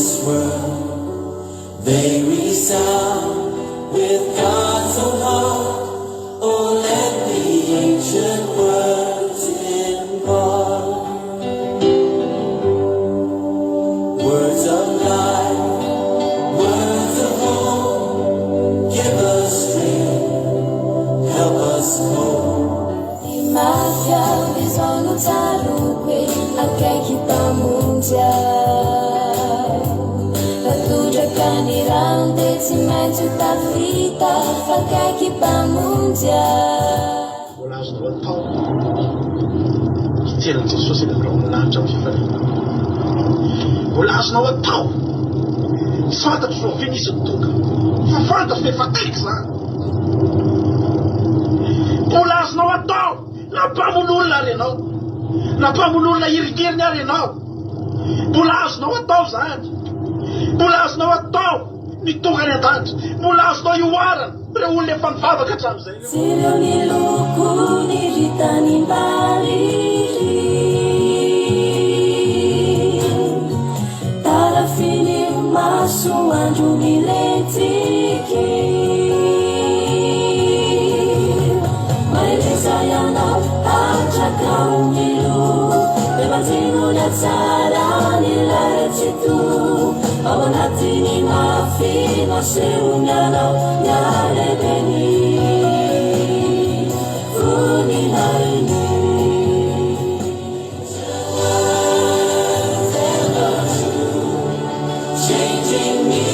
this world, they resound with God so hard. Oh, let the ancient words impart words of life, words of hope. Give us strength, help us cope. Imafia bisogno salute akaiky pamunja Fatuja kanirang de tsy maintsy tafita akaiky pamunja Mbola azonao atao hiterana Jesosy elatrao amin'ny lanitra amin'ny fifaliana. Mbola azonao atao fantatro zao finisy toka fa fantatro fa efa taiky zany. Mbola azonao atao nampamon'olona ary ianao, nampamon'olona irigeriny ary ianao. Mbola azonao atao zany, mbola azonao atao mitongany an-danitra, mbola azonao ioarana ireo olona efa mivavaka hatramin'izay. Tsy ireo ny loko ny vitany mariri tarafiny maso andro miletiky maeleza ianao hatrakao milo evanjinona tsara ny leretsito ao anatiny mafy masehonyanao nalebeny voninariny Changing me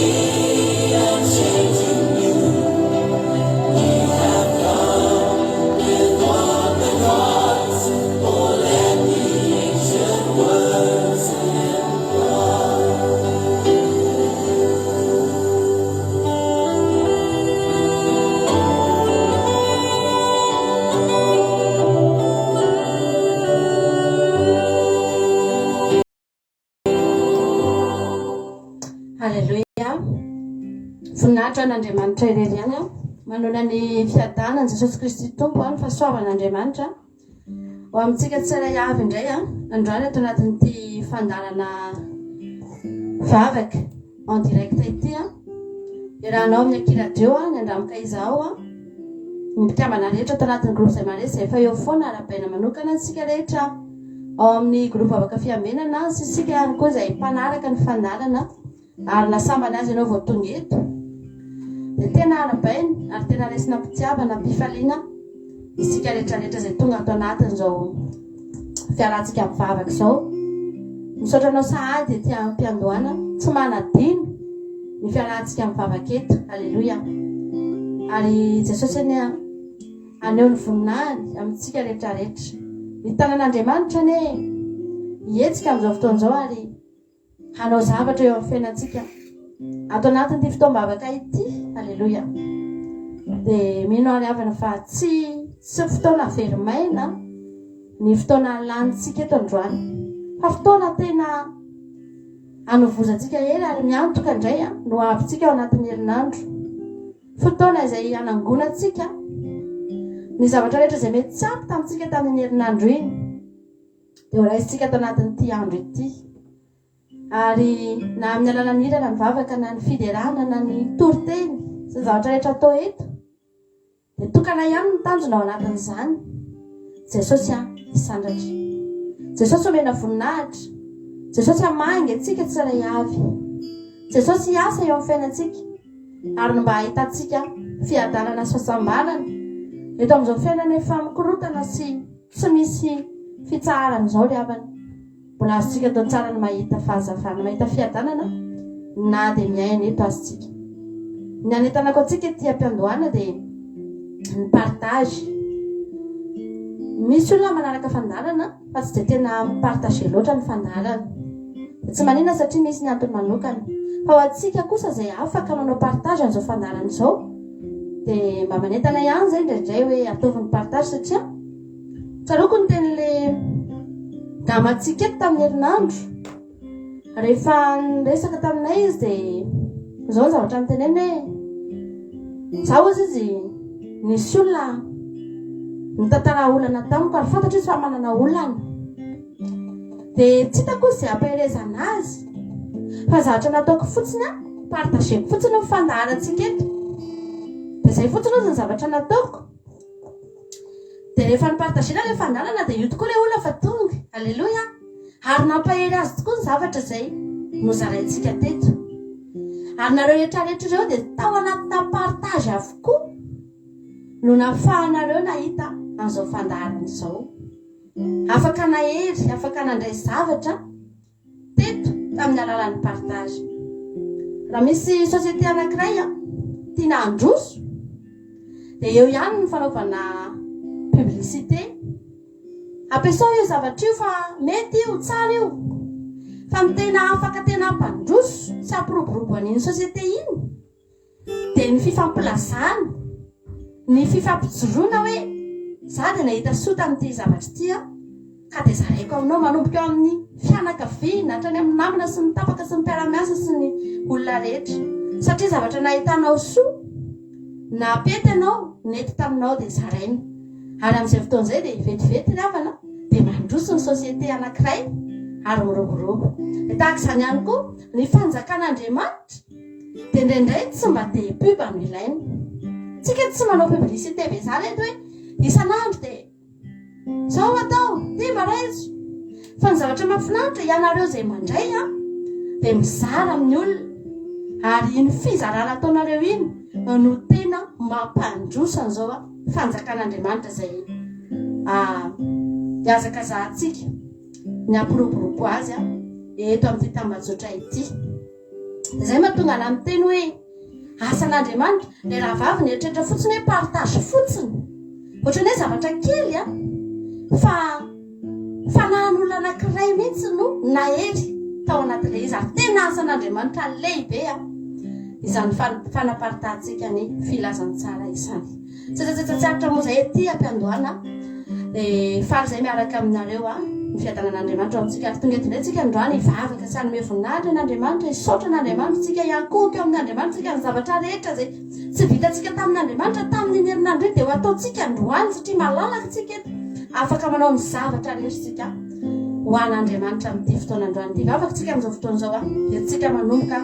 and changing you. You have come with open hearts. Oh, let the ancient words Halleluja. Voninahitra an'Andriamanitra irery ihany manona ny fiadanany Jesosy Kristy Tompo ny fahasoavan'Andriamanitra ho amintsika tsiray avy indray androany ato anatin'ity fandarana vavaka en direct ity irahanao amin'ny akiradio ny andramika izao ny mpikambana rehetra ato anatin'ny groupe izay manesy izay efa eo foana arabaina manokana antsika rehetra ao amin'ny groupe vavaka fiamenana sy isika ihany koa izay mpanaraka ny fandarana ary nasambany azy ianao vao tonga eto dia tena arabaina ary tena resina mpitiavana mpifaliana isika rehetrarehetra izay tonga ato anatin'izao fiarantsika mivavaka izao misaotranao sahady ety am-piandohana tsy manadino ny fiarantsika mivavaka eto. Halleluja. Ary Jesosy eny aneo ny voninahiny amintsika rehetrarehetra ny tanan'Andriamanitra ane hietsika amin'izao fotoan'izao ary hanao zavatra eo amin'ny fiainantsika ato anatin'ity fotoam-bavaka ity. Halleluja. Dia mino ary avana fa tsy fotoana verimaina ny fotoana lanitsika eto androany fa fotoana tena hanovozantsika ely ary miantoka indray no avintsika ao anatin'ny herinandro, fotoana izay hanangonantsika ny zavatra rehetra izay mety tsapy tamintsika tamin'ny herinandro iny dia ho raisitsika ato anatin'ity andro ity. Ary na amin'ny alalan'ny hirana ny vavaka na ny fiderana na ny toriteny sy ny zavatra rehetra atao eto dia tokana ihany ny tanjona ao anatin'izany. Jesosy isandratra, Jesosy omena voninahitra, Jesosy hamainga antsika tsiray avy, Jesosy hiasa eo amin'ny fiainantsika ary no mba ahitantsika fiadanana sy fahasambarana eto amin'izao fiainana efa mikorotana sy tsy misy fitsaharana izao ry havana. Mbola azontsika atao tsara ny mahita fahazavana, mahita fiadanana na dia miaina eto azontsika. Ny anetanako antsika ety am-piandohana dia ny partage. Misy olona manaraka fandarana fa tsy dia tena mipartage loatra ny fandarana, tsy manina satria misy ny antony manokana. Fa ho antsika kosa izay afaka manao partage an'izao fandarana izao dia mba manentana ihany izay indraindray hoe ataovy ny partage satria tsaroko ny ten'le gamantsika eto tamin'ny herinandro rehefa niresaka taminay izy dia izao ny zavatra niteneny hoe zaho ozy izy nisy olona nitantara olana tamiko ary fantatra izy fa manana olana dia tsy hitako izay ampaherezana azy fa zavatra nataoko fotsiny a partageko fotsiny ny fandaharantsika eto dia izay fotsiny ozy ny zavatra nataoko dia rehefa nipartagena ilay fandarana dia io tokoa ilay olona fa tonga alleloia ary nampahery azy tokoa ny zavatra izay nozaraintsika teto ary nareo rehetrarehetra ireo dia tao anatina partage avokoa no nafahanareo nahita an'izao fandaharana izao afaka nahery afaka nandray zavatra teto tamin'ny alalan'ny partage raha misy société anankiray a tiana androso dia eo ihany ny fanaovana publicité ampiasao io zavatra io fa mety io tsara io fa mitena afaka tena ampandroso sy ampiroborobo an'iny société iny dia ny fifampilazana ny fifampijoroana hoe za dia nahita soa tamin'ity zavatra ity a ka dia zaraiko aminao manomboka eo amin'ny fianakaviana hatrany amin'ny namana sy ny tapaka sy ny mpiara-miasa sy ny olona rehetra satria zavatra nahitanao soa na pety ianao nety taminao dia zaraina ary amin'izay fotoan'izay dia vetivety ny havana dia mandroso ny société anankiray ary miroborobo dia tahaka izany ihany koa ny fanjakan'Andriamanitra dia indraindray tsy mba dia pub no ilaina tsika tsy manao publicité be zany eto hoe isan'andro dia zao atao dia maraiso fa ny zavatra mahafinaritra ianareo izay mandray a dia mizara amin'ny olona ary iny fizarana ataonareo iny no tena mampandroso an'izao a fanjakan'Andriamanitra izay hiazaka zahantsika ny ampiroborobo azy a eto amin'ity tambajotra ity izay mahatonga ana amin'ny teny hoe asan'Andriamanitra ilay raha vavy ny eritreritra fotsiny hoe partage fotsiny ohatrany hoe zavatra kely a fa fanahan'olona anankiray mihitsy no nahery tao anatin'ilay izy ary tena asan'Andriamanitra lehibe a izany fanaparitahantsika ny filazantsara izany tsatsatsatsatsaratra moa izay ety ampiandohana dia faly izay miaraka aminareo a ny fiadanan'Andriamanitra amintsika ary tonga etindray tsika androany hivavaka sy hanome voninahitra n'Andriamanitra hisaotra n'Andriamanitra tsika hiankohaka eo amin'Andriamanitra tsika ny zavatra rehetra izay tsy vitantsika tamin'Andriamanitra tamin'ny herinandro iny dia ho ataontsika androany satria malalaka tsika eto afaka manao ny zavatra rehetra tsika ho an'Andriamanitra amin'ity fotoanandroany ity afaka tsika amin'izao fotoan'izao a dia tsika manomboka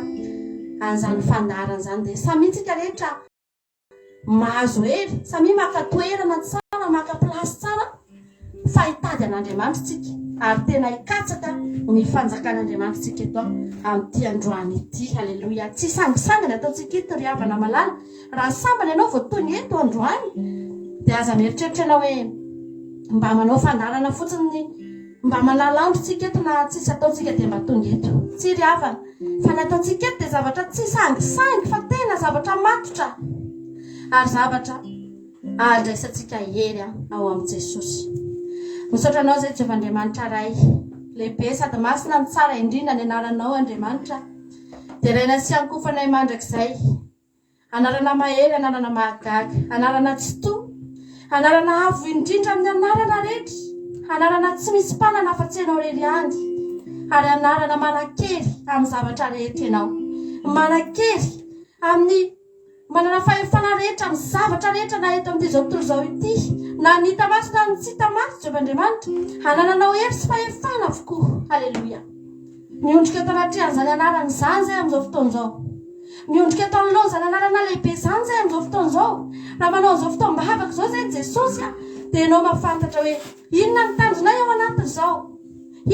an'izany fandaharana izany dia samy tsika rehetra mahazo hery samy maka toerana tsara maka plasy tsara fa hitady an'Andriamanitra tsika ary tena hikatsaka ny fanjakan'Andriamanitra tsika eto amin'ity androany ity alleloia tsy sangisangana ataontsika eto ry havana malala raha sambany ianao vao tonga eto androany dia aza mieritreritra ianao hoe mba manao fandaharana fotsiny mba manala andro tsika eto na tsisy ataontsika dia mba tonga eto tsy ry havana fa ny ataontsika eto dia zavatra tsy sangisangy fa tena zavatra matotra ary zavatra andraisantsika hery ao amin'i Jesosy misaotra anao izay Jehovah-Andriamanitra ray lehibe sady masina ny tsara indrindra ny anaranao Andriamanitra dia raina sy ankofanay mandrakizay anarana mahery anarana mahagaga anarana tsy toa anarana avo indrindra amin'ny anarana rehetra anarana tsy misy mpanana fa tsy ianao rery any ary anarana manakery amin'ny zavatra rehetra ianao manakery amin'ny manana fahefana rehetra amin'ny zavatra rehetra na eto amin'ity zao tontolo izao ity na ny hita maso na ny tsy hita maso Jehovah-Andriamanitra anananao hery sy fahefana avokoa alleloia miondrika eto anatrihan'izany anarana izany zay amin'izao fotoan'izao miondrika eto anoloana izany anarana lehibe izany zay amin'izao fotoan'izao raha manao izao fotoam-bavaka izao zay Jesosy dia ianao mahafantatra hoe inona ny tanjonay ao anatin'izao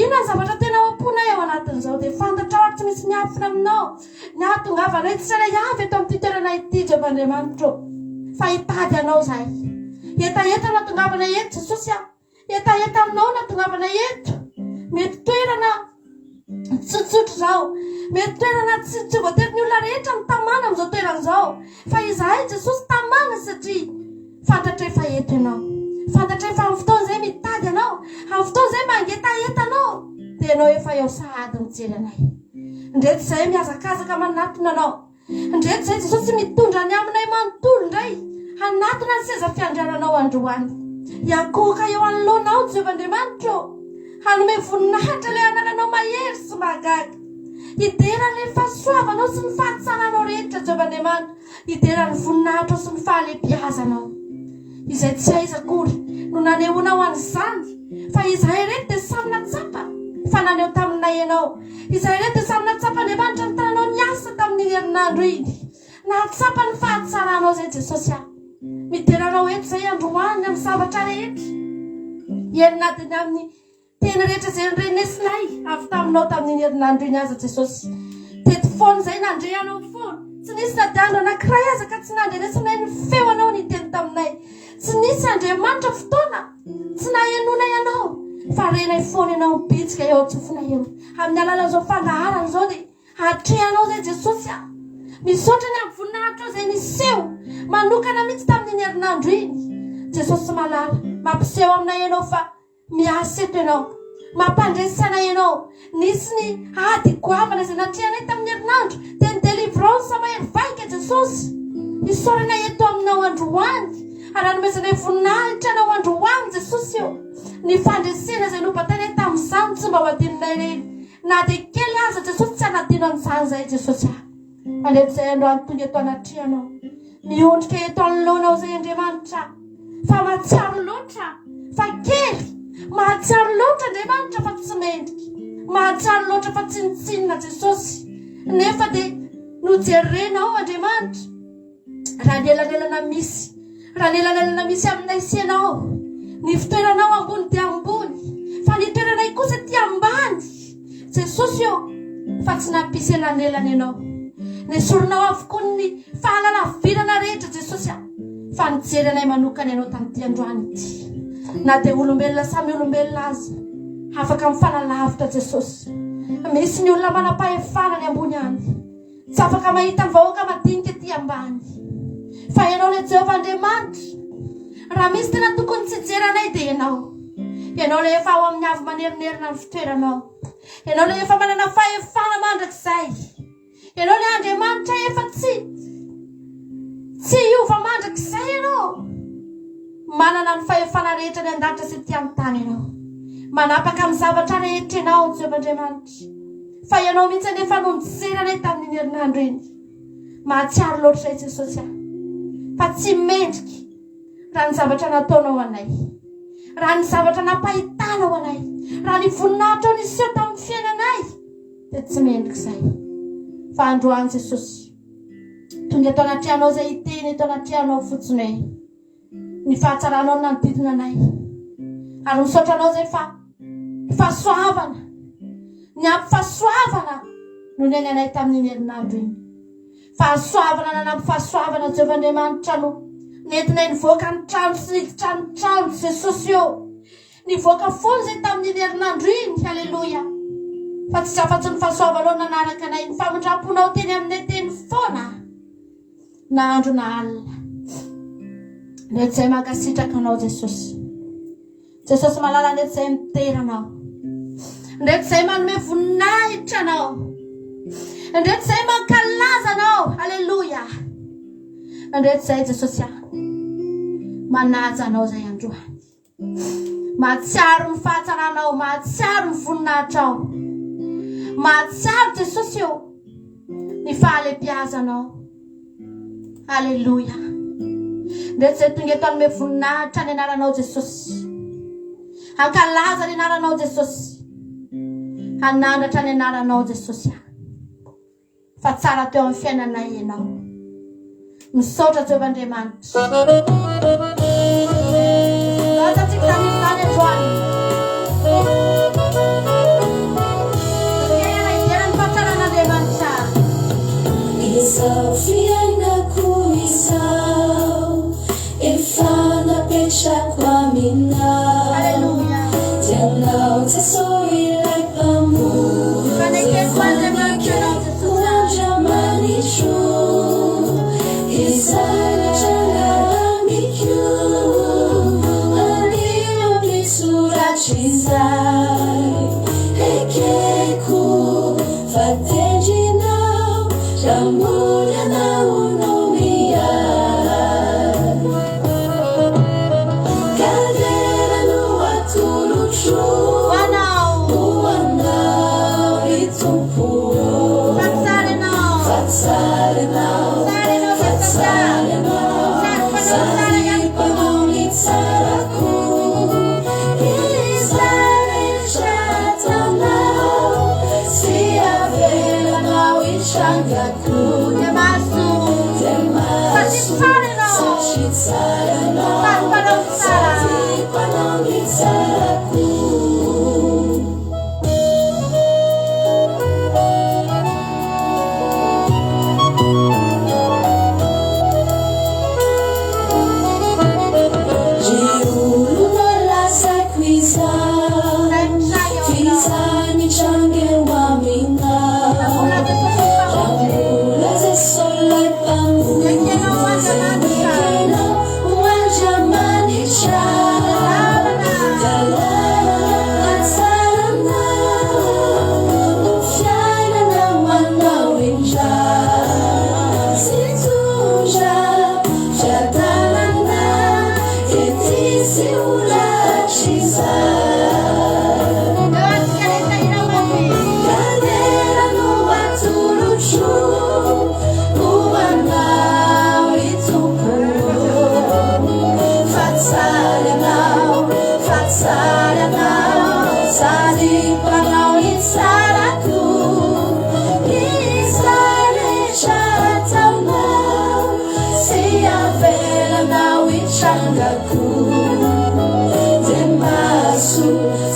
inona ny zavatra tena oamponay ao anatin'izao dia fantatrao ary tsy misy miafina aminao ny ahatongavanay tsy saray avy eto amin'ity toerana ity Jehovah-Andriamanitra fa hitady anao zahay etaeta natongavana eto Jesosy etaeta aminao natongavana eto mety toerana tsotsotra zao mety toerana tsy voatery ny olona rehetra ny tamana amin'izao toerana izao fa izahay Jesosy tamana satria fantatra efa eto ianao fantatra efa amin'ny fotoana izay mitady anao amin'ny fotoana izay mangetaeta anao dia ianao efa eo sahady mijery anay ndreto izay mihazakazaka manatona anao ndreto izay Jesosy mitondra ny aminay manontolo indray hanatona ny seza fiandriananao androany hiakohoka eo anoloanao Jehovah-Andriamanitra hanome voninahitra ilay anananao mahery sy mahagaga hiderany ilay fahasoavanao sy ny fahatsananao rehetra Jehovah-Andriamanitra hiderany voninahitra sy ny fahalebiazanao izay tsy aiza akory no nanehoana ho an'izany fa izahay reto dia samy natsapa fa naneho taminay ianao izahay reto dia samy natsapa Andriamanitra herinandro iny nahatsapa ny fahatsaranao zay Jesosy mideranao eto zay androany amin'ny zavatra rehetra herinadiny amin'ny teny rehetra zay nyrenesinay avy taminao tamin'iny herinandro iny aza Jesosy teto foana zay nandreanao foana tsy nisy nadandro anankiray aza ka tsy nandrenesinay ny feonao ny teny taminay tsy nisy Andriamanitra fotoana tsy nahenona ianao fa renay foana ianao mibitsika eo antsofina eo amin'ny alalan'izao fandaharana zao dia hatrehanao zay Jesosy misaotra ny amin'ny voninahitra zay niseho manokana mihitsy tamin'iny herinandro iny Jesosy malala mampiseho aminay ianao fa miasa eto ianao mampandresana ianao nisy ny ady goavana izay natrehanay tamin'ny herinandro dia ny délivrance mahery vaika Jesosy isaoranay eto aminao androany ary anomezanay voninahitra anao androany Jesosy eo ny fandresena izay nobatanay tamin'izany tsy mba ho adininay reny na dia kely aza Jesosy tsy hanadino an'izany zay Jesosy mandeha zay androany tonga eto anatrehanao miondrika eto anoloanao zay Andriamanitra fa mahatsiaro loatra fa kely mahatsiaro loatra Andriamanitra fa tsy mendrika mahatsiaro loatra fa tsinitsinina Jesosy nefa dia nojerenao Andriamanitra raha nelanelana misy aminay sianao ny fitoeranao ambony dia ambony fa ny toeranay kosa ty ambany Jesosy eo fa tsy nampisy elanelana ianao nesoronao avokoa ny fahalalavirana rehetra Jesosy fa nijery anay manokana ianao tamin'ity androany ity na dia olombelona samy olombelona azy afaka mifanalavitra Jesosy misy ny olona manam-pahefana ny ambony any tsy afaka mahita ny vahoaka madinika ety ambany fa ianao ilay Jehovah Andriamanitra raha misy tena tokony tsy jeranay dia ianao ilay efa ao amin'ny avy manerinerina ny fitoeranao ianao ilay efa manana fahefana mandrakizay ianao ilay Andriamanitra efa tsy hiova mandrakizay ianao manana ny fahefana rehetra ny andafitra sy ty amin'ny tany ianao manapaka amin'ny zavatra rehetra ianao Jehovah Andriamanitra fa ianao mihitsy nefa nonjeranay tamin'iny herinandro iny mahatsiaro loatra izay Jesosy fa tsy mendrika raha ny zavatra nataonao anay raha ny zavatra nampahitanao anay raha ny voninahitra niseho tamin'ny fiainanay dia tsy mendrika izay fa androany Jesosy tonga eto anatrehanao zay hiteny eto anatrehanao fotsiny hoe ny fahatsaranao no nanodidina anay ary misaotranao zay fa fahasoavana ny ampifahasoavana no ny anay tamin'iny herinandro iny fahasoavana nanampy fahasoavana Jehovah Andriamanitra no nentinay nivoaka ny trano sy niditra ny trano Jesosy eo nivoaka foana zay tamin'iny herinandro iny halleloia fa tsy zafa-tsy ny fahasoavanao nanaraka anay ny famindramponao teny aminay teny foana na andro na alina nety zay mankasitraka anao Jesosy malala nety zay miteranao nety zay manome voninahitra anao nety zay mankalaza anao halleluia nety zay Jesosy manaja anao zay androany mahatsiaro ny fahatsaranao mahatsiaro ny voninahitrao mahatsiaro Jesosy eo ny fahalebiazanao halleluia nety zay tonga eto anome voninahitra ny anaranao Jesosy hankalaza ny anaranao Jesosy hanandratra ny anaranao Jesosy fa tsara teo amin'ny fiainanay ianao misaotra Jehovah Andriamanitra azatsika tanizany androany ela iderany fahatsaran'Andriamanitra Izao fiainako izao efa napetrako aminao halleluia Tianao Jesosy ilay mpamory fanekeko Andriamanitra ianao Andriamanitro izay natranaramiko anio misoratry izay ekeko fatendrinao ramony anao no miay kadera no atolotro hoanao ny tompo fatsaranao Sahipanao ny tsarako izay rehetra tanao sy avelanao itrangako Demaso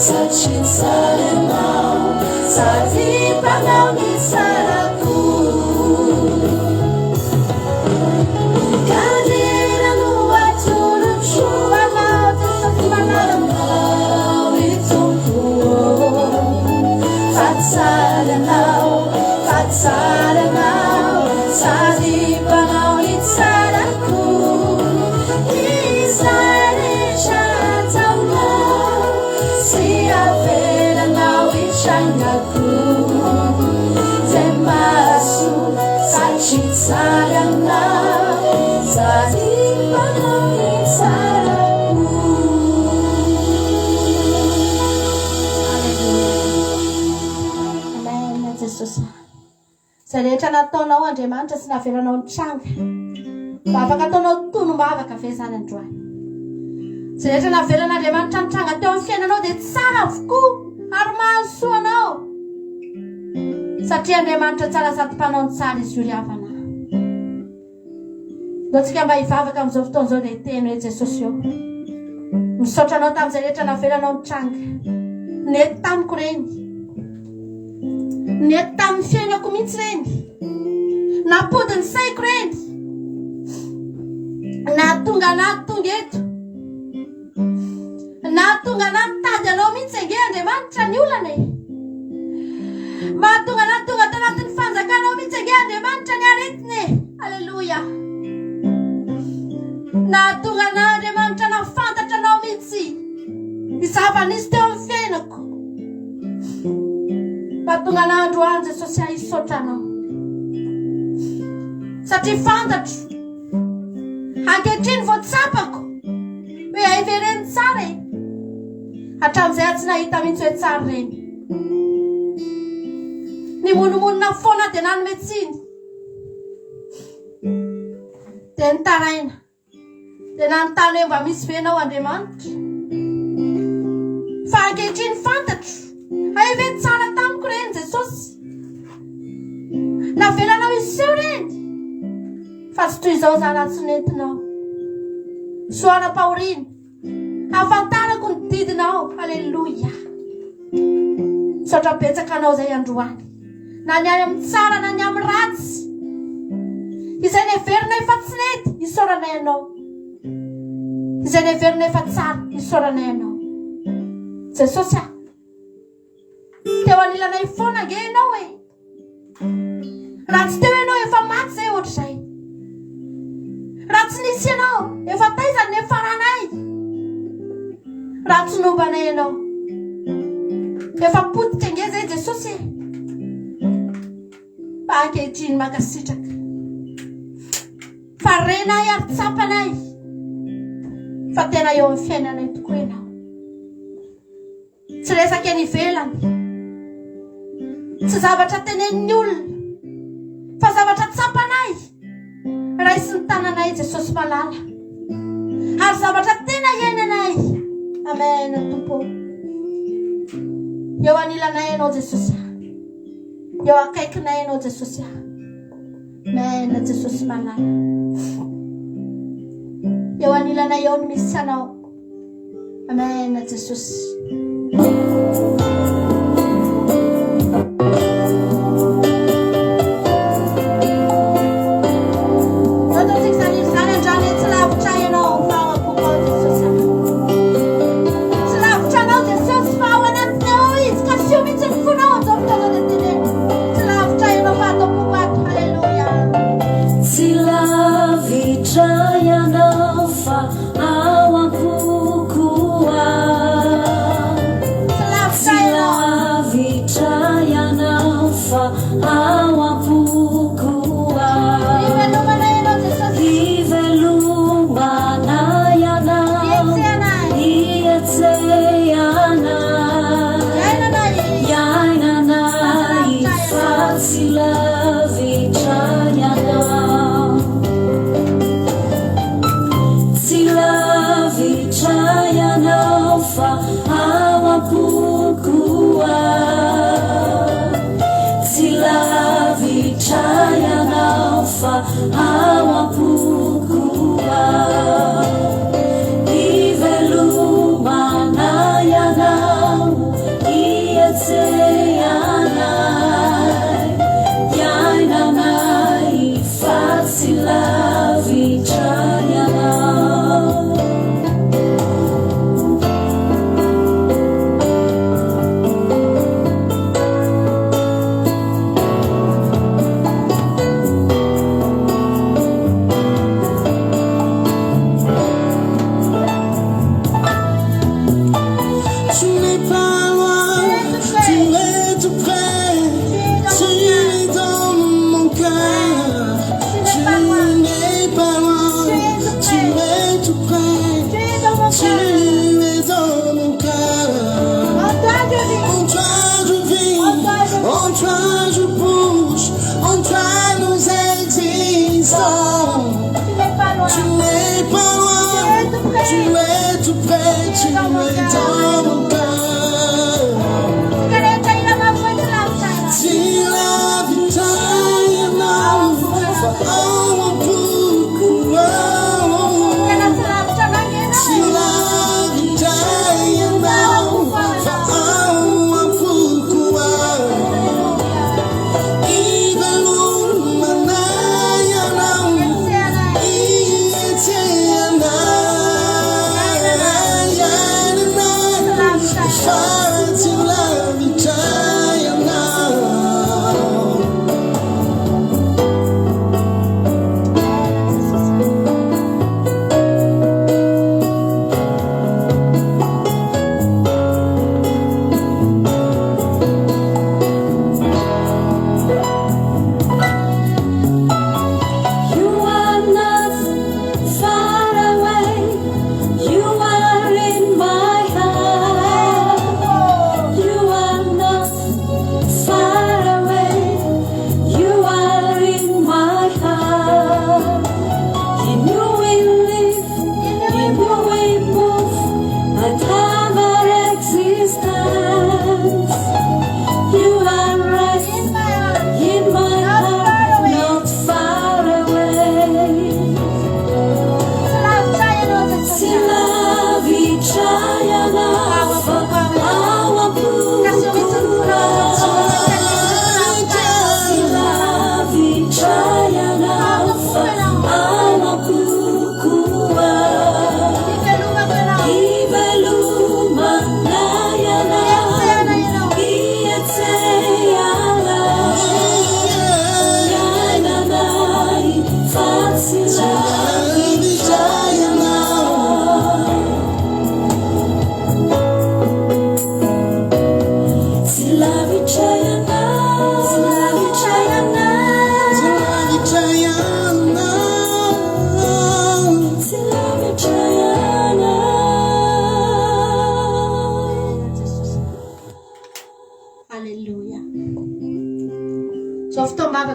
Sachitsarana Satipanao ni tsarako Rehetra nataonao Andriamanitra sy naveranao ny tranga mba afaka ataonao tonom-bavaka ve zany androany. Izay rehetra naveran'Andriamanitra ny tranga teo amin'ny fiainanao dia tsara avokoa ary mahasoa anao satria Andriamanitra tsara sady mpanao ny tsara izy io ry havana. Loantsika mba hivavaka amin'izao fotoan'izao dia teny hoe Jesosy eo misaotra anao tamin'izay rehetra naveranao ny tranga nety tamiko reny nety tamin'ny fiainako mihitsy reny napody ny saiko reny nahatonga anahy tonga eto nahatonga anahy mitady anao mihitsy ange Andriamanitra ny olana e mahatonga anahy tonga tanatin'ny fanjakanao mihitsy ange Andriamanitra ny aretiny e. Alleluia. Nahatonga anahy Andriamanitra nafantatra anao mihitsy izava-nisy teo amin'ny fiainako mahatonga anahy androany Jesosy hisaotra anao satria fantatro ankehitriny voatsapako hoe aivereny tsara e hatramin'izay tsy nahita mihitsy hoe tsara reny ny monomonina foana dia nanometsiny dia nitaraina dia nanontany hoe mba misy venao Andriamanitra fa ankehitriny fantatro aive tsara tamiko reny Jesosy navelanao iseho reny fa tsy toy izao zana tsy nentinao soanam-pahoriana afantarako ny didinao. Alleluia. Saotra betsaka anao izay androany na ny any amin'ny tsara na ny amin'ny ratsy izay neverina efa tsy nety isaoranay anao izay neverina efa tsara isaoranay anao Jesosy a teo anilanay foana nge ianao e raha tsy teo ianao efa maty zay ohatra izay raha tsy nisy ianao efa taizany ny faranay raha tsy nombanay ianao efa potika nge zay Jesosy fa ankehitriny makasitraka fa renay ary tsapanay fa tena eo amin'ny fiainanay tokoa ianao tsy resaka any ivelany tsy zavatra tenenin'ny olona fa zavatra tsapanay raisy ny tananay Jesosy malala ary zavatra tena iainanay. Amen. Tompo eo anilanay ianao Jesosy eo akaikinay ianao Jesosy. Mena Jesosy manana. Eo anilanay eo no misy anao. Amen Jesosy.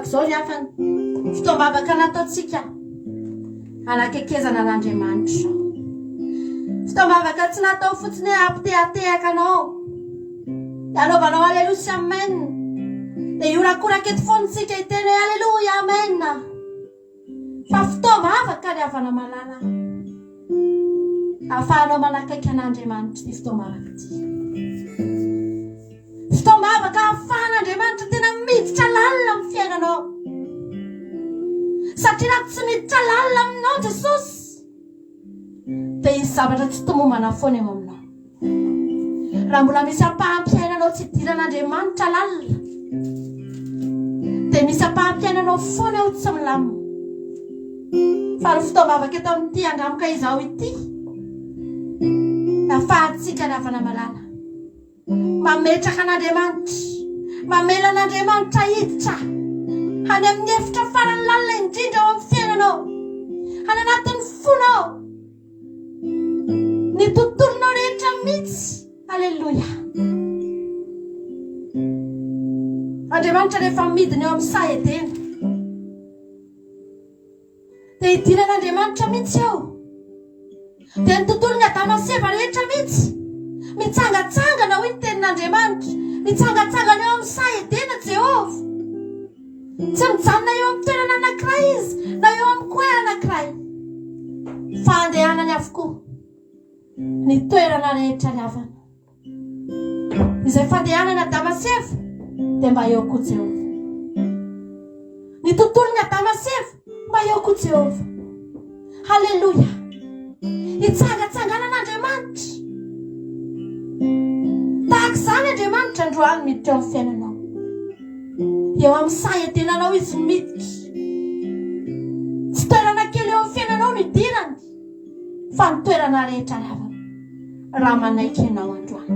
Zao ny hafany fitaovavaka nataotsika anakekezana an'Andriamanitra. Fitaovavaka tsy natao fotsiny hoe ampitehatehaka anao. Anaovanao aleluia amen. Dia iorakoraketo foantsika hiteny hoe alleluia amen. Fa fitaova afaka ny havana malala. Ahafahanao manakaiky an'Andriamanitra ty fitaova afaka ty. Fitaova afaka ahafahan'Andriamanitra tena miditra lalina amin'ny fiainanao. Satria raha tsy miditra lalina aminao Jesosy, dia izy zavatra tsy tomombana foana eo aminao. Raha mbola misy ampaham-piainanao tsy idiran'Andriamanitra lalina, dia misy ampaham-piainanao foana eo tsy milamina. Fa ny fitaova afaka eto amin'ity andramoka izao ity, ahafahantsika ny havana malala, mametraka an'Andriamanitra, mamela an'Andriamanitra hiditra any amin'ny efitra farany lalina indrindra ao amin'ny fiainanao, any anatin'ny fonao, ny tontolonao rehetra mihitsy. Alleluia. Andriamanitra rehefa midina eo amin'ny sahy edena, dia idiran'Andriamanitra mihitsy eo. Dia ny tontolon'ny Adama sy Eva rehetra mihitsy mitsangatsangana hoy ny tenin'Andriamanitra, mitsangatsangana eo amin'ny sahy edena Jehovah. Tsy mijanona eo amin'ny toerana anankiray izy, na eo amin'ny koe anankiray, fa andehanany avokoa ny toerana rehetra ny havana. Izay fandehanany Adama sy Eva dia mba eo koa Jehovah. Ny tontolon'ny Adama sy Eva mba eo koa Jehovah. Halleluia. Hitsangatsangana an'Andriamanitra. Tahaka izany Andriamanitra androany miditra eo amin'ny fiainanao. Eo amin'ny sahy edenanao izy miditra. Tsy toerana kely eo amin'ny fiainanao no idirany, fa ny toerana rehetra ny havana. Raha manaiky ianao androany,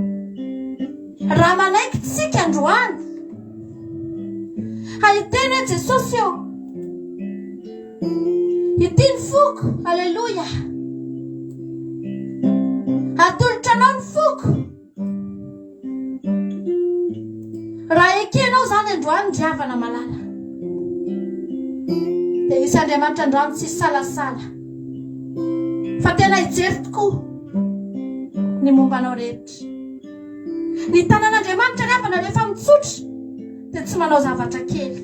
raha manaiky tsika androany, ahiteny hoe Jesosy eo, ity ny foko. Alleluia. Atolotra anao ny foko. Raha ekenao zany androany ny havana malala, dia isy Andriamanitra androany tsy salasala, fa tena hijery tokoa ny mombanao rehetra. Ny tanan'Andriamanitra ny havana rehefa mitsotra dia tsy manao zavatra kely.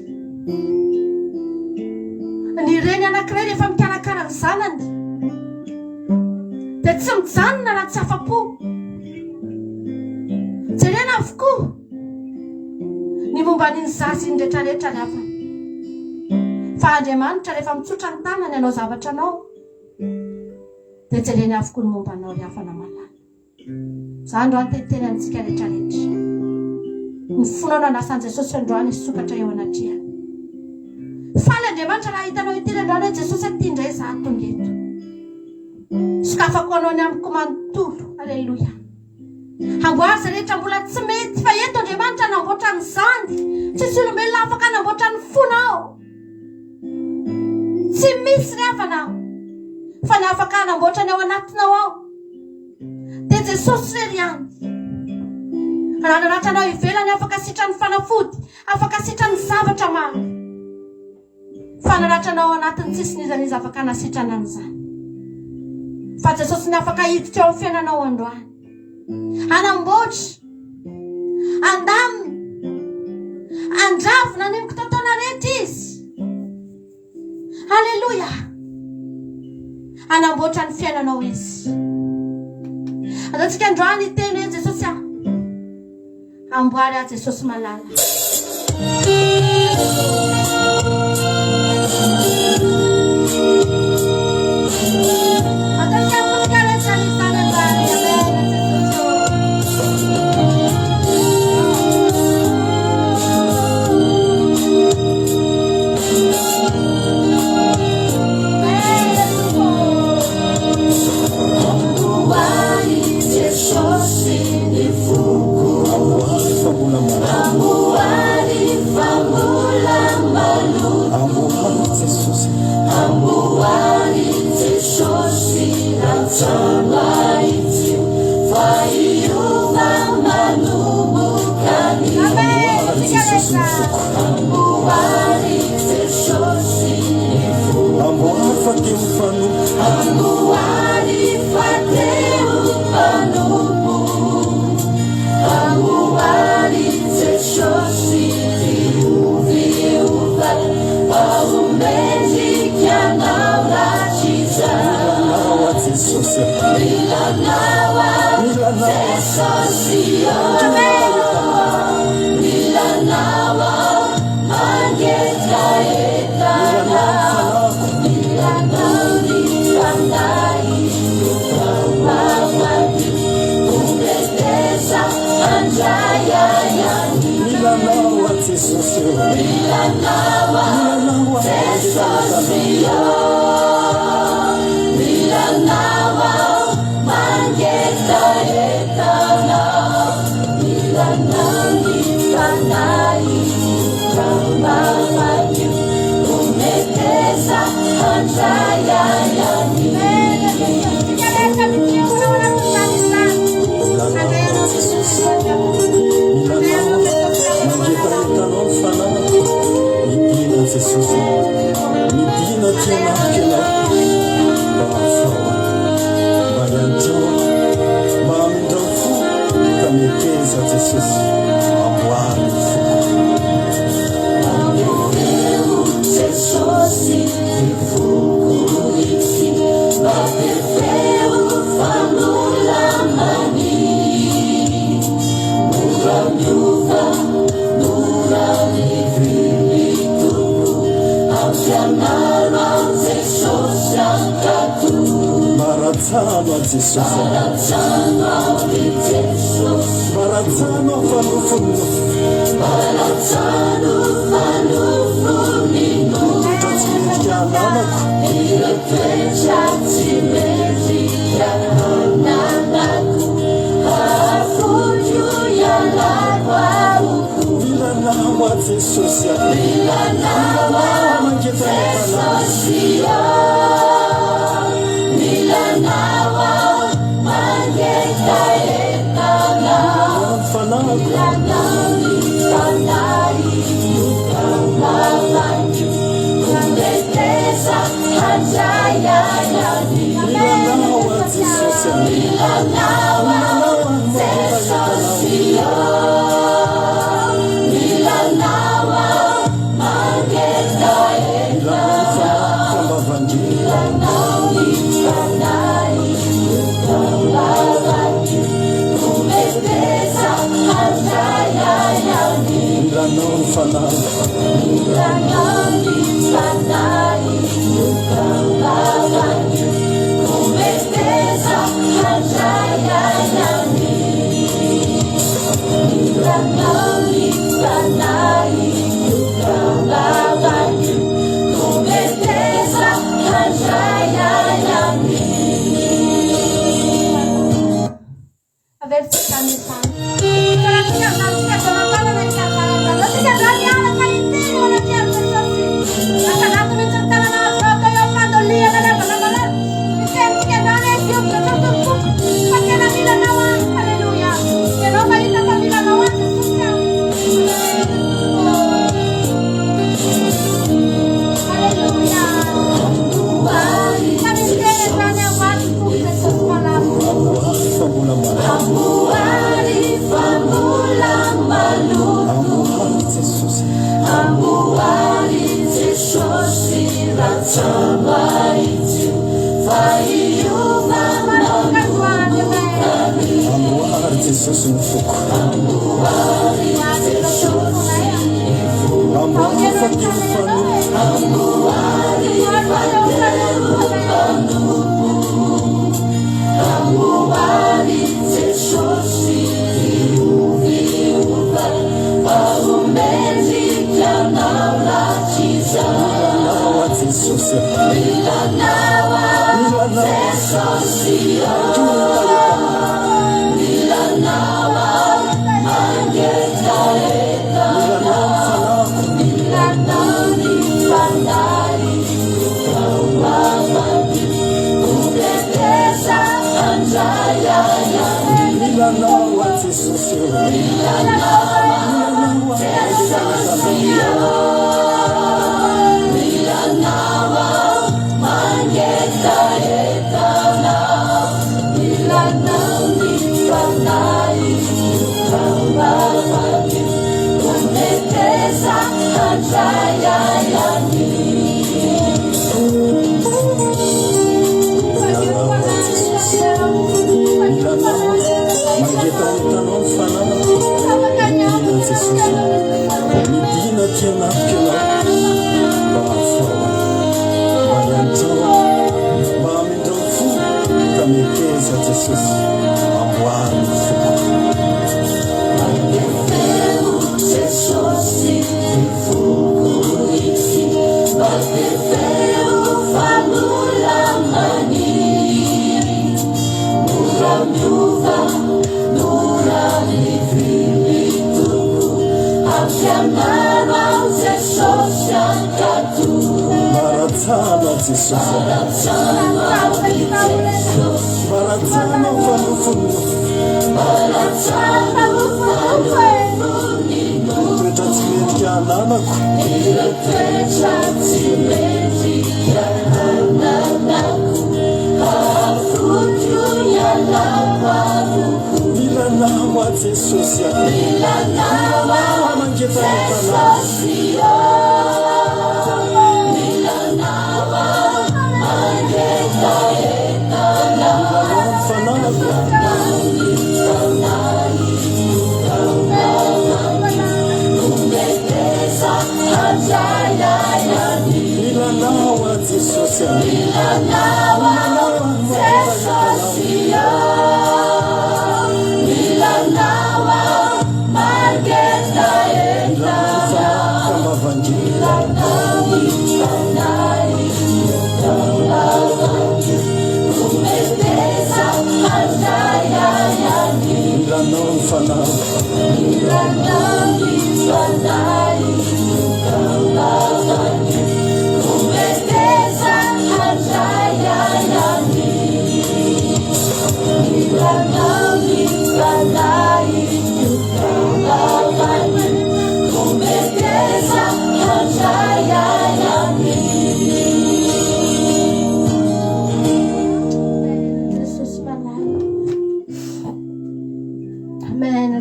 Ny reny anankiray rehefa mikarakara ny zanany dia tsy mijanona raha tsy afa-po. Jerena avokoa ny momba n'iny zaza iny rehetrarehetra ny havana. Fa Andriamanitra rehefa mitsotra ny tanany anao zavatra anao, dia jereny avokoa ny momba anao ry havana malala. Izany androany teteny antsika rehetrarehetra. Ny fonao nanasan'i Jesosy androany isokatra eo anatriany. Faly Andriamanitra raha hitanao ity androany hoe Jesosy ity indray za tonga eto. Sokafako anao ny amiko manontolo. Alleluia. Amboary izay rehetra mbola tsy mety, fa eto Andriamanitra namboatra ny zany. Tsisy olombelona afaka namboatra ny fonao. Tsy misy ny havana, fa ny afaka namboatra ny ao anatinao ao dia Jesosy rery ihany. Raha naratranao ivelany afaka sitrany fanafody, afaka sitrany zavatra maro, fa naratranao anatiny tsisy nizanizy afaka nasitrana an'izany. Fa Jesosy ny afaka hiditra eo amin'ny fiainanao androany, anamboatra, andamina, andravina ny mikitotoana rehetra izy. Alleluia. Anamboatra ny fiainanao izy. Antsika androany iteny hoe Jesosy amboary ahy Jesosy malala. Amuari, Baratsana Jesus. Baratsana wonderful.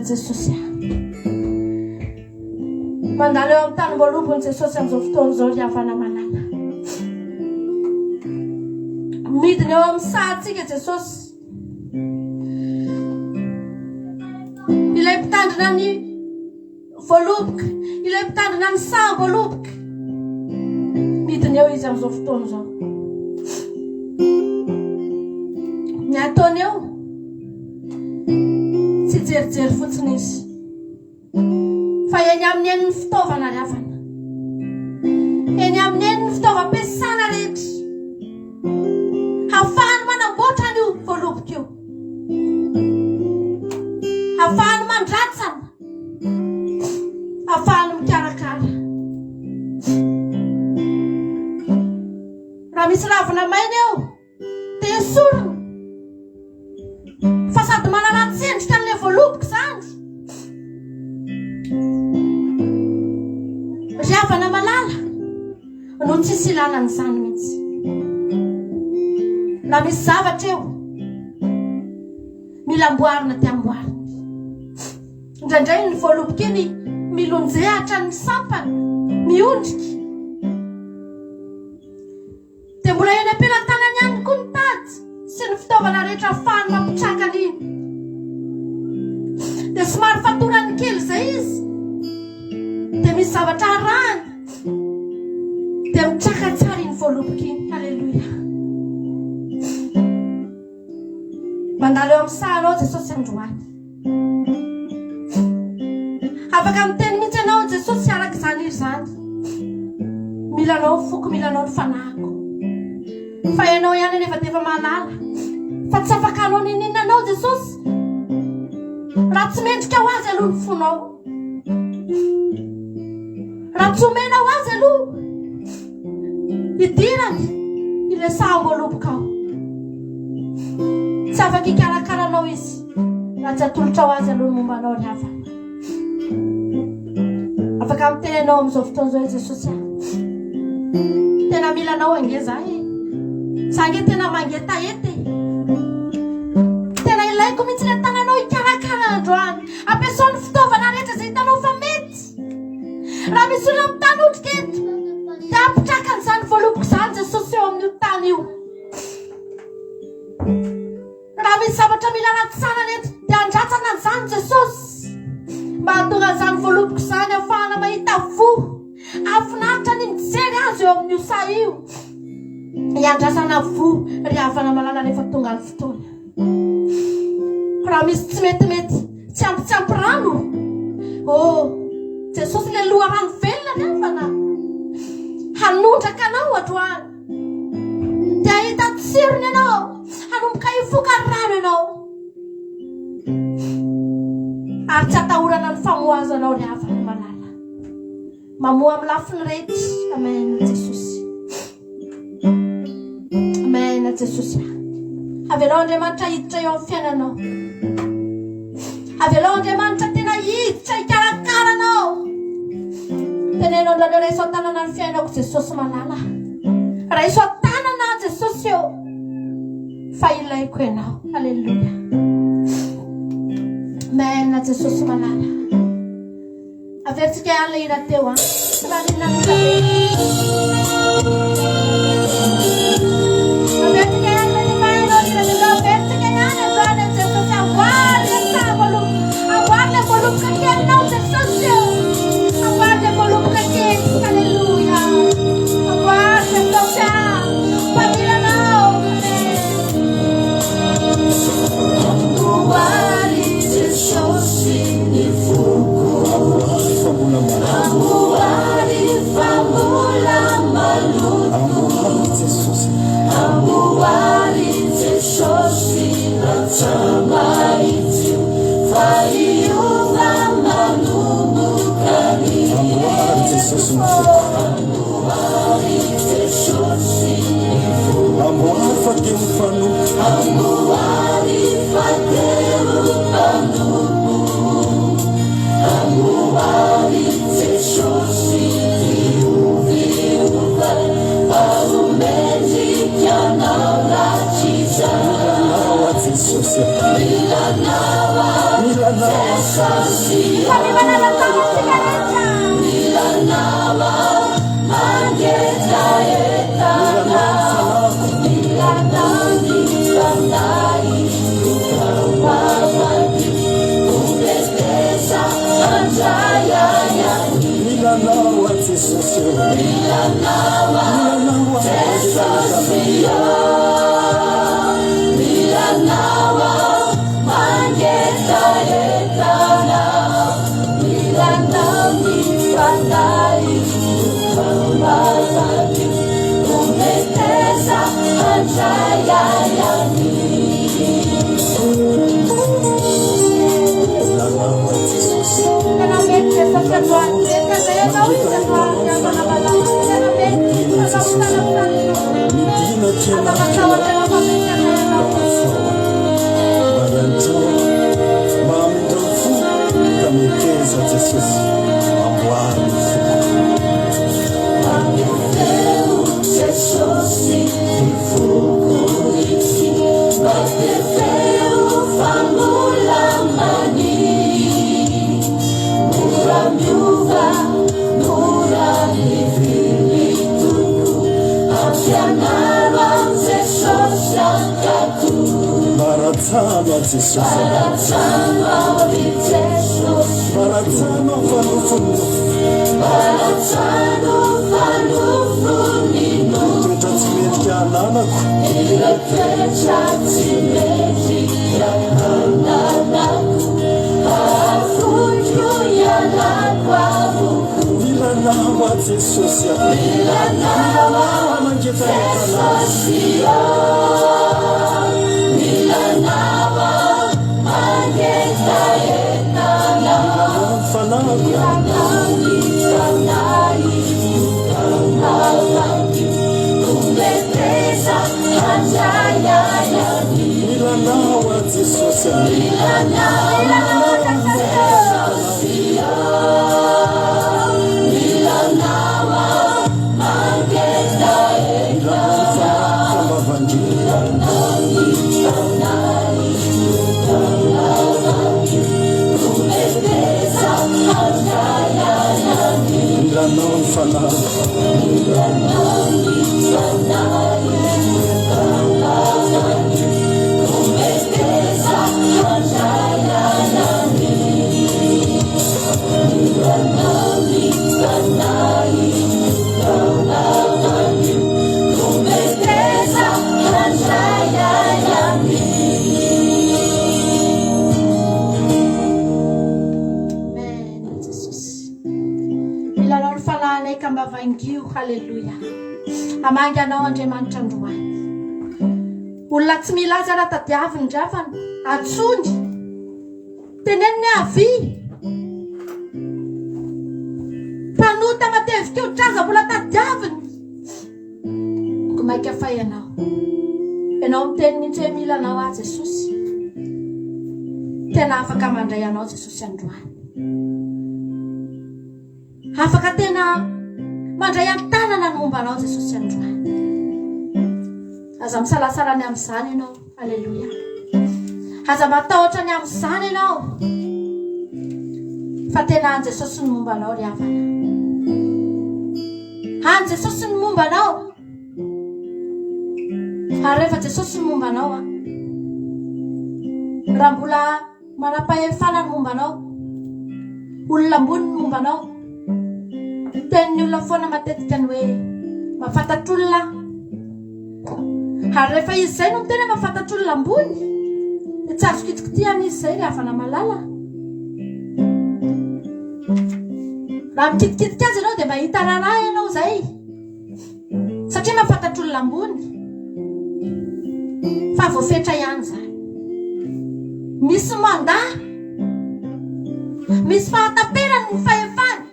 Jesosy mandalo eo amin'ny tany voalohany Jesosy amin'izao fotoana izao ry havana malala midina eo amin'ny sahatsika Jesosy ilay mpitandrina ny voaloboka ilay mpitandrina ny saha voaloboka midina eo izy amin'izao fotoana izao ny ataony eo tsy jerijery fotsiny izy fa eny amin'ny eny ny fitaovana ry havana eny amin'ny eny ny fitaovam-piasana rehetra hafahany manamboatra an'io voaloboka io hafahany mandratsana hafahany mikarakara raha misy ravina maina eo dia esorina fa sady manaratsendrika an'ilay voaloboka zany ry havana malala no tsisy ilanany zany mihitsy raha misy zavatra eo mila amboarina ty amboarina indraindray ny voaloboka iny milonjehatra ny sampany miondrika dia mbola eny ampelantanany ihany koa ny tady sy ny fitaovana rehetra ahafahany mampitrakany iny dia somary fatorany kely zay izy dia misy zavatra arahany dia mitraka tsara iny voaloboka iny. Halleluja. mandalo eo amin'ny sahanao Jesosy androany afaka miteny mihitsy ianao Jesosy araka izany iry zany milanao foko milanao ny fanahiko fa ianao ihany anefa dia efa mahalala fa tsy afaka anao ninina anao Jesosy raha tsy mendrika ho azy aloha ny fonao raha tsy omena ho azy aloha idirany ilay sahamboaloboka ao tsy afaka ikarakaranao izy raha tsy atolotra ho azy aloha ny momba anao ry havana afaka mitenenao amin'izao fotoana izao Jesosy tena mila anao ange zahy sange tena mangetahety tena ilaiko mihitsy ilay tananao ikarakara androany ampiasao ny fitaovana rehetra izay hitanao fa mety raha misy olona mitany otrika eto dia ampitrakany izany voaloboka izany Jesosy eo amin'io tany io raha misy zavatra mila ratsana eto dia andratsana an'izany Jesosy mba hahatonga an'izany voaloboka izany ahafahana mahita fo afinaritra ny mijery azy eo amin'io saha io iandrasana fo ry havana malala rehefa tonga ny fotoana raha misy tsy metimety tsy ampy rano Jesosy le loha rano velona ny havana hanondraka anao androany dia ahita tsirony ianao hanomboka hifoka ny rano ianao ary tsy atahorana ny famoazanao ry havana malala mamoa amin'ny lafiny rehetra amen Jesosy Jesosy. Avelao Andriamanitra hiditra eo amin'ny fiainanao. Avelao Andriamanitra tena hiditra hikarakaranao. Tenenao andreo raha isao tanana ny fiainako Jesosy malala. Raha isao tanana Jesosy eo. Fa ilaiko ianao. Halleluja. Amen Jesosy malala. Averitsika ihany ilay hira teo raha ninamika be. Avertsika ihany ilay nivahinao hira avertsika ihany androany Jesosy amboary le sabalo. Amboary le voaloboka kelinao Jesosy. Amboary le voaloboka kely. Halleluja. Amboary Jesosy. Pamilanao. Amboary Jesosy ny foko. Amboary fambola maluco. Amboary Jesosy ratsamaity. Faiova manomokany. Amboary Jesosy. Amboary fateo fanompo. Amboary fateo fanompo. Amboary Jesosy diovova. Paromedrikanao ratsiza. Milanao Jesosy. Milanao Jesosy. Milanao mangetraetana. Milanao nifandai. Ukapavaki. Umbetesa anjayayani. Milanao Jesosy. Milanao Jesosy. Milanao mangetraetana. Milanao nifandai. Ukapavaki. Umbetesa anjayayani. Milanao Jesosy. Tena mety Jesosy androany. Mety anao izy androany. Amanamana. Tena mety. Midina kena Amakatahotra famety anao. Marantrao mamindao fo ka miteza Jesosy. Amboary fo. Amefeu Jesosy ny fokonitsy. Amefeu famolamany. Mora miova, mora mivilitoko. Ampianaro am Jesosy ankato. Maratsama Jesosy. Maratsama ry Jesosy. Maratsama fanofonnofo. Maratsano fanofonino. Toetra tsy mendrika ananako. Ile toetra tsy mendrika ananako. Afotro ianako avoko. Milanao Jesosy. Milanao Jesosy. Milanao mangetraetana. Fanako. Milanao nifanai. Ukanavaki. Umbetesa anjayayani. Milanao Jesosy. Milanao Jesosy. Milanao mangetraetana. Kambavandrika. Milanao fanako. Halleluja. Amangy anao Andriamanitra androany. Olona tsy milaza raha tadiaviny dravana. Atsony. Teneniny avy. Panota matevika eo traza mbola tadiaviny. Komaika fay anao. Ianao miteny mihitsy hoe mila anao ahy Jesosy. Tena afaka mandray anao Jesosy androany. Afaka tena mandray an-tanana ny momba anao Jesosy androany. Aza misalasalany amin'izany ianao. Alleluia. Aza matahotra ny amin'izany ianao. Fa tena an Jesosy ny momba anao ry havana. An Jesosy ny momba anao. Ary rehefa Jesosy ny momba anao raha mbola manam-pahefana ny momba anao, olona ambony ny momba anao, tenin'ny olona foana matetika ny hoe mahafatatr'olona. Ary rehefa izy izay no tena mahafatatr'olona ambony, dia tsy azo kitikitiana izy izay ry havana malala. Raha mikitikitika azy ianao dia mahita raharaha ianao izay, satria mahafatatr'olona ambony. Fa voafetra ihany izany. Misy mandat, misy fahataperany ny fahefana.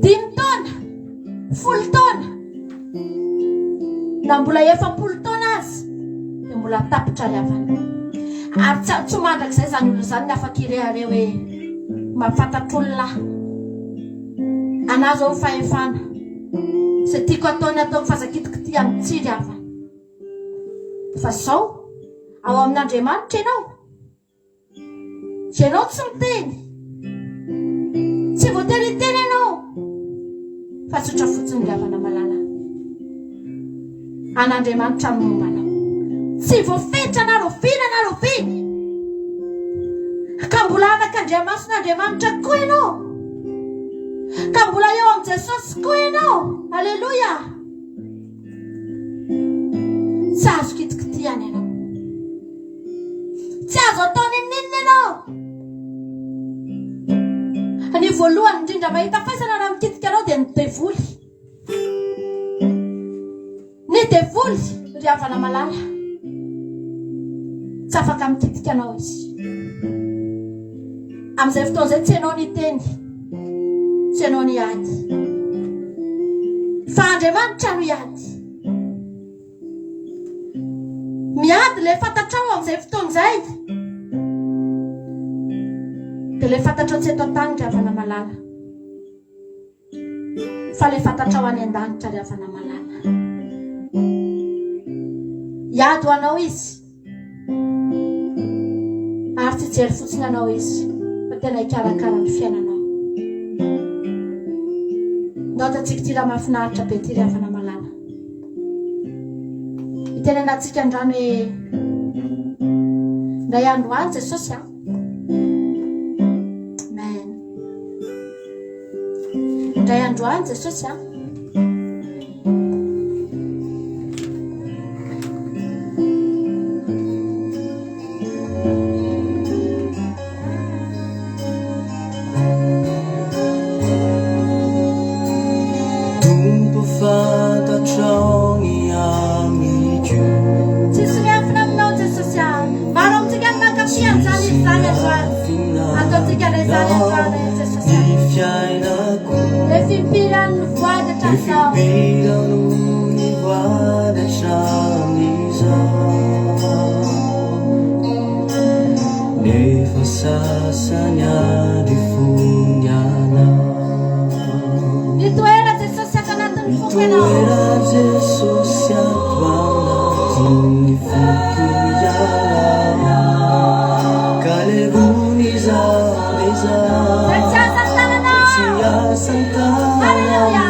5 taona, 10 taona, na mbola 70 taona azy dia mbola tapitra ry havana. Ary tsy mandrakizay izany olona izany afaka irehare hoe mahafatatr'olona anazy ao fahefana. Izay tiako ataony ataoko fazakitokity amin'ny tsy ry havana. Fa sao ao amin'Andriamanitra ianao. Ianao tsy miteny, tsy voatery hiteny ianao, fa tsotra fotsiny ry havana malala. An'Andriamanitra ny momba anao. Tsy voafetra na rofina na rofiny. Ka mbola anak'Andriamanitra koa ianao. Ka mbola eo amin'ny Jesosy koa ianao. Alleluia. Tsy azo kitikitiana ianao. Tsy azo ataony ninona ianao. Ny voalohany indrindra mahita faisana raha mikitika anao dia ny devoly. Ny devoly ry havana malala. Tsy afaka mikitika anao izy. Amin'izay fotoana izay tsy ianao ny teny, tsy ianao ny ady, fa Andriamanitra no iady. Miady ilay fantatrao amin'izay fotoana izay, dia ilay fantatrao tsy eto an-tany ry havana malala, fa ilay fantatrao any an-danitra ry havana malala. Iady ho anao izy, ary tsy jery fotsiny anao izy, fa tena hikarakara ny fiainanao. Ndao tatsika ty raha mahafinaritra be ty ry havana malala. Itenenantsika androany hoe ndray andro any Jesosy a. Amen. Ndray andro any Jesosy a. Hallelujah.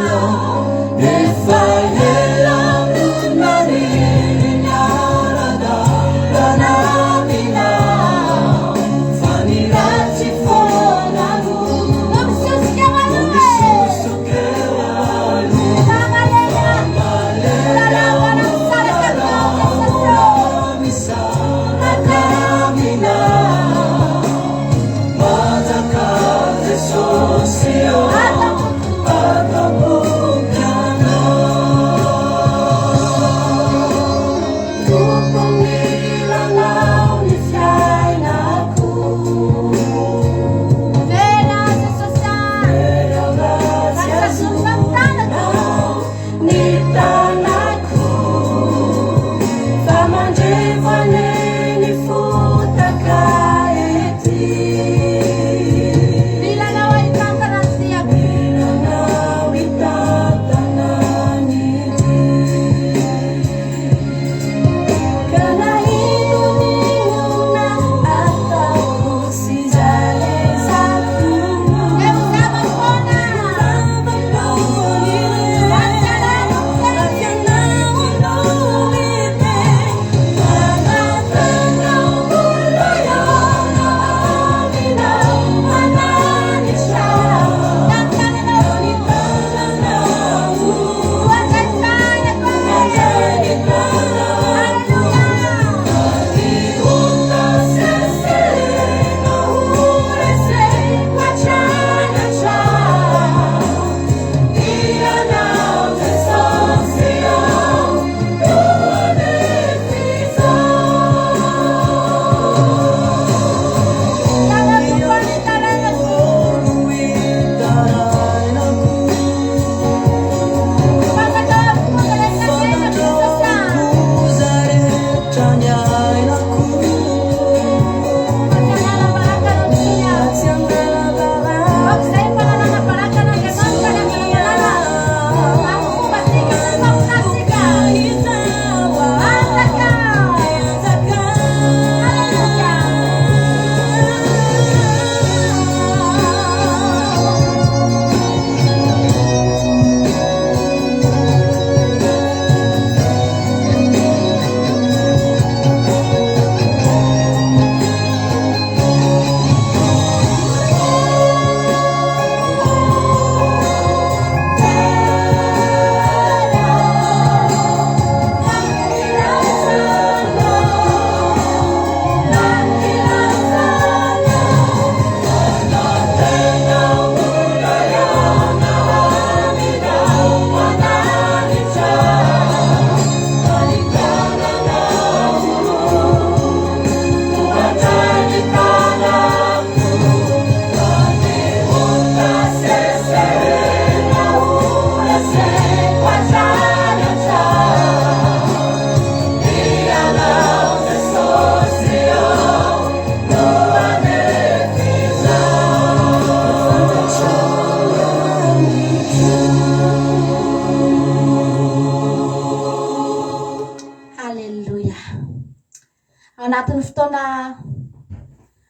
anatin'ny fotoana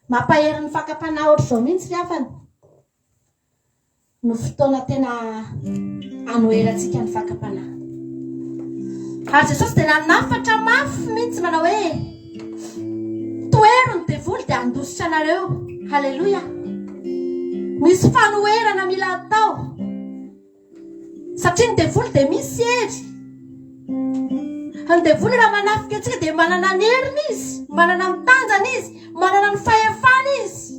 mampahery ny fakapanahy ohatr' izao mihitsy ry afany no fotoana tena anoherantsika ny fakapanahy. Ary Jesosy dia nanafatra mafy mihitsy manao hoe toero ny devoly dia andositra anareo. Halleloja. Misy fanoherana mila atao satria ny devoly dia misy hery. Ny devoly raha manafika antsika dia manana ny heriny izy, manana ny tanjany izy, manana ny fahefana izy,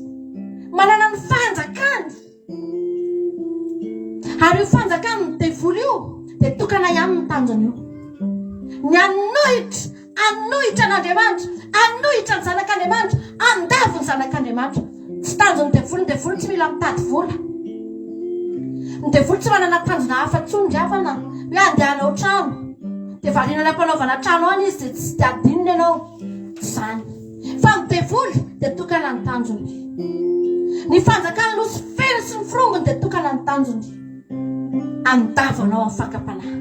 manana ny fanjakany. Ary io fanjakany ny devoly io dia tokana ihany ny tanjany io. Ny anohitra an'Andriamanitra, anohitra ny zanak'Andriamanitra, andavo ny zanak'Andriamanitra. Tsy tanjon'ny devoly, ny devoly tsy mila mitady vola. Ny devoly tsy manana tanjona hafa intsony ry havana hoe andehanao trano dia variana ampanaovana trano any izy dia tsy adinina ianao. Tsy izany. Fa ny devoly dia tokana ny tanjony. Ny fanjakany Losifera sy ny firongony dia tokana ny tanjony. Andavanao amin'ny fakapanahy.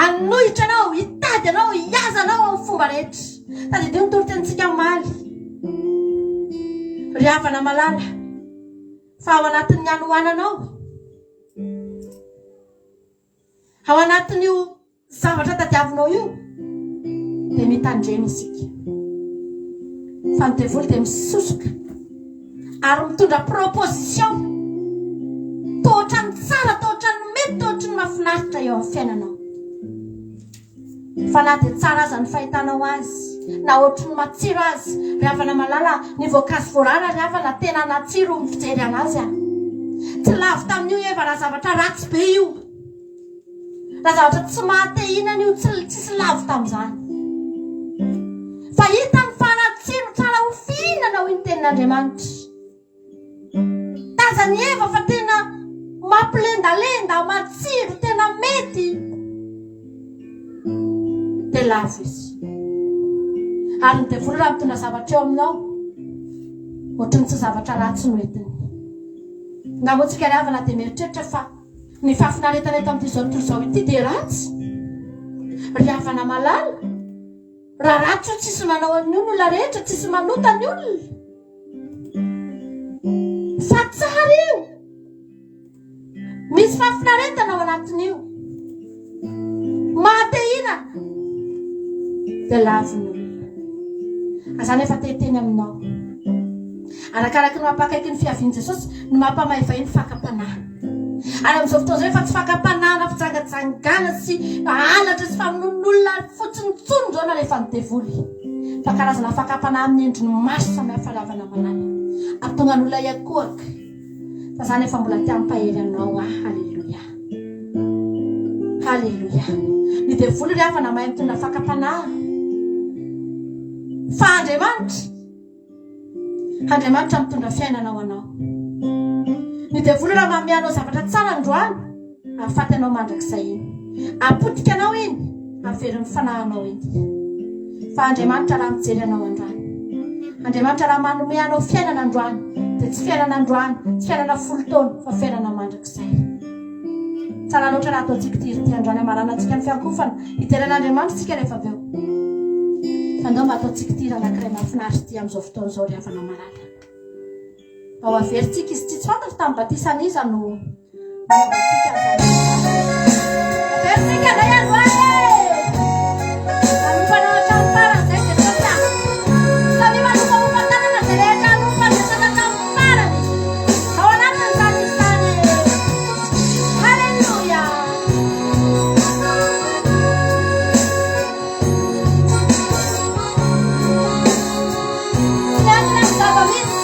Anohitra anao, hitady anao, hiaza anao amin'ny fomba rehetra. Tadidio ny torotentsika maly. Ry havana malala, fa ao anatin'ny anohananao, ao anatin'io zavatra tadiavinao io dia mitandreny isika. Fa ny devoly dia misosoka ary mitondra proposition tohatra ny tsara, tohatra ny mety, tohatra ny mahafinaritra eo amin'ny fiainanao. Fa na dia tsara aza ny fahitanao azy, na ohatry ny matsiro azy. Ry havana malala, ny voankazo voarara ry havana tena natsiro ny fijery anazy. Tsy lavo tamin'io eva raha zavatra ratsy be io, raha zavatra tsy mahatehinana io, tsisy lavo tamin'izany. Fa hita ny fanatsiro tsara ho fihinana ho ny tenin'Andriamanitra. Tazany eva fa tena mampilendalenda, matsiro, tena mety. Dia lavo izy. Ary ny devoly raha mitondra zavatra eo aminao, ohatrany tsy zavatra ratsy no entiny. Na moa tsika ry havana dia mieritreritra fa ny fahafinaretana eto amin'ity zao tontolo izao ity dia ratsy. Ry havana malala, raha ratsy io tsisy manao an'io ny olona rehetra, tsisy manota ny olona. Fa tsara io. Misy fahafinaretana ao anatin'io. Mahatehina dia lavo ny olona. Azany efa teteny aminao. Arakaraky ny mampakaiky ny fiavian'i Jesosy no mampamahivay ny fakapanahy. Ary amin'izao fotoana izao efa tsy fakapanahana, fitsangajangana sy halatra sy famonon'olona fotsiny tsony zao na rehefa ny devoly. Fa karazana fakapanahy amin'ny endriny maro samihafa ry havana malala. Atongan'olona iakoaka. Fa zany efa mbola tia ampahery anao. Halleluja. Halleluja. Ny devoly ry havana mahay mitondra fakapanahy. Fa Andriamanitra mitondra fiainana ao anao. Ny devoly raha manome anao zavatra tsara androany, ahafaty anao mandrakizay iny, apotika anao iny, averin'ny fanahinao iny. Fa Andriamanitra raha mijery anao androany, Andriamanitra raha manome anao fiainana androany, dia tsy fiainana androany, tsy fiainana folo taona, fa fiainana mandrakizay. Tsara loatra raha ataontsika ity androany amarana antsika ny fiankofana, iteran'Andriamanitra tsika rehefa avy eo. Andao mba ataontsika ity raha anankiray mahafinaritra ity amin'izao fotoana izao ry havana malala. Ao averintsika izy tsy fantatra tamin'ny batisana iza no nanaovantsika azany. Averintsika na ihany hoe manofana trano faran'izay dia sotra. Samy manofa mofantanana dia rehetra anofa desana tamin'ny farany. Ao anatin'izany izany. Halleluja. Zava-misy.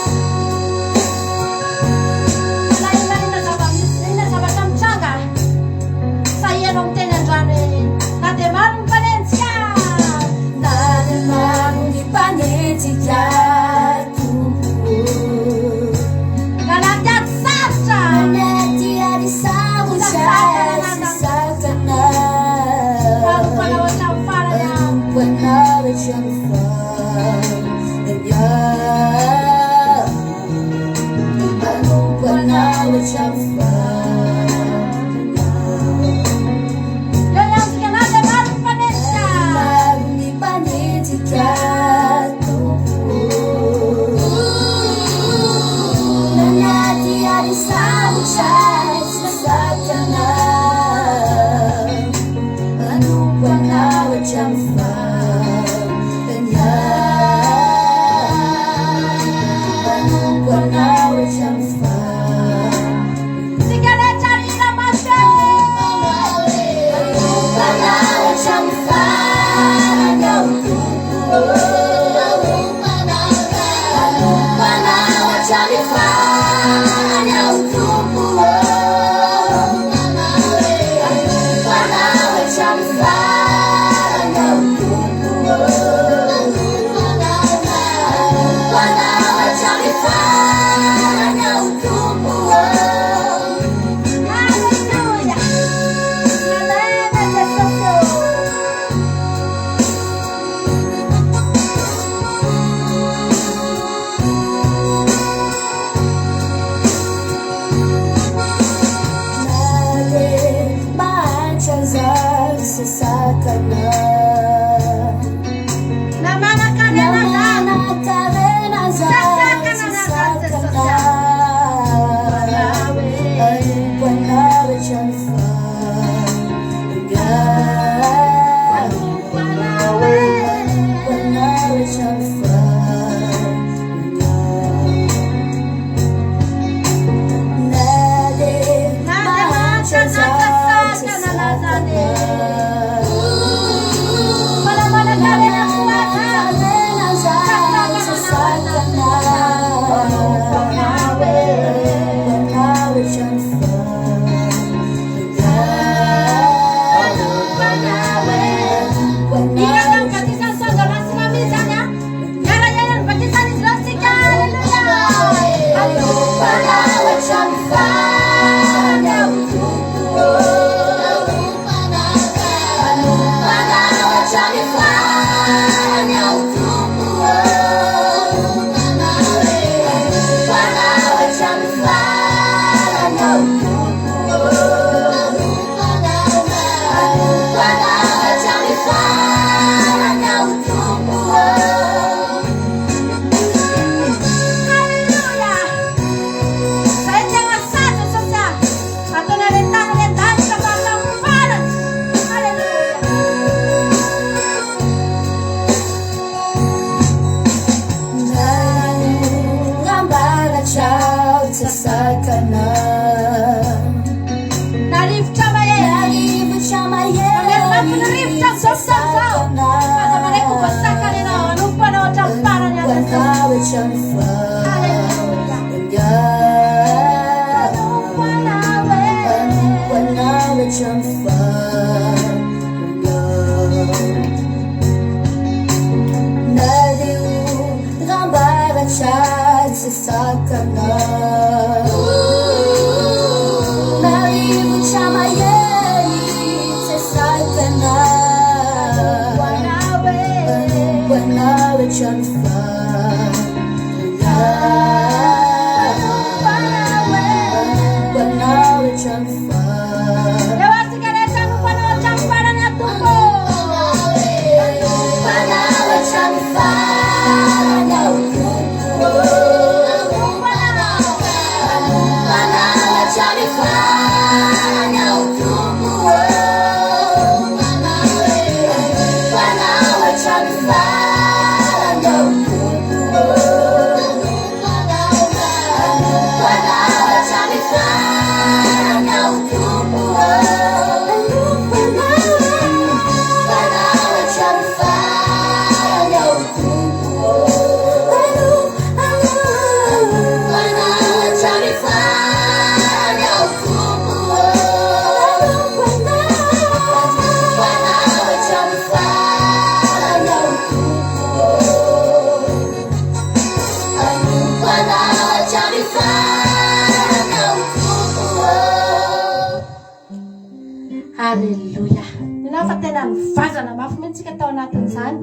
Halleluja. Nina fa tena nivazana mafy mihitsika tao anatin'izany.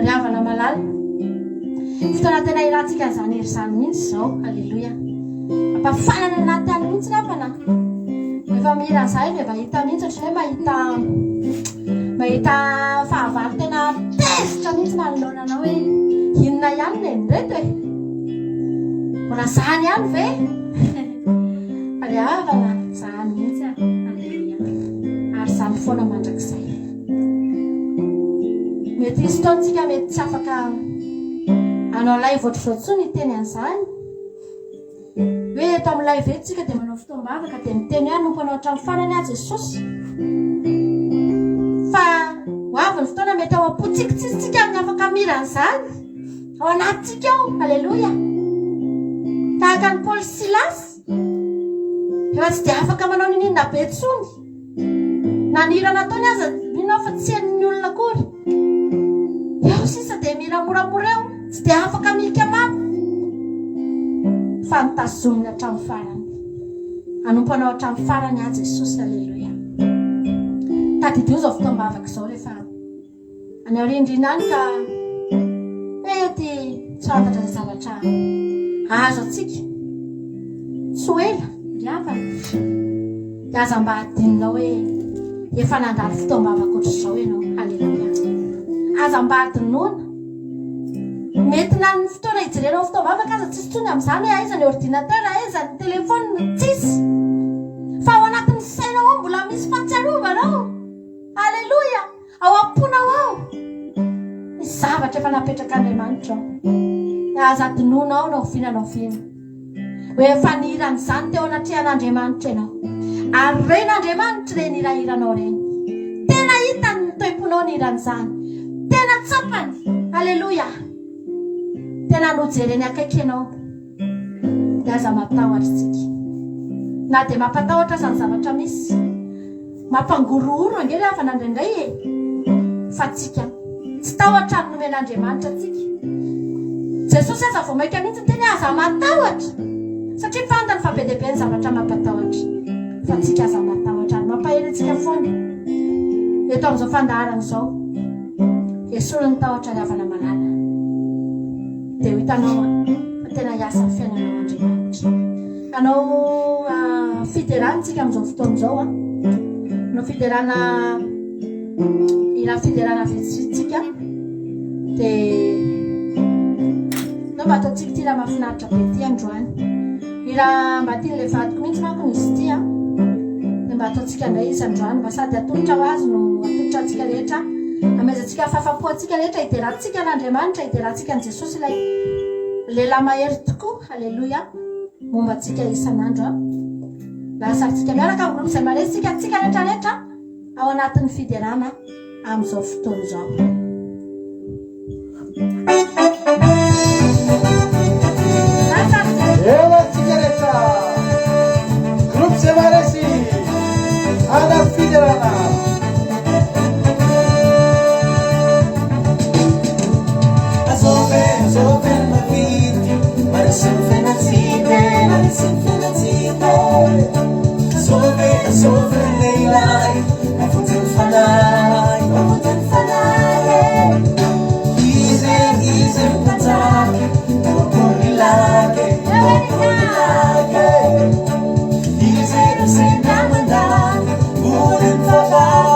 Riavana malala. Fotoana tena irantsika izany hery izany mihitsy izao. Halleluja. Ampafanana anaty any mihitsy ravana. Efa mihira izay dia mahita mihitsy ohatran'ny hoe mahita fahavalo tena tezitra mihitsy manoloananao hoe inona ihany ny reto e. Mbola zany ihany ve? Riavana zany mihitsy a. Zany foana mandrakizay. Mety izy taontsika mety tsy afaka hanao live ohatr'izao tsony iteny an'izany. Hoe eto amin'ny live eto tsika dia manao fotoam-bavaka dia miteny hoe anompo anao hatramin'ny farany ahy Jesosy. Fa ho avy ny fotoana mety ao am-potsika tsisitsika amin'ny afaka mira an'izany. Ao anatintsika ao. Halleluja. Tahaka ny Paul Silas. Efa tsy dia afaka manao ninina be tsony. Nanira nataony aza minao fa tsy hen'ny olona akory. Eo sisa dia mira moramora eo. Tsy dia afaka milika mamo. Fa nitazomina hatramin'ny farany. Anompanao hatramin'ny farany ahy Jesosy. Halleluja. Tadidio izao fotoam-bavaka izao rehefa any aorindrina any ka mety tsy fantatra ny zavatra azo atsika. Tsy ho ela riavana. Dia aza mba adininao hoe efa nandalo fotoam-bavaka ohatr'izao ianao. Halleluia. Azam-badinona mety nany fotoana hijerenao fotoam-bavaka aza tsisy tsony amin'izany hoe aiza ny ordinateur, aiza ny telefona, tsisy. Fa ao anatin'ny sainao ao mbola misy fahatsiarovana. Halleluia. Ao am-ponao ao misy zavatra efa napetraka Andriamanitra ao. Aza-dinona ao no ofinanao fina hoe efa niran'izany teo anatrehan'Andriamanitra ianao. Ary ren'Andriamanitra reny irahiranao reny. Tena hitany ny toimponao ny iran'izany. Tena tsapany. Halleluia. Tena nojereny akaiky ianao. Aza matahotra tsika. Na dia mampatahotra aza ny zavatra misy. Mampangorohoro angely afa nandraindray e. Fa tsika tsy tahotra ny nomen'Andriamanitra tsika. Jesosy aza vao maika mihitsy teny aza matahotra. Satria fantany fa be dia be ny zavatra mampatahotra. Fa tsika aza matahotra ary mampahely antsika foana. Eto amin'izao fandaharana izao esola ny tahotra ny havana manala. Dia ho hitanao fa tena hiasa ny fiainanao Andriamanitra. Anao fiderantsika amin'izao fotoan'izao no fiderana ina fiderana vitsitsika. Dia no mba ataontsika ty raha mahafinaritra be ty androany. Ira mba tia le vadiko mihitsy manko izy ty dia mba ataontsika indray izy androany mba sady atolotra ho azy no atolotra antsika rehetra. Amezantsika fahafapo antsika rehetra hiderantsika n'Andriamanitra, hiderantsika n' Jesosy ilay lehilahy mahery tokoa. Halleluia. Momba antsika isan'andro lasarintsika miaraka amin'ny groupe izay manesika antsika rehetrarehetra ao anatin'ny fiderana amin'izao fotoana izao. Ela antsika rehetra groupe izay manesy anaty fiderana. Azove ma vita, parece un fenacite, parece un fenacite. Azove leilai, ma funte un fanai, ma funte un fanai. Ize un pazake, ma con il laghe, ma con il laghe. Ize un sembra mandare, un favore.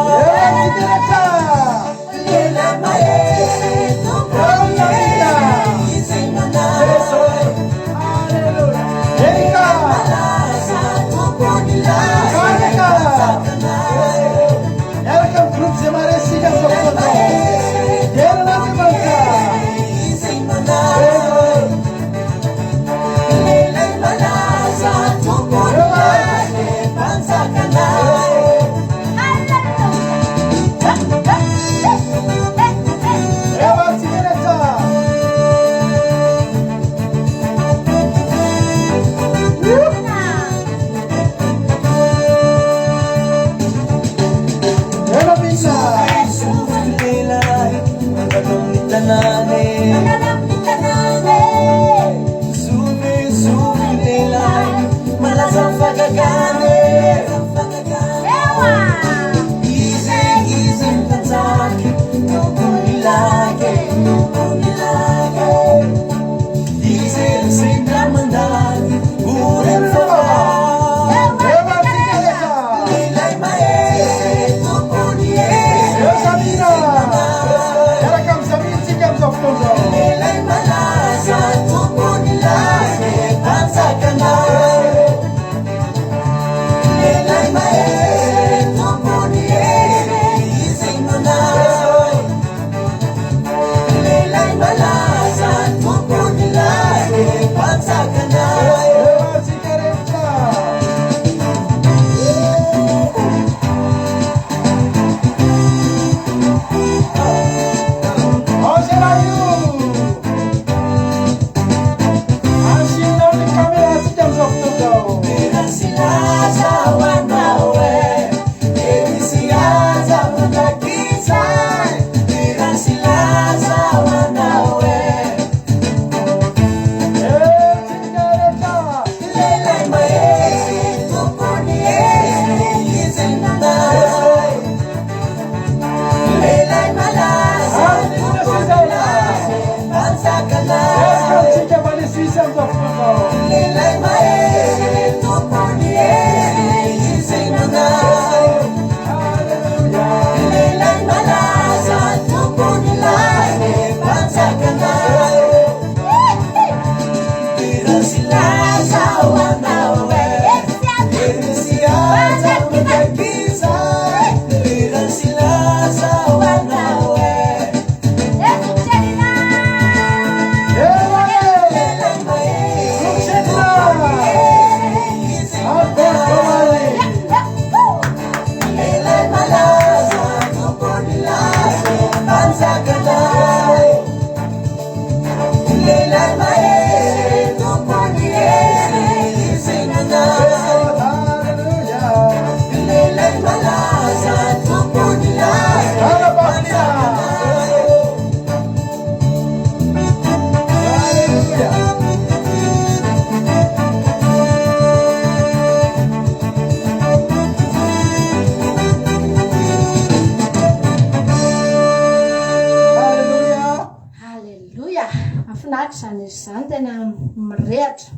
mahafinaritra zany izy zany tena mirehatra.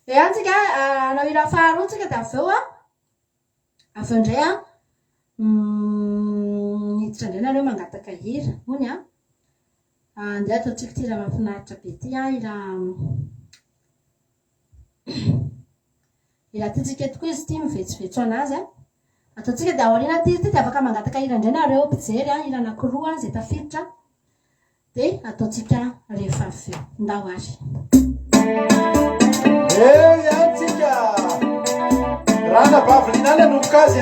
Dia antsika anao hira faharoa tsika dia avy eo avy indray miditra indray nareo mangataka hira mony andeha ataontsika ty hira mahafinaritra be ty hira ty tsika tokoa izy ty mivetsovetso anazy ataontsika dia aoriana ty dia afaka mangataka hira indray nareo mpijery hira anankiroa izay tafiditra dia ataontsika rehefa avy eo ndao ary. Antsika rana bavilinany anomboka azy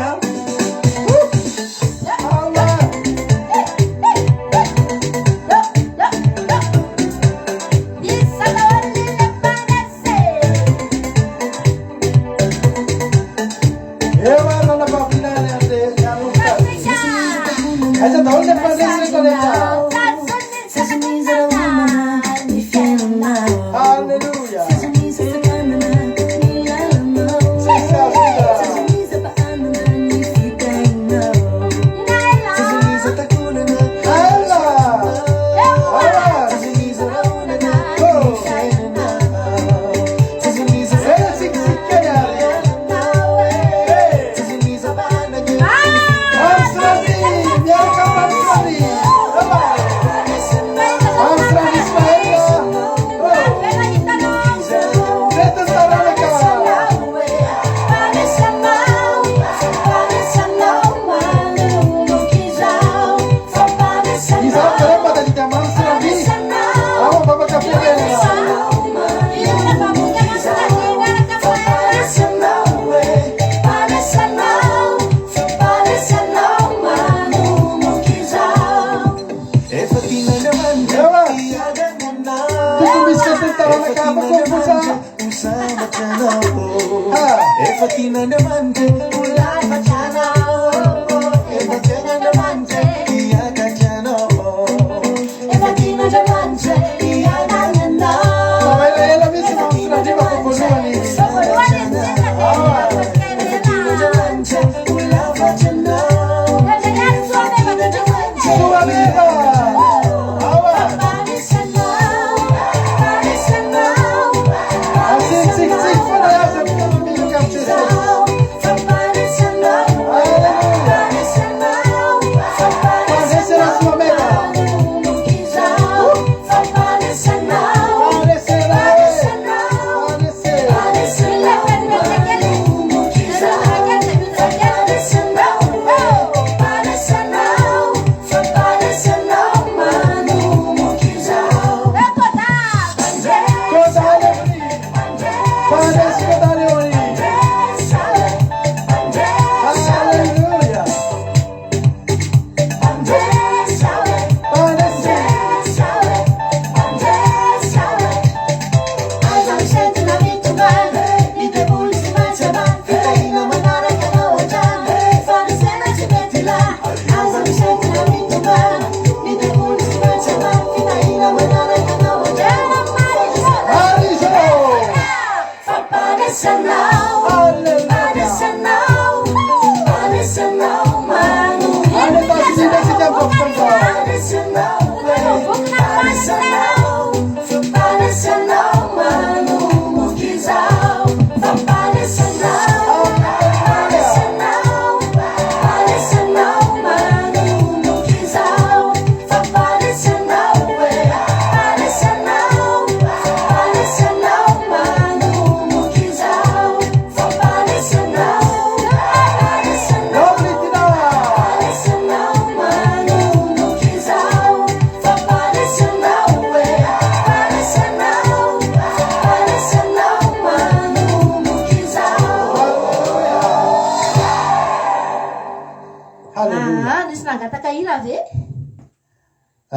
rana bavilinany anomboka azy aiza daholo le mpandesy rehetra rehetra. Hallelujah.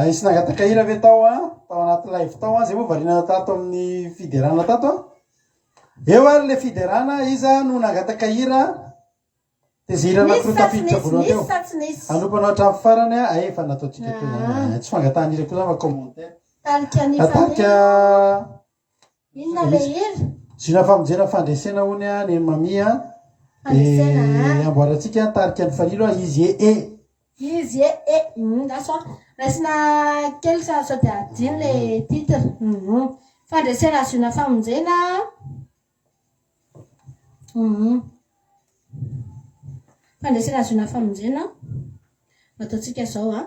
Isy nangataka hira ve tao tao anaty live tao zay moa variana tato amin'ny fiderana tato eo ary le fiderana iza no nangataka hira dia zay hira anankiroa tafiditra voalohany teo anompanao hatramin'ny farany efa nataontsika teo zany tsy fangatahana hira koa zany fa commentaire atarika inona le hira zina famonjena fandresena hony ny mamia dia amboarantsika tarika ny fanilo izy izy daso raisina kely sa sao de adiny le titre fandresena azona famonjena fandresena azona famonjena ataotsika zao a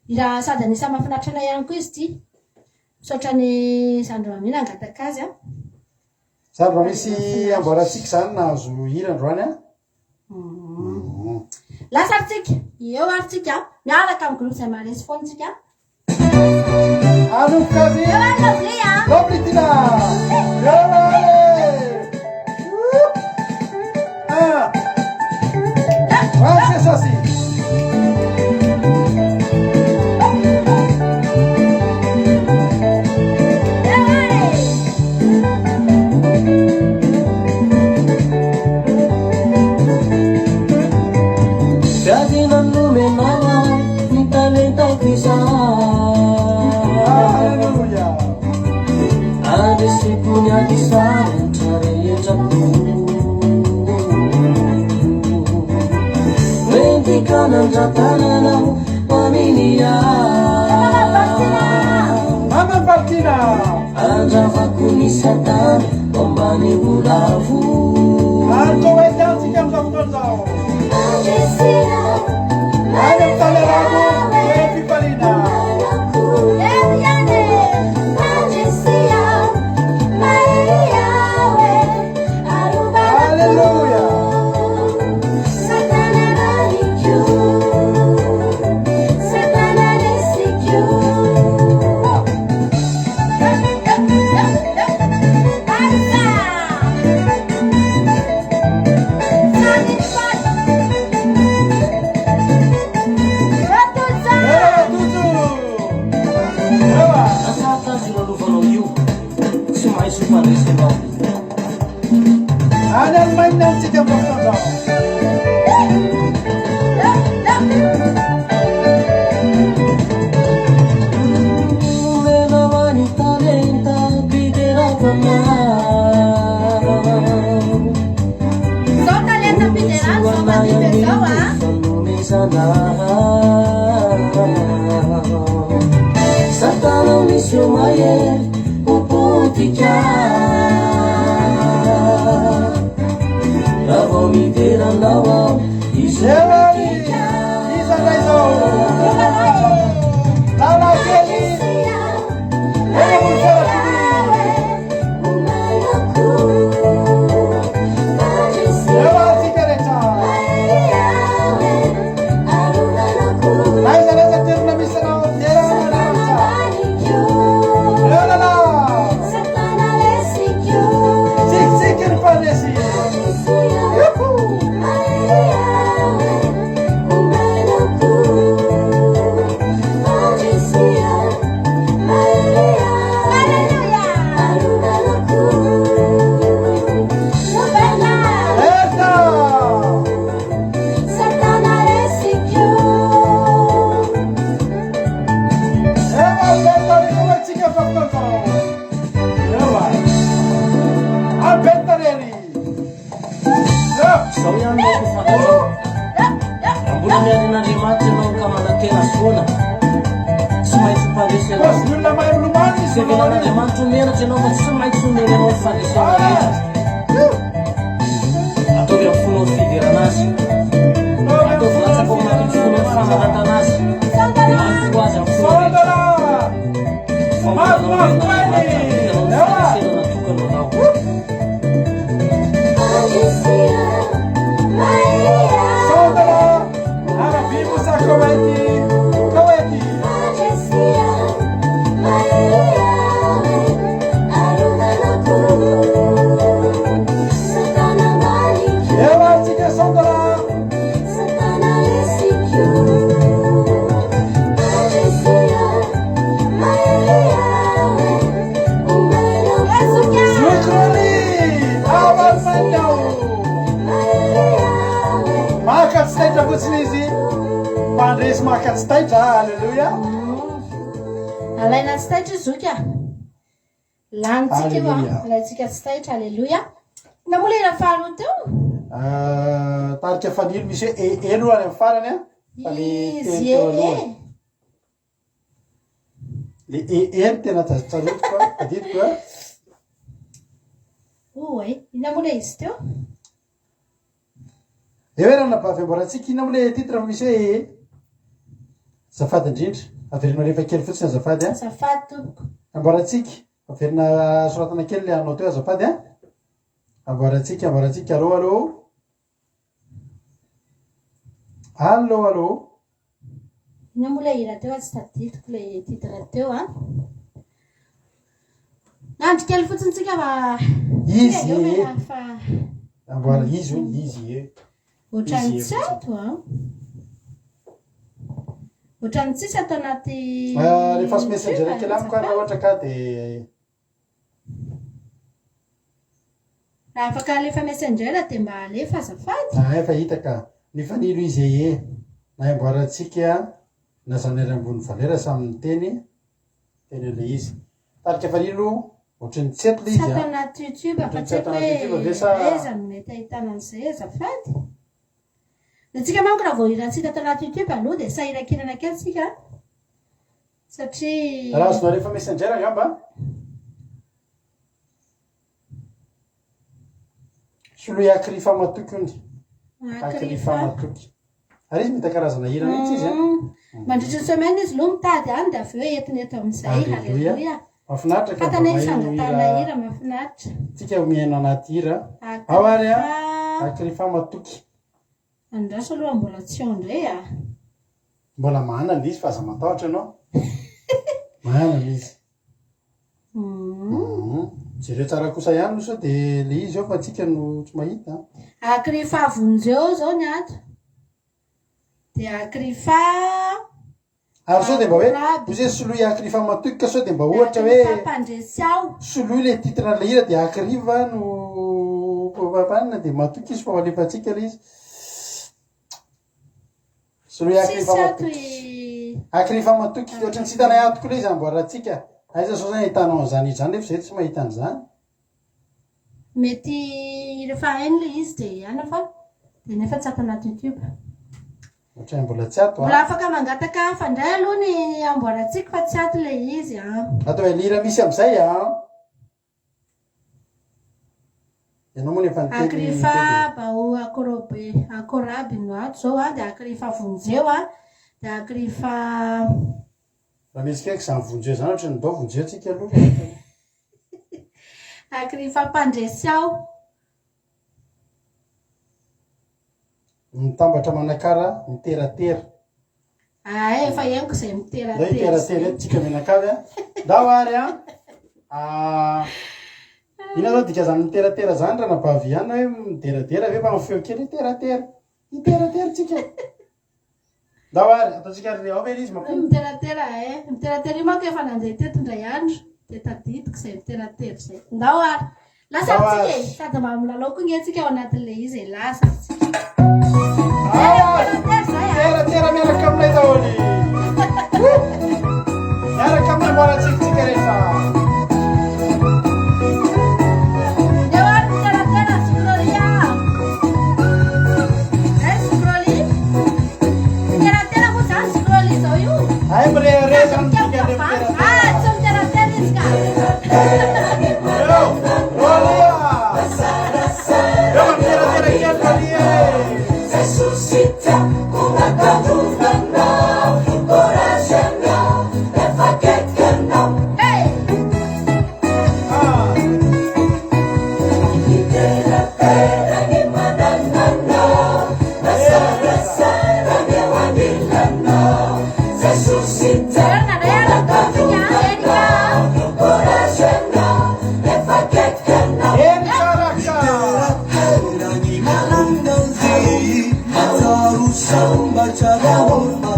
iraha sady anisany mahafinaritra anay ihany koa izy ty misaotra ny zandroamina angataka azy a zany raha misy amboaratsika zany nahazo hira androany a lasa aritsika eo aritsika miaraka amin'ny groupe zay maresy foantsika anokazy loblitina Vai, Sassi! Alleluia! Adesso punya di sale, cari kanan jatanana familia Mama Martina Anjava kuni satan Ombani ulavu Anjo wetan si kam sam tozao Anjesina Anjo talerago Epi palina Alleluia Anel mainan si kam sam tozao Satana misio maye uputika Lavo mi tera lawa Severi Isa Raizo Lala Kelly Ene Musara Eva Sigareta Laisa Reza Terna Misana Tera Manasa Lala Sik Sikir Panesi alaina tsy taitra zoky a lanitsika io a alaitsika tsy taitra alleloia namola ira faharoa teo tarika fanilo misy hoe eno any amin'ny farany a fa le Izy teo aloha le ery tena tsarotiko adidiko a oe ina moa le izy teo eo hoe raha nabavy amboaratsika ina moa le titre fa misy hoe zafady indrindra averina rehefa kely fotsiny azafady a azafady tompoko amboaratsika averina soratana kely le anao teo azafady a amboaratsika allo allo ina moa le hira teo a tsy tadidiko le titre teo a nandro kely fotsiny tsika fa izy fa amboara izy hoy izy e ohatrany tsy ato a ohatrany tsisy ato anaty le face messenger kely amiko raha ohatra ka de raha afaka alefa messenger de mba alefa azafady efa hita ka nifanilo izy e na amboaratsika na zanera ambony valera samyny teny le izy tarika fanilo ohatrany tsy eto le izy ato anaty youtube fa tsy Ato anaty YouTube, avesa- eza no mety ahitana an'izay azafady de tsika manko raha vao hirantsika ato anaty youtube aloha de sahirakinana kely tsika satria raha azona rehefa messenger angamba soloy akrifa matoky ony akrifa matoky ary izy mety karazana hira mihitsy izy a mandritry ny semaine izy loha mitady any de avy eo entiny eto amin'izay Alleluia. halleloia mahafinaritra ka fatany mba sangatana maheno hira mahafinaritra tsika mihaino anaty hira ao ary a akrifa matoky andraso aloha mbola tsy ondray a mbola manana izy fa aza matahotra ianao manana izy jereo tsara kosa ihany sao de le izy eo fa tsika no tsy mahita akrifa vonjeo zao ny ato de akrifa ary sao de mba hoe ozy soloy akrifa matoky ka sao de mba ohatra hoe pandresy ao soloy le titre le hira de akriva no panina de matoky izy fa ho alefatsika le izy soloy akrifa sisy ato matoky akrifa matoky ohatrany tsy hitanay atoko le izy amboaratsika aiza sao zany hitanao an'izany izany nefa zay tsy mahita an'izany mety rehefa hainy le izy de ana fa de nefa tsy ato anaty youtube ohatrany mbola tsy ato mbola afaka mangataka fandray aloha ny amboaratsika fa tsy ato le izy a atao hoe lira misy am'izay a ianao moa nefa akrifa bao akoraby no ato zao a de akrifa vonjeo a de akrifa raha misy kaiky zany vonjeo zany ohatra ny dao vonjeo tsika aloha akrifa mpandresy ao mitambatra manakara miteratera efa henoko zay da miteratera iteratera eto tsika menakavy a ndao ary a ina zao dika zany miteratera zany raha nabavy ihany hoe miteratera ve fa mifeo kely iteratera tsika ndao ary ataotsika ary ao ve izy mampino miteratera miteratera io manko efa nandeha teto ndray andro de tadidiko zay miteratera zay ndao ary lasa tsika e sady mba milalao koa ngentsika ao anatin'le izy e lasa teratera miaraka aminay dahôly miaraka amin'ny amboaratsika rehefa ay mire zany tsika le Ressuscita com a coluna, encorajando, leva que não. Litera ni manana, nasara ni wanilana. Ressuscita com a coluna, encorajando, leva que não. Samba chagomba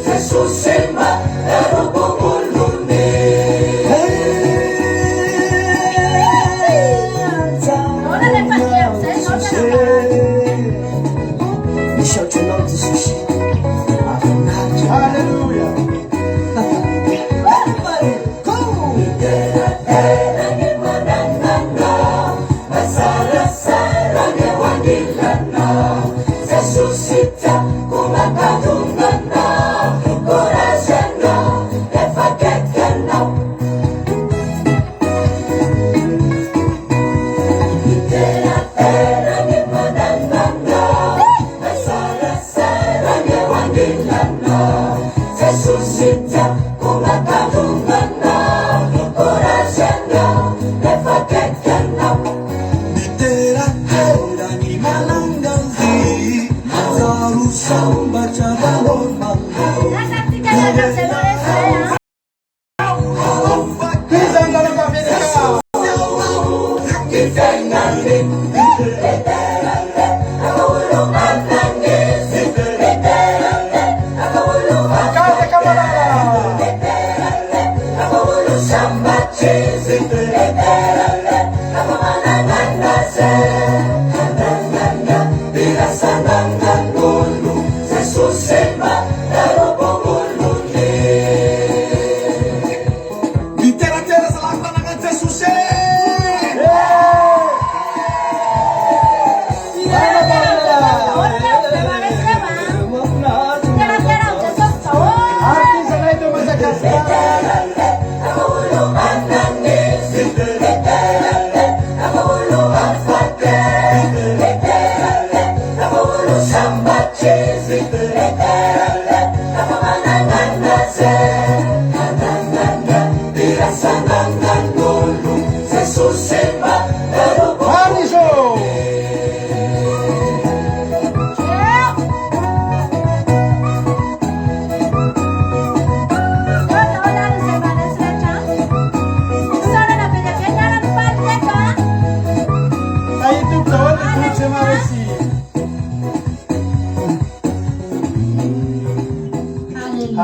Jesus sema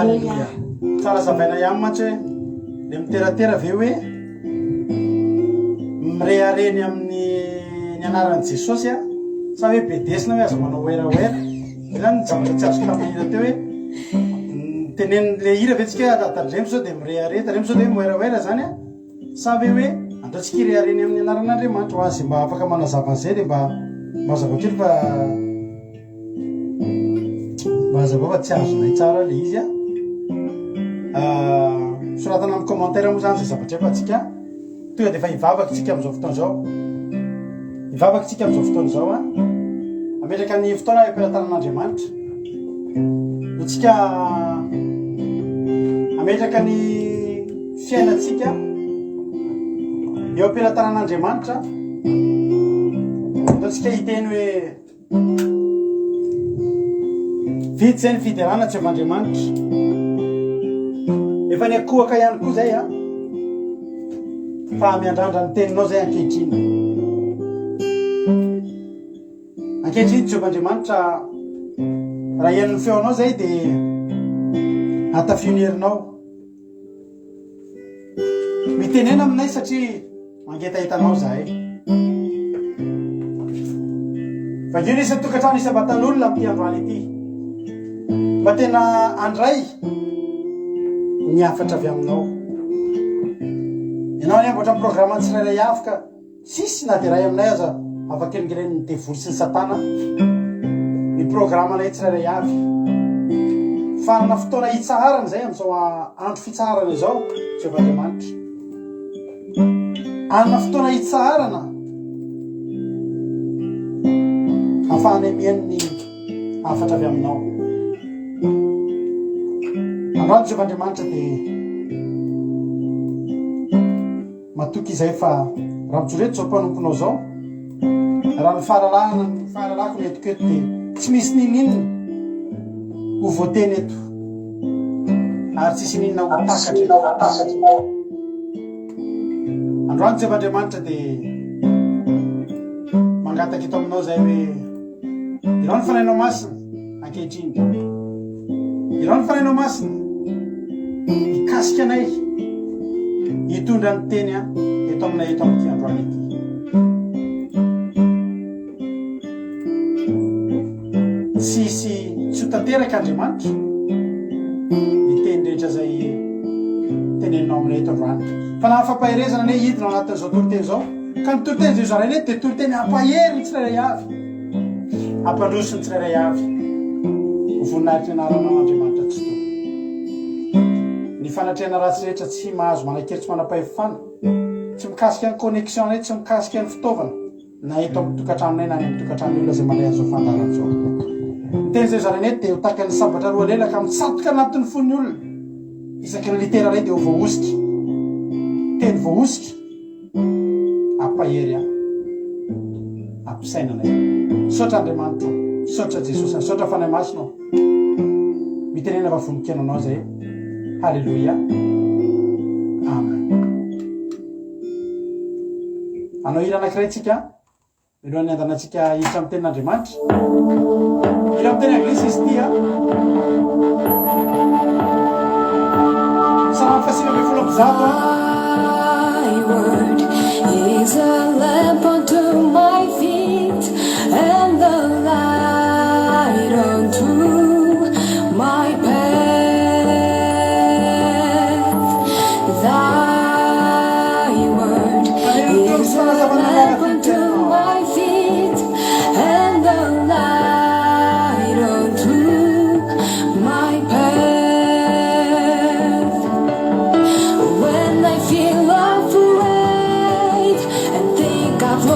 Halleluja. Tsara zavaina ihany mantsy hoe le miteratera ve hoe mirehareny amin'ny ny anaran'i Jesosy a sa hoe be desina hoe aza manao oeraoera zany ny zavatra tsy azoko tamin'hira teo hoe tenen'le hira vetsika tadremo zao dia mirehare taremo zao dia moeraoera zany a sa hoe ataontsika hirehareny amin'ny anaran'Andriamanitra ho azy mba afaka manazava an'izay dia mba mazava kely fa mazava fa tsy azonay tsara le izy a soratana amin'ny commentaire moa zany zay zavatra efa atsika tonga dia efa hivavaka tsika amin'izao fotoana zao hivavaka tsika amin'izao fotoana zao a ametraka ny fotoana ampelantanan'Andriamanitra no tsika ametraka ny fiainatsika eo ampelantanan'Andriamanitra ataontsika hiteny hoe vidy zay ny fiderana tsy av'Andriamanitra efa ny akohaka ihany koa zay a fa miandrandra ny teninao zay ankehitriny tsy av'Andriamanitra raha ian'ny feonao zay dia hatafionerinao mitenena aminay satria mangetahitanao zahay fa io nisy tokantrano isam-batan'olona amin'ity androany ity mba tena andray ny afatra avy aminao ianao ny amboatra ny programme ny tsirairay avy ka tsisy na dia ray aminay aza afakelingeleny ny devoly sy ny satana ny programme anay tsirairay avy fanana fotoana hitsaharana zay amin'izao andro fitsaharana izao tsy av'Andriamanitra anana fotoana hitsaharana ahafahanay mihainy afatra avy aminao androany tsy av'Andriamanitra dia matoky izay fa raha mitsoreto zao mpanomponao zao raha ny fahalalako ny etiketo dia tsy misy ninina ho voateny eto ary tsisy ninina ho takatra androany tsy av'Andriamanitra dia mangataka eto aminao zay hoe irao ny fanainao masina ankehitriny irao ny fanainao masina mikasika anay hitondra ny teny eto aminay eto amin'ity androany ity. Tsisy tsy ho tanteraka Andriamanitra ny teny rehetra zay teneninao aminay eto androany. Fa na fampaherezana ane hidina ao anatin'izao toriteny zao, ka ny toriteny zay zarainy ety dia toriteny ampahery ny tsirairay avy, ampandroso ny tsirairay avy ho voninahitra ny anaranao Andriamanitra tsy to. Ny fanatrehana ratsy rehetra tsy mahazo manakely tsy manam-pahefana, tsy mikasika ny connexion anay, tsy mikasika ny fitaovana na eto amin'ny tokantranonay na any amin'ny tokantranonay olona zay mandeha an'izao fandaran'izao. Ny teny zay zarainy ety dia ho tahaka ny sabatra roa lela ka mitsatoka anatin'ny fon'ny olona. Isaky ny litera ray dia ho voahosika, teny voahosika ampahery ampisainanay. Misaotra Andriamanitra, misaotra Jesosy, misaotra fanahy masina mitenena vavonikenanao zay. Halleluja, amen. Anao hira anankiray tsika milohan'ny andanantsika hiditra amin'ny tenin'Andriamanitra. Hira amin'ny teny anglisy izy ity Psalm 150. Thy word is a lamp unto my feet and the light unto my path. Thy word is a lamp unto my feet and the light unto my path. When I feel afraid and think I've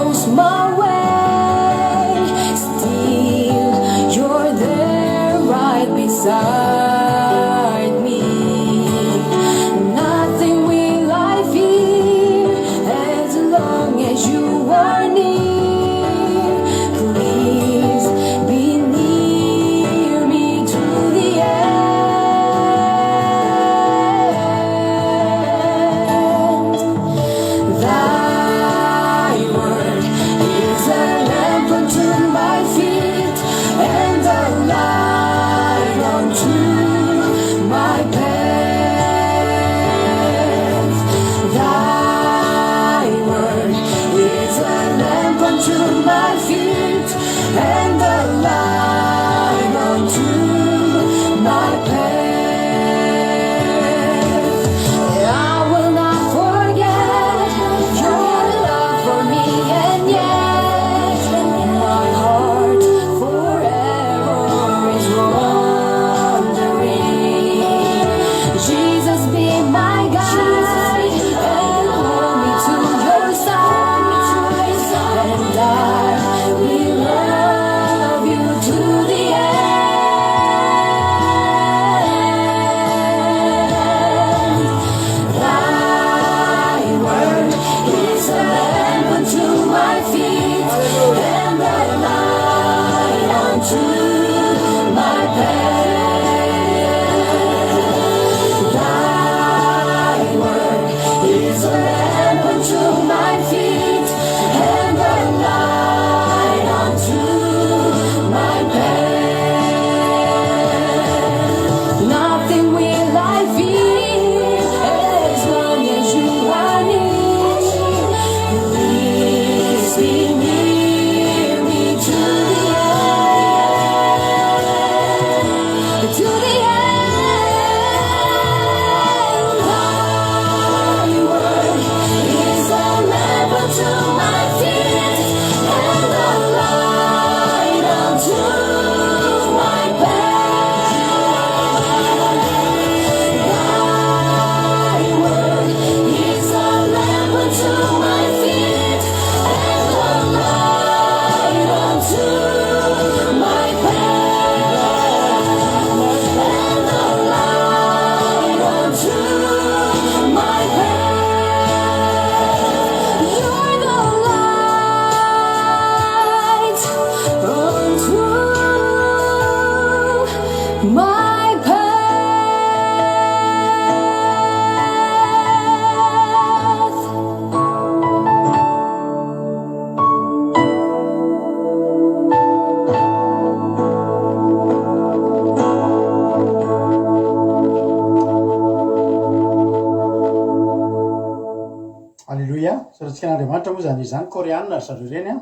Korea soratsika n'Andriamanitra moa zany izany koreanina ry zareo reny a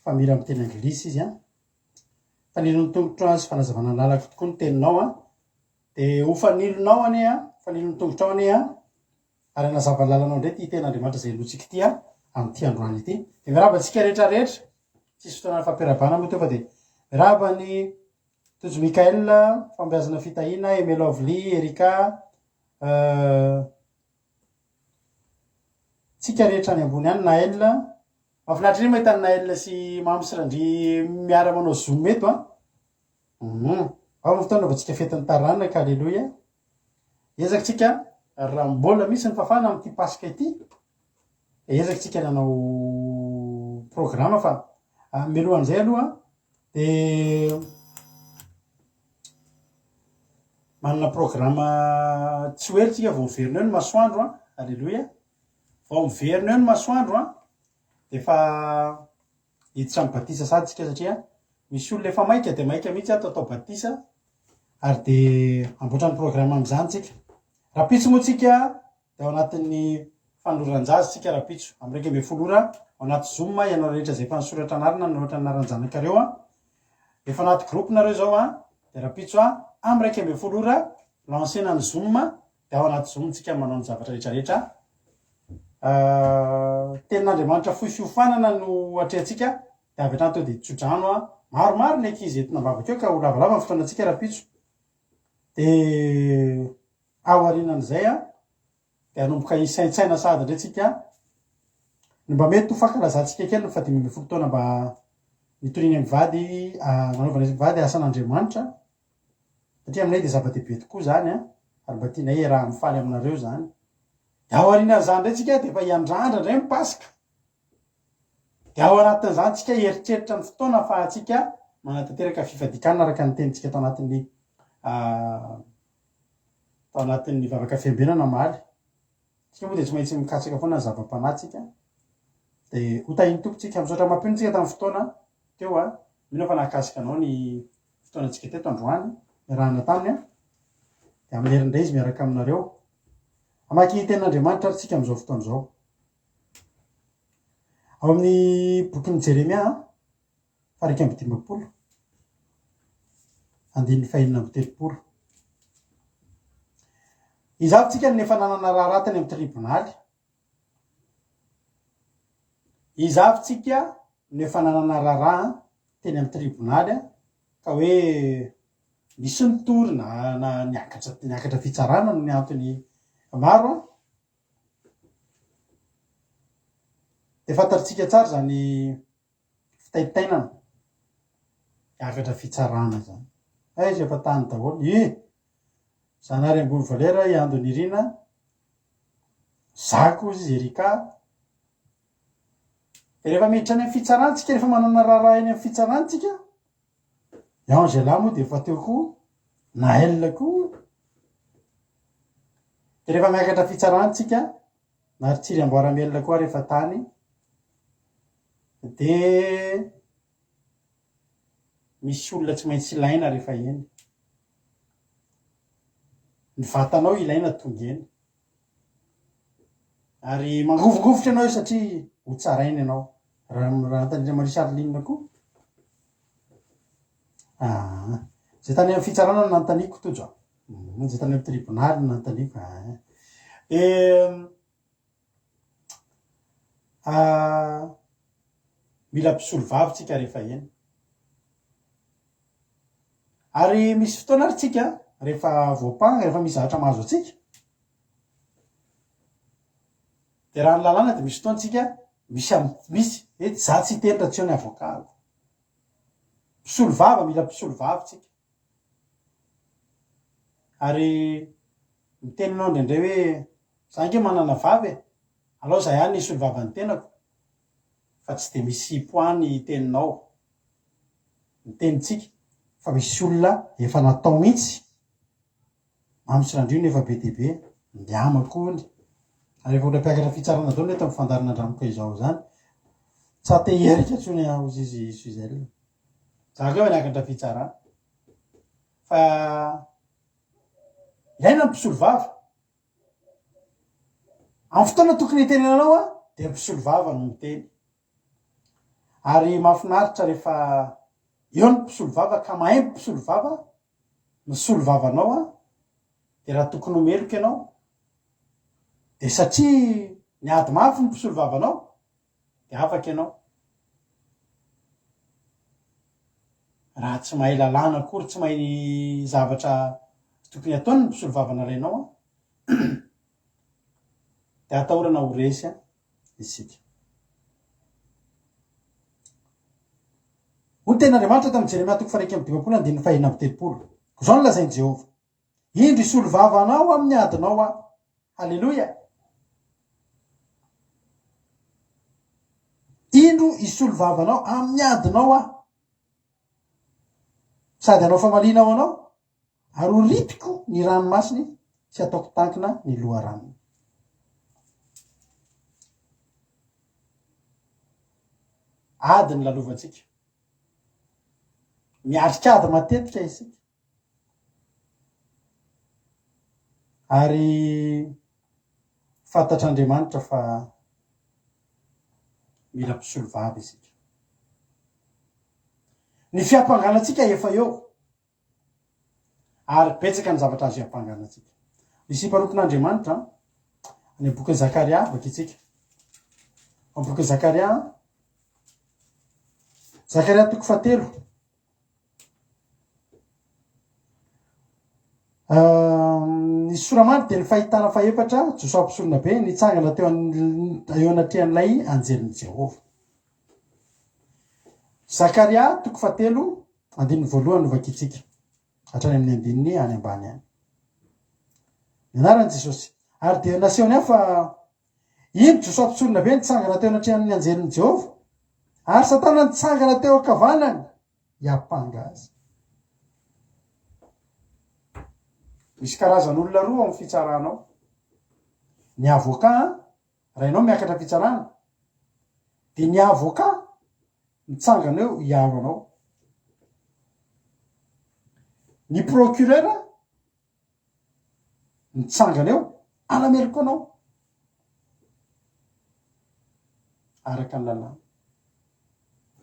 fa mira amin'ny teny anglisy izy a fanilon'ny tongotro azy fanazavana ny lalako tokoa ny teninao a de ho fanilonao ane a fanilon'ny tongotrao ane a ary anazava lalanao ndray ty ten'Andriamanitra zay lotsika ty a amin'ity androany ity de mirabantsika rehetrarehetra tsisy fotoana fampiarabana moa teo fa de mirabany Tojo Mikael fambeazana fitahina Emelovli Erika tsika rehetra any ambony any Nael mahafinaritra mahita ny Nael sy Mamsy Randry miara manao zoom eto a ao ny fotoana vatsika fetin'ny taranaka alleloia ezaka tsika raha mbola misy ny fafana amin'ity pasika ity ezaka tsika nanao programma fa mialohan'izay aloha de manana programma tsy hoe tsika vao miverina eo ny masoandro a alleloia vao miverina eo ny masoandro a de fa hiditra amin'ny batisa sady tsika satria misy olona efa maika de maika mihitsy atao batisa ary de amboatrany programma amin'izany tsika rapitso moa tsika de ao anatin'ny fanoloran-jazy tsika rapitso amin'ny 2 ora ao anaty zoom ianao rehetra zay efa nisoratra anarina ny ohatra naranjanakareo a efa anaty groupe nareo zao a de rapitso a amin'ny 2 ora lancena ny zoom de ao anaty zoom tsika manao ny zavatra rehetrarehetra tenin'Andriamanitra fohy fiofanana no atrehantsika de avy hatrany teo de tsodrano a maromaro ny ankizy etina mbavakeo ka ho lavalava ny fotoanatsika rapitso de ao arinan'izay a de anomboka isaintsaina sady ndray tsika ny mba mety ho fankalazantsika kely fa 10 taona mba nitoriny mivady nanaovana mivady asan'Andriamanitra satria aminay de zava-dehibe tokoa zany a ary mba tianay raha mifaly aminareo zany de ao arinan'izany ndray tsika de fa hiandrandra ndray mipasika de ao anatin'izany tsika heritreritra ny fotoana fa tsika manatanteraka fifadikanana araka ny tenitsika tao anatin'ny vavaka fiambenana maly tsika moa de tsy maintsy mikatsaka foana ny zava-panatsika de hotahiny tompotsika misaotra mampinotsika tamin'ny fotoana teo a mino fa nakasika anao ny fotoanatsika teto androany miarahana taminy a de amin'ny herindray izy miaraka aminareo amaky ten'Andriamanitra ary tsika amin'izao fotoana zao ao amin'ny bokin'ny Jeremia 1:17 andin'ny 5:30 izavy tsika ny efa nanana raha ratany amin'ny tribonaly izavy tsika ny efa nanana raha teny amin'ny tribonaly ka hoe misy nitory na niakatra fitsarana no ny antony maro de fantatritsika tsara zany fitaitainana niakatra fitsarana zany izy efa tany daholo zanary ambony valera iandony irina zako izy Erika de rehefa miditra any amin'ny fitsarantsika rehefa manana raha eny amin'ny fitsarantsika Angela moa de efa teo koa Nael koa de rehefa miakatra fitsarantsika na tsiry amboaramelona koa rehefa tany de misy olona tsy maintsy ilaina rehefa eny ny vatanao ilaina tonga eny ary mangovogovotra ianao io satria ho tsarainy ianao raha tanindra Marie Charline koa zay tany amin'ny fitsarana no nantaniko tojo zay tany amin'ny tribonaly no nantaniko mila mpisolo vavitsika rehefa eny ary misy fotoana ary tsika rehefa voapanga rehefa misy zavatra mahazo atsika de raha ny lalàna de misy fotoana tsika misy za tsy tendra tsy eo ny avokako mpisolo vava mila mpisolo vavitsika ary miteninao ndrendray hoe za nge manana vavy alao za ihany isolo vava ny tenako fa tsy de misy poany teninao ny tenitsika fa misy olona efa natao mihitsy Mamsy Randry nefa be dehibe ndiamakony ary rehefa olam-piakatra fitsarana dao neto amin'ny fandarana andramoka izao zany tsy ateherika tsony azy izy Suzel za keo niakatra fitsarana fa ilaina mpisolo vava amin'ny fotoana tokony itenenanao dia mpisolo vava no miteny. Ary mahafinaritra rehefa eo ny mpisolo vava ka mahay mpisolo vava misolo vavanao a, dia raha tokony homeloka ianao, dia satria niady mafy ny mpisolo vavanao dia afaka ianao. Raha tsy mahay lalàna akory, tsy mahay zavatra tokony ataony ny mpisolo vavana rainao a dia atahorana ho resy a isika. Ho ten'Andriamanitra tamin'ny Jeremia 3:5-7. Zao no lazainy Jehova: indro isolo vavanao amin'ny adinao a. Halleloia. Indro isolo vavanao amin'ny adinao a, sady anao famaliana ao anao, ary horitiko ny ranomasiny tsy ataoko tankina ny loharanony. Ady ny lalovantsika, miatrika ady matetika isika, ary fantatr'Andriamanitra fa mila mpisolo vava isika. Ny fiampanganatsika efa eo, ary betsaka ny zavatra azo hiampanganatsika. Misy mpanompon'Andriamanitra ny boky Zakaria, vaky itsika boky Zakaria 3. Ny soramandry dia ny fahitana faefatra Josua mpisolona be nitsangana teo eo anatrehan'ilay anjelin'i Jehova. Zakaria 3:1 no vakitsika hatrany amin'ny 9 any ambany any. Ny anaran'i Jesosy. Ary dia nasehony aho fa iny Josua mpisolona be nitsangana teo anatrehan'ny anjelin'i Jehova, ary Satana nitsangana teo ankavanany hiampanga azy. Misy karazan'olona roa amin'ny fitsaranao. Ny avocat, raha ianao miakatra fitsarana, dia ny avocat mitsangana eo hiaro anao. Ny procureur mitsangana eo anameloko anao araka ny lalàna.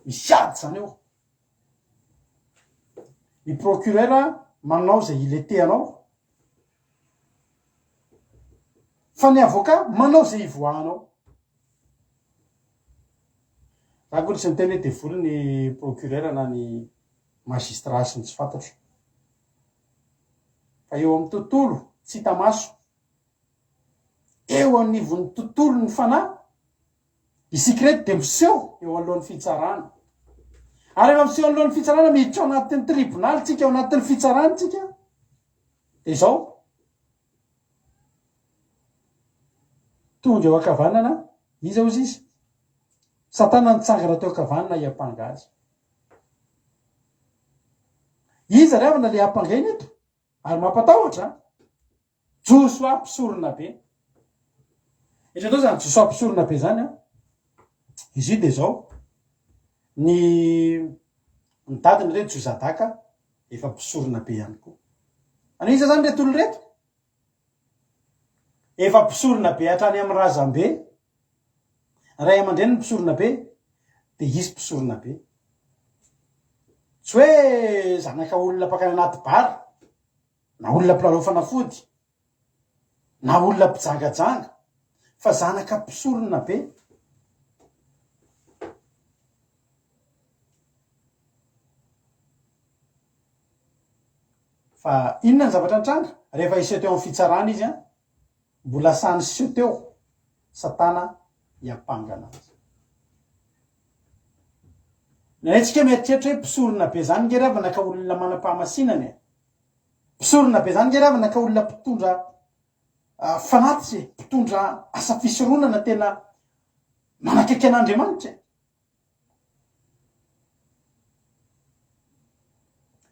Misy ady zany eo. Ny procureur manao zay ileteanao, fa ny avocat manao zay ivoahanao. Raha koa tsy miteny hoe devoly ny procureur na ny magistrat sy ny tsy fantatro, fa eo amin'ny tontolo tsy hita maso, eo anivon'ny tontolo ny fanahy, isika reto dia miseho eo alohan'ny fitsarana. Ary rehefa miseho alohan'ny fitsarana, miditra ao anatin'ny tribonaly tsika, ao anatin'ny fitsarana tsika, dia izao tonga eo ankavanana, iza ozy izy? Satana nitsangana teo ankavanana hiampanga azy. Iza ry avana le hampangaina eto? Ary mampatahotra Josua mpisorona be. Eto zany Josua mpisorona be zany a, izy dia zao ny dadiny reto Jozadaka efa mpisorona be ihany koa. Any iza zany reto olo reto? Efa mpisorona be hatrany amin'ny razambe. Ray aman-dreny mpisorona be, dia izy mpisorona be. Tsy hoe zanaka olona pakany anaty bara, na olona mpilalao fanafody, na olona mpijangajanga, fa zanaka mpisorona be. Fa inona ny zavatra nitranga? Rehefa iseho teo amin'ny fitsarana izy a, mbola sany siseho teo Satana hiampangana azy. Nanetsika mieritreritra hoe mpisorona be zany nge ravana ka olona manam-pahamasinany. Mpisorona be zany nge ravana ka olona mpitondra fanatitsy, mpitondra asa fisoronana tena manakaiky an'Andriamanitra.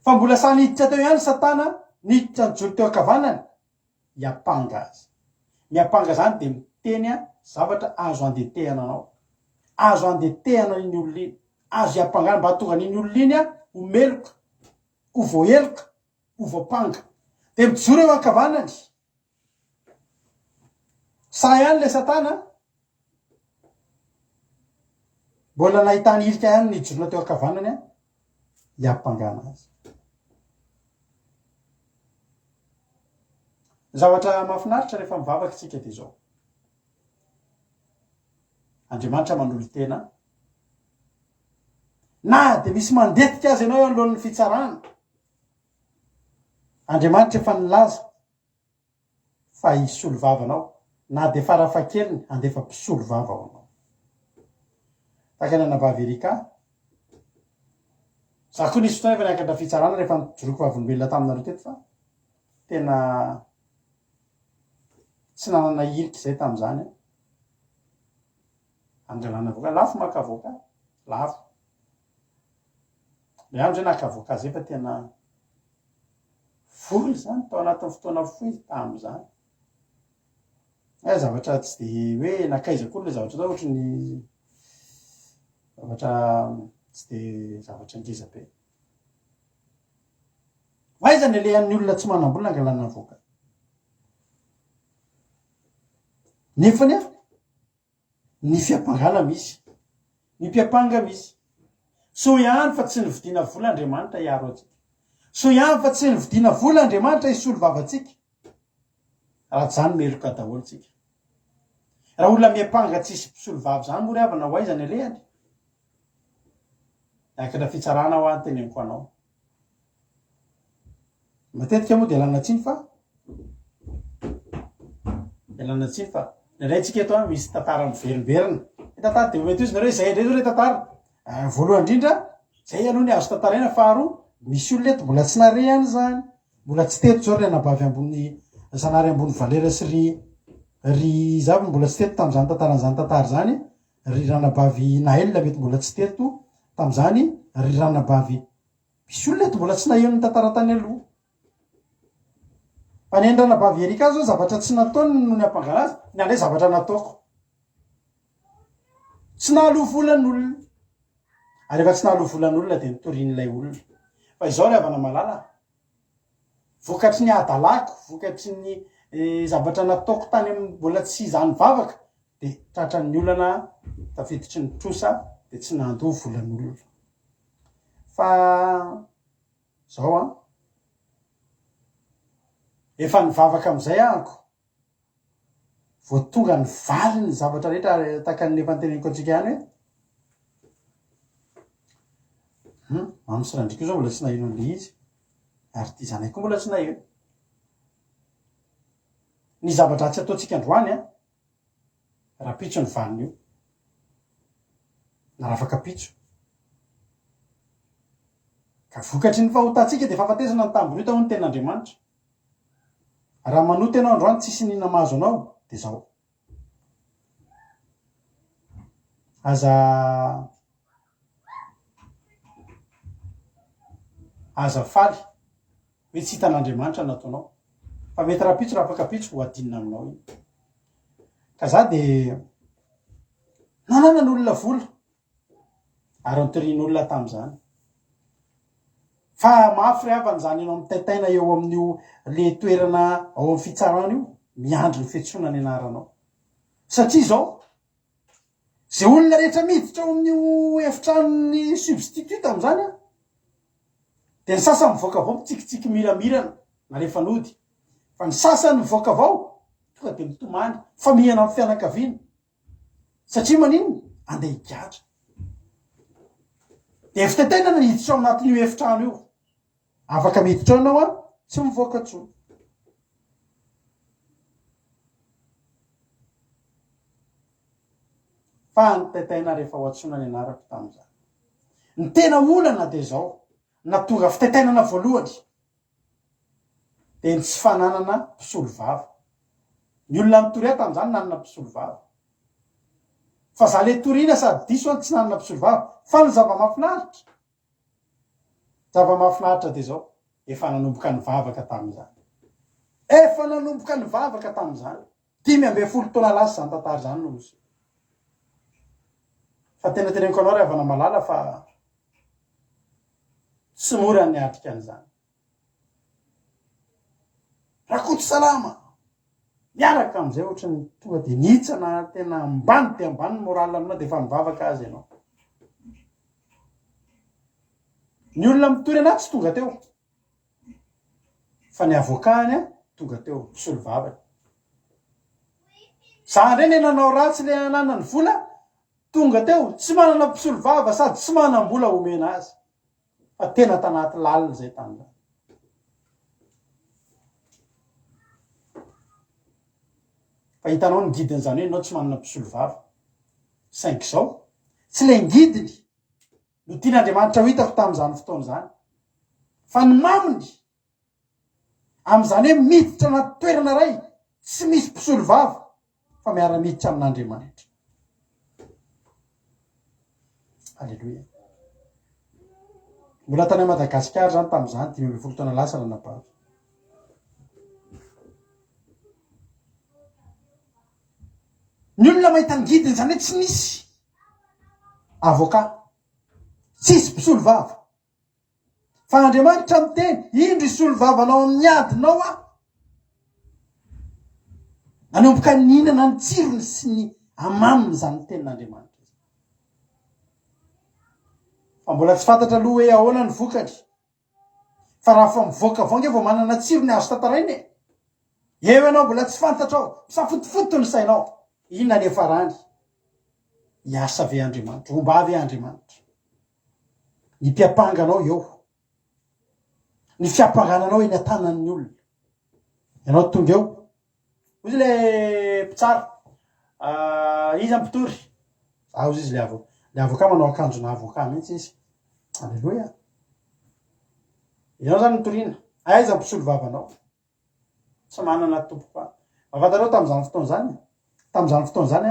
Fa mbola sany hiditra teo ihany Satana, niditra nijoro teo ankavanany hiampanga azy. Miampanga zany dia miteny zavatra azo andetehana anao, azo andetehana iny olona iny, azo hiampangana mba tonga n'iny olona iny ho meloka, ho voaheloka, ho voapanga. Dia mijoro eo ankavanany. Sa ihany le Satana mbola nahitany ilika ihany nijorona teo ankavanany a iampangana azy. Zavatra mahafinaritra rehefa mivavaka tsika de zao. Andriamanitra manolo tena na de misy mandetika azy ianao eo alohan'ny fitsarana. Andriamanitra efa nilaza fa hisolo vavanao na de farafakeliny andefa mpisolo vava ao anao. Takany anavavy Erika. Za koa nisy fotoana efa niakatra fitsarana rehefa nijoroko vavolombelona taminareo teto fa tena tsy nanana ilika zay tamin'izany. Angalana voka lafo maka voka lafo. Le andro zay naka voka zay fa tena foly zany tao anatin'ny fotoana fohy tamin'izany. Zavatra tsy de hoe nakaiza koa le zavatra zao ohatran'ny zavatra tsy de zavatra ngeza be. Vaiza ny lehan'ny olona tsy manam-bola angalana voka. Nefany a ny fiampangana misy, ny mpiampanga misy. So ihany fa tsy nividiana vola Andriamanitra hiaro atsika. So ihany fa tsy nividiana vola Andriamanitra hisolo vavantsika. Raha zany meloka daholo tsika. Raha olona miampanga tsisy mpisolo vava zany moa avana ho aiza ny alehany. Akatra fitsarana ho any teneniko anao. Matetika moa de alana tsiny fa nalaitsika eto misy tantara miverimberina. Tantara de mety izy nareo zay ndray zao le tantara. Voalohany indrindra zay aloha ny azo tantaraina faharoa misy olona eto mbola tsy narehany zany. Mbola tsy teto zao ry anabavy ambony zanary ambony valera sy ry zavy mbola tsy teto tamin'izany tantaran'izany tantara zany. Ry ranabavy Nahelina mety mbola tsy teto tamin'izany. Ry ranabavy misy olona eto mbola tsy naheon'ny tantara tany aloha. Fa ny ranabavy Erika zao zavatra tsy nataony no ny ampangana azy, ny andray zavatra nataoko. Tsy nahalo volan'olona. Ary efa tsy nahalo volan'olona de nitorian'ilay olona. Fa izao ravana malala. Vokatry ny adalako, vokatry ny zavatra nataoko tany amin'ny mbola tsy izany vavaka de tratran'ny olana tafiditry ny trosa de tsy nandoa volan'olona. Fa zao efa nivavaka am'izay ahako. Vao tonga ny vary ny zavatra rehetra taka ny efa niteneniko antsika ihany hoe mamsy randriko zao mbola tsy naheno an'le izy. Ary ty zanay koa mbola tsy naheno. Ny zavatra tsy ataontsika androany rapitso ny vaniny io. Narafaka pitso. Ka vokatry ny fahotantsika de fahafatesana ny tambony io tao ny ten'Andriamanitra. Raha manoty ianao androany tsisy nina mahazo anao de zao. Aza faly hoe tsy hitan'Andriamanitra nataonao. Fa mety rapitso raha afaka pitso ho adinina aminao iny. Ka za de nanana n'olona vola ary nitorian'olona tamin'izany. Fa mafy ry havana zany ianao mitaitaina eo amin'io le toerana ao amin'ny fitsarana io miandry ny fiantsoana ny anaranao. Satria zao zay olona rehetra miditra ao amin'io efitranony substitut amin'izany de ny sasany mivoaka avao mitsikitsiky miramirana na rehefa nody. Fa ny sasany mivoaka avao tonga de mitomany fa mihana amin'ny fianakaviana. Satria manino? Andeha higadra. De fitaitainana hiditra ao anatin'io efitrano io. Afaka miditra ao ianao tsy mivoaka tsony. Fa nitaitaina rehefa ho antsoina ny anarako tamin'izany. Ny tena olana de zao. Na tonga fitaitainana voalohany de ny tsy fananana mpisolo vava. Ny olona mitoria tamin'izany nanana mpisolo vava. Fa za le toriana sady diso tsy nanana mpisolo vava. Fa ny zava-mahafinaritra. Zava-mahafinaritra de zao. Efa nanomboka ny vavaka tamin'izany. Efa nanomboka ny vavaka tamin'izany. 5 taona lasa zany tantara zany no misy. Fa tena teneniko anao ry havana malala fa tsy mora ny atrika an'izany. Rakoto salama. Miaraka am'izay ohatrany tonga de nitsana tena ambany de ambany moral aminao de fa mivavaka azy ianao. ny olona mitory anaty tsy tonga teo fa ny avokany tonga teo mpisolo vavany za ndreny nanao ratsy le ananany vola tonga teo tsy manana mpisolo vava sady tsy manam-bola omena azy fa tena tanaty lalina zay tany fa hitanao ny gidiny zany hoe ianao tsy manana mpisolo vava saingy zao tsy le ngidiny no tian'Andriamanitra ho hitako tamin'izany fotoana zany fa ny maminy am'izany hoe miditra anaty toerana ray tsy misy mpisolo vava fa miara-miditra amin'Andriamanitra. Alleluia. Mbola tany Madagasikara zany tamin'izany 20 taona lasa nanapahako. Ny olona mahita ny gidiny zany hoe tsy misy avoka tsisy mpisolo vava fa Andriamanitra miteny indro isolo vavanao amin'ny adinao nanomboka ninana ny tsirony sy ny amaminy zany tenin'Andriamanitra fa mbola tsy fantatra aloha hoe ahoana ny vokany fa raha fa mivoaka vonge vao manana tsirony azo tantarainy eo ianao mbola tsy fantatra ao misafotofoto ny sainao inona ny efarany hiasa ve Andriamanitra omba ve Andriamanitra ny mpiampanganao eo ny fiampangananao eny an-tanan'ny olona ianao tonga eo ozy le mpitsara izy ampitory ozy izy le avoka manao akanjona avoka mihitsy izy alleluia ianao zany nitoriana aiza mpisolo vavanao tsy manana tompo mahafantarao tamin'izany fotoana zany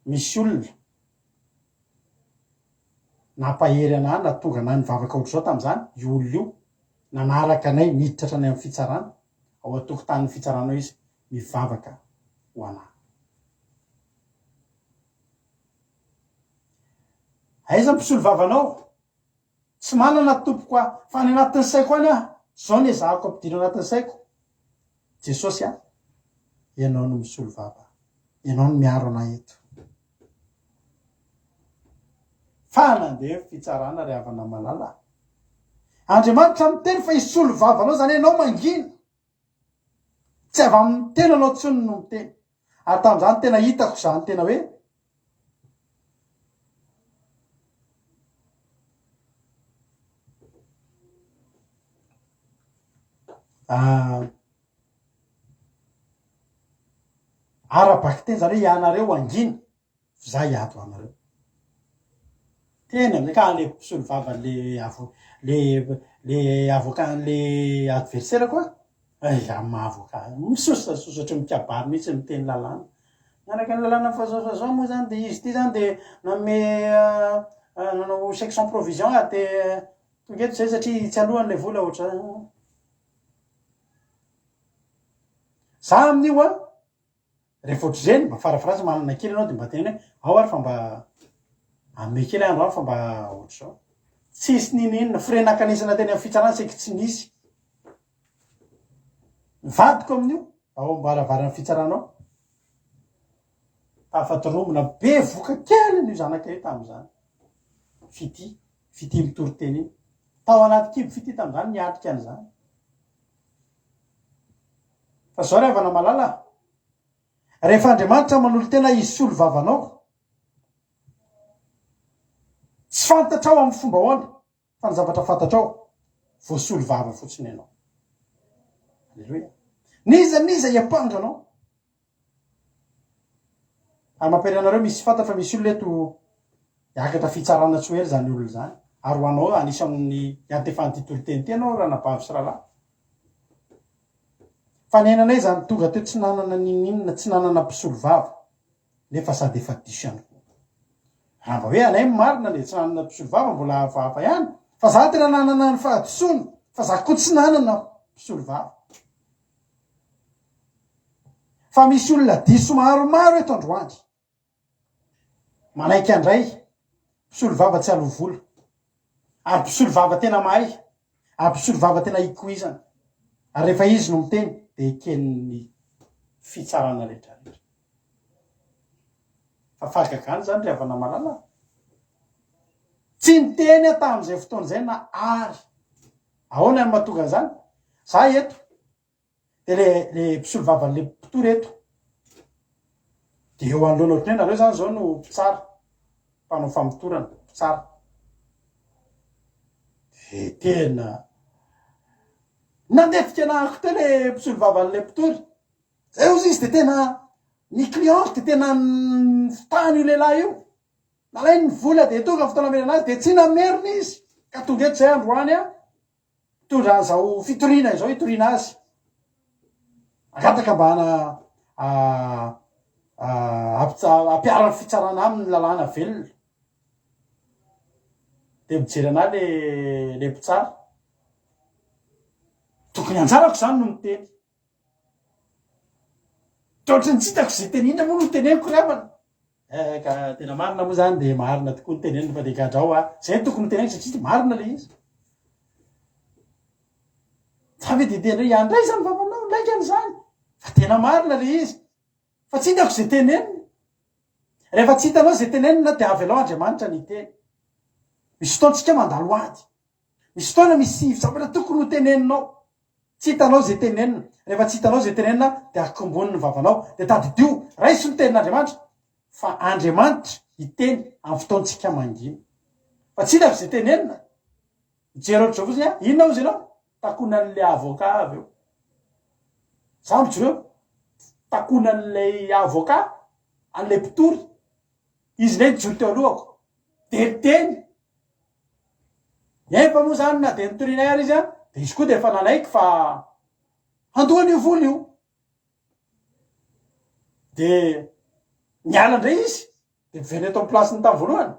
misy olona nampahery anahy na tonga na nivavaka ohatr'izao tamin'izany io olona io nanaraka anay niditra hatrany amin'ny fitsarana ao atokotanin'ny fitsaranao izy mivavaka ho anahy aiza mpisolo vavanao tsy manana tompoko fa ny anatin'ny saiko any zao ny ezahako ampidino anatin'ny saiko Jesosy ianao no misolo vava ianao no miaro anay eto fa nandeha fitsarana ry havana malala Andriamanitra miteny fa isolo vavanao zany ianao mangina tsy avy amin'ny tena anao tsony no miteny ary tamin'izany tena hitako zany tena hoe ara-baky teny zany hoe ianareo angina za hiato anareo tena amin'izay ka le mpisolo vava le avokan'le adversaire koa mahavoka misosasosatra mikabary mihitsy miteny lalàna miaraka ny lalàna fazafazao moa zany de izy ty zany de nanome nanao section provision de tonga eto zay satria tsy alohan'le vola ohatra za amin'io rehefa ohatry zeny mba farafarazy manana kely anao de mba teny hoe ao ary fa mba ame kely andro any fa mba ohatr'izao tsisy ninina firenakanisana teny amin'ny fitsarana seky tsy nisy vadiko amin'io ao mbaravarany fitsaranao tafatorombona be voka kely ny zanaka io tamin'izany fity mitory teny iny tao anaty kibo fity tamin'izany niatrika an'izany fa zao ry havana malala rehefa Andriamanitra manolo tena isolo vavanao tsy fantatrao amin'ny fomba hoana fa ny zavatra fantatrao voasolo vava fotsiny ianao alleluia niza hiampanganao ary mampirenareo misy fantatra misy olona eto hiakatra fitsarana tsy hoe zany olona zany ary hoanao anisan'ny antefany titolo teny tenao raha nabavy sy rahalahy fa ny ainanay zany tonga teo tsy nanana ninina tsy nanana mpisolo vava nefa sady efa diso ihany koa raha mba hoe anay marina le tsy nanana mpisolo vava mbola vava ihany fa za tena nanana ny fahadisono fa za koa tsy nanana mpisolo vava fa misy olona diso maromaro eto androany manaiky andray mpisolo vava tsy alo vola ary mpisolo vava tena mahay ary mpisolo vava tena ikoizana ary rehefa izy no miteny de eken'ny fitsarana rehetrarehetra fa fahagagany zany ry havana malala tsy niteny tamin'izay fotoana zay na ary ahoana ny mahatonga zany za eto de le mpisolo vavan'le mpitory eto de eo anoloana ohatrany nareo zany zao no mpitsara mpanao famitorana mpitsara de tena nandetika anahako te le mpisolo vavan'le mpitory zay ozy izy de tena ny client de tena fitany io lehilahy io nalainy ny vola de tonga fotoana mena anazy de tsy namerina izy ka tonga eto zay androany a tondra an'izao fitoriana izao hitoriana azy agataka mba ampiarany fitsarana amin'ny lalàna velona de mijery ana le mpitsara tokony anjarako zany no miteny totrany tsy hitako zay tenina moa no teneniko ravana ka tena marina moa zany de marina tokoa ny tenenina fa de gadrao zay tokony teneniko satria marina le izy fa de ndray iandray zany vavanao laikany zany fa tena marina le izy fa tsy hitako zay tenenina rehefa tsy hitanao zay tenenina de avy alao Andriamanitra ny teny misy fotoantsika mandalo ady misy fotoana misy zavatra tokony ho teneninao tsy hitanao zay tenenina rehefa tsy hitanao zay tenenina de akombony ny vavanao de tadidio raisy ny tenin'Andriamanitra fa Andriamanitra hiteny amin'ny fotoantsika mangina fa tsy hitako zay tenenina mijery ohatr'izao fotsiny inona ozy ianao takonan'le avocat avy eo za mijoreo takonan'le avocat an'le mpitory izy lay mijoro teo alohako de teny efa moa zany na de nitorianay ary izy de izy koa de efa nanaiky fa handohany io vola io de niala ndray izy de miveny eto amin'ny plasiny tamin'ny voalohany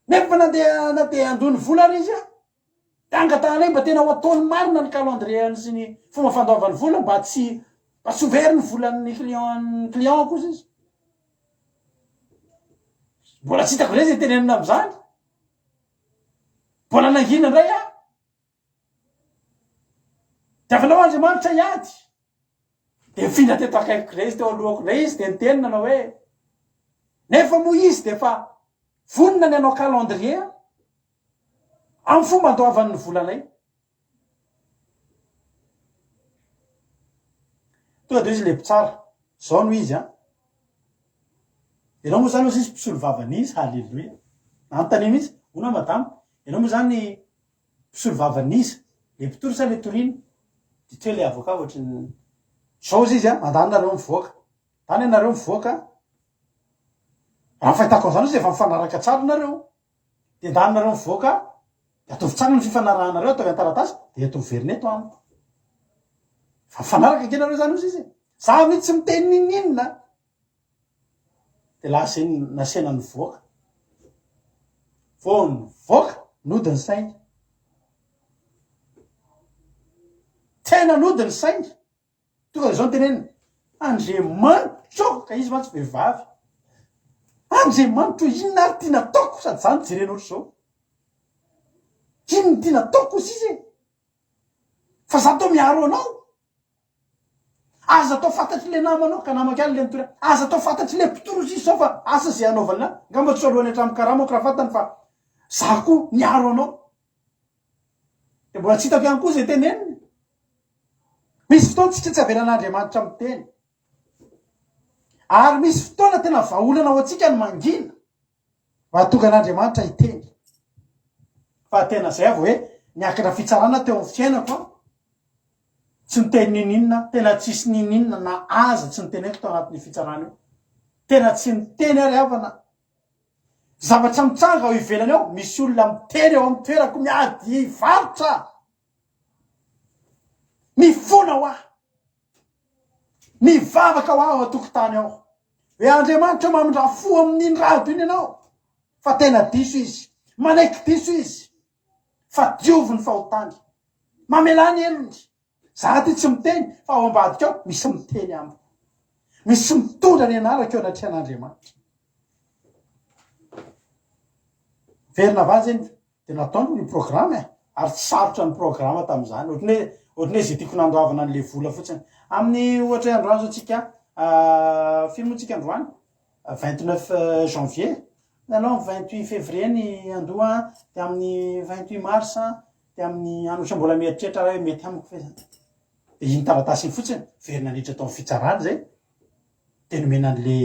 nefa nandeha andony vola ary izy de angatanay mba tena ho ataony marina ny calendrier sy ny fomba fandoavany vola mba tsy overy ny volan'ny client kosa izy mbola tsy hitako zay tenenina am'izany mbola nangina ndray de avy nao Andriamanitra iady de mifindra teto akaikiko ndray izy teo alohako ndray izy de niteny nanao hoe nefa moa izy de fa vonina ny anao calendrier amin'ny fomba andoavan'ny volanay tonga de izy le mpitsara zao no izy ianao moa zany ozy izy mpisolo vavan'izy halleloia nanontany mihitsy ona madama ianao moa zany mpisolo vavan'izy le mpitory sa le toriny de toe le avocat ohatrany zao izy izy mandany nareo mivoaka tany anareo mivoaka raha fahitako an'izany izy efa mifanaraka tsara nareo de ndany nareo mivoaka de atovy tsara ny fifanarahanareo ataovy antaratasy de eto miverina eto amiko fa mifanaraka ake nareo zany ozy izy za mihitsy tsy miteny ninina de lasa nasena ny voaka vo ny voaka nodiny saingy tena nodiny saingy tonga de zao nytenenina Andriamanitro ka izy mantsy vehivavy Andriamanitro inona ary tia nataoko sady zany jerena ohatry zao inony tia nataoko izy izy fa za tao miaro anao aza tao fantatry le namanao ka namako ihany le nitory aza tao fantatry le mpitoro izy sao fa asa zay anaovana ngamba tsy alohany hatramin'ny karamako raha fantany fa za koa miaro anao de mbola tsy hitako ihany koa zay teneniny misy fotoana tsika tsy avelan'Andriamanitra miteny ary misy fotoana tena vahaolana ho atsika ny mangina mahatonga an'Andriamanitra hiteny fa tena zay avy hoe niakatra fitsarana teo amin'ny fiainako tsy niteny nininna tena tsisy nininna na aza tsy niteneko tao anatin'ny fitsarana io tena tsy niteny ary havana zavatra mitsanga ao ivelany ao misy olona miteny ao amin'ny toerako miady varotra mifona ho aho mivavaka ho aho atokotany ao hoe Andriamanitra mamindra fo amin'iny rado iny ianao fa tena diso izy manaiky diso izy fa diovy ny fahotany mamelany elony za ty tsy miteny fa ao ambadika ao misy miteny amiko misy mitondra ny anarako eo anatrehan'Andriamanitra verina vazy eny de nataony ny programa ary tsy sarotra ny programa tamin'izany ohatrany hoe zay tiako nandoavana an'le vola fotsiny amin'ny ohatra androany zao tsika film tsika androany 29 janvier nanao 28 février ny andoha de amin'ny 28 mars de amin'ny anosa mbola mieritreritra raha hoe mety amiko fe de iny taratasy iny fotsiny verina niditra tao amin'ny fitsarany zay de nomena an'le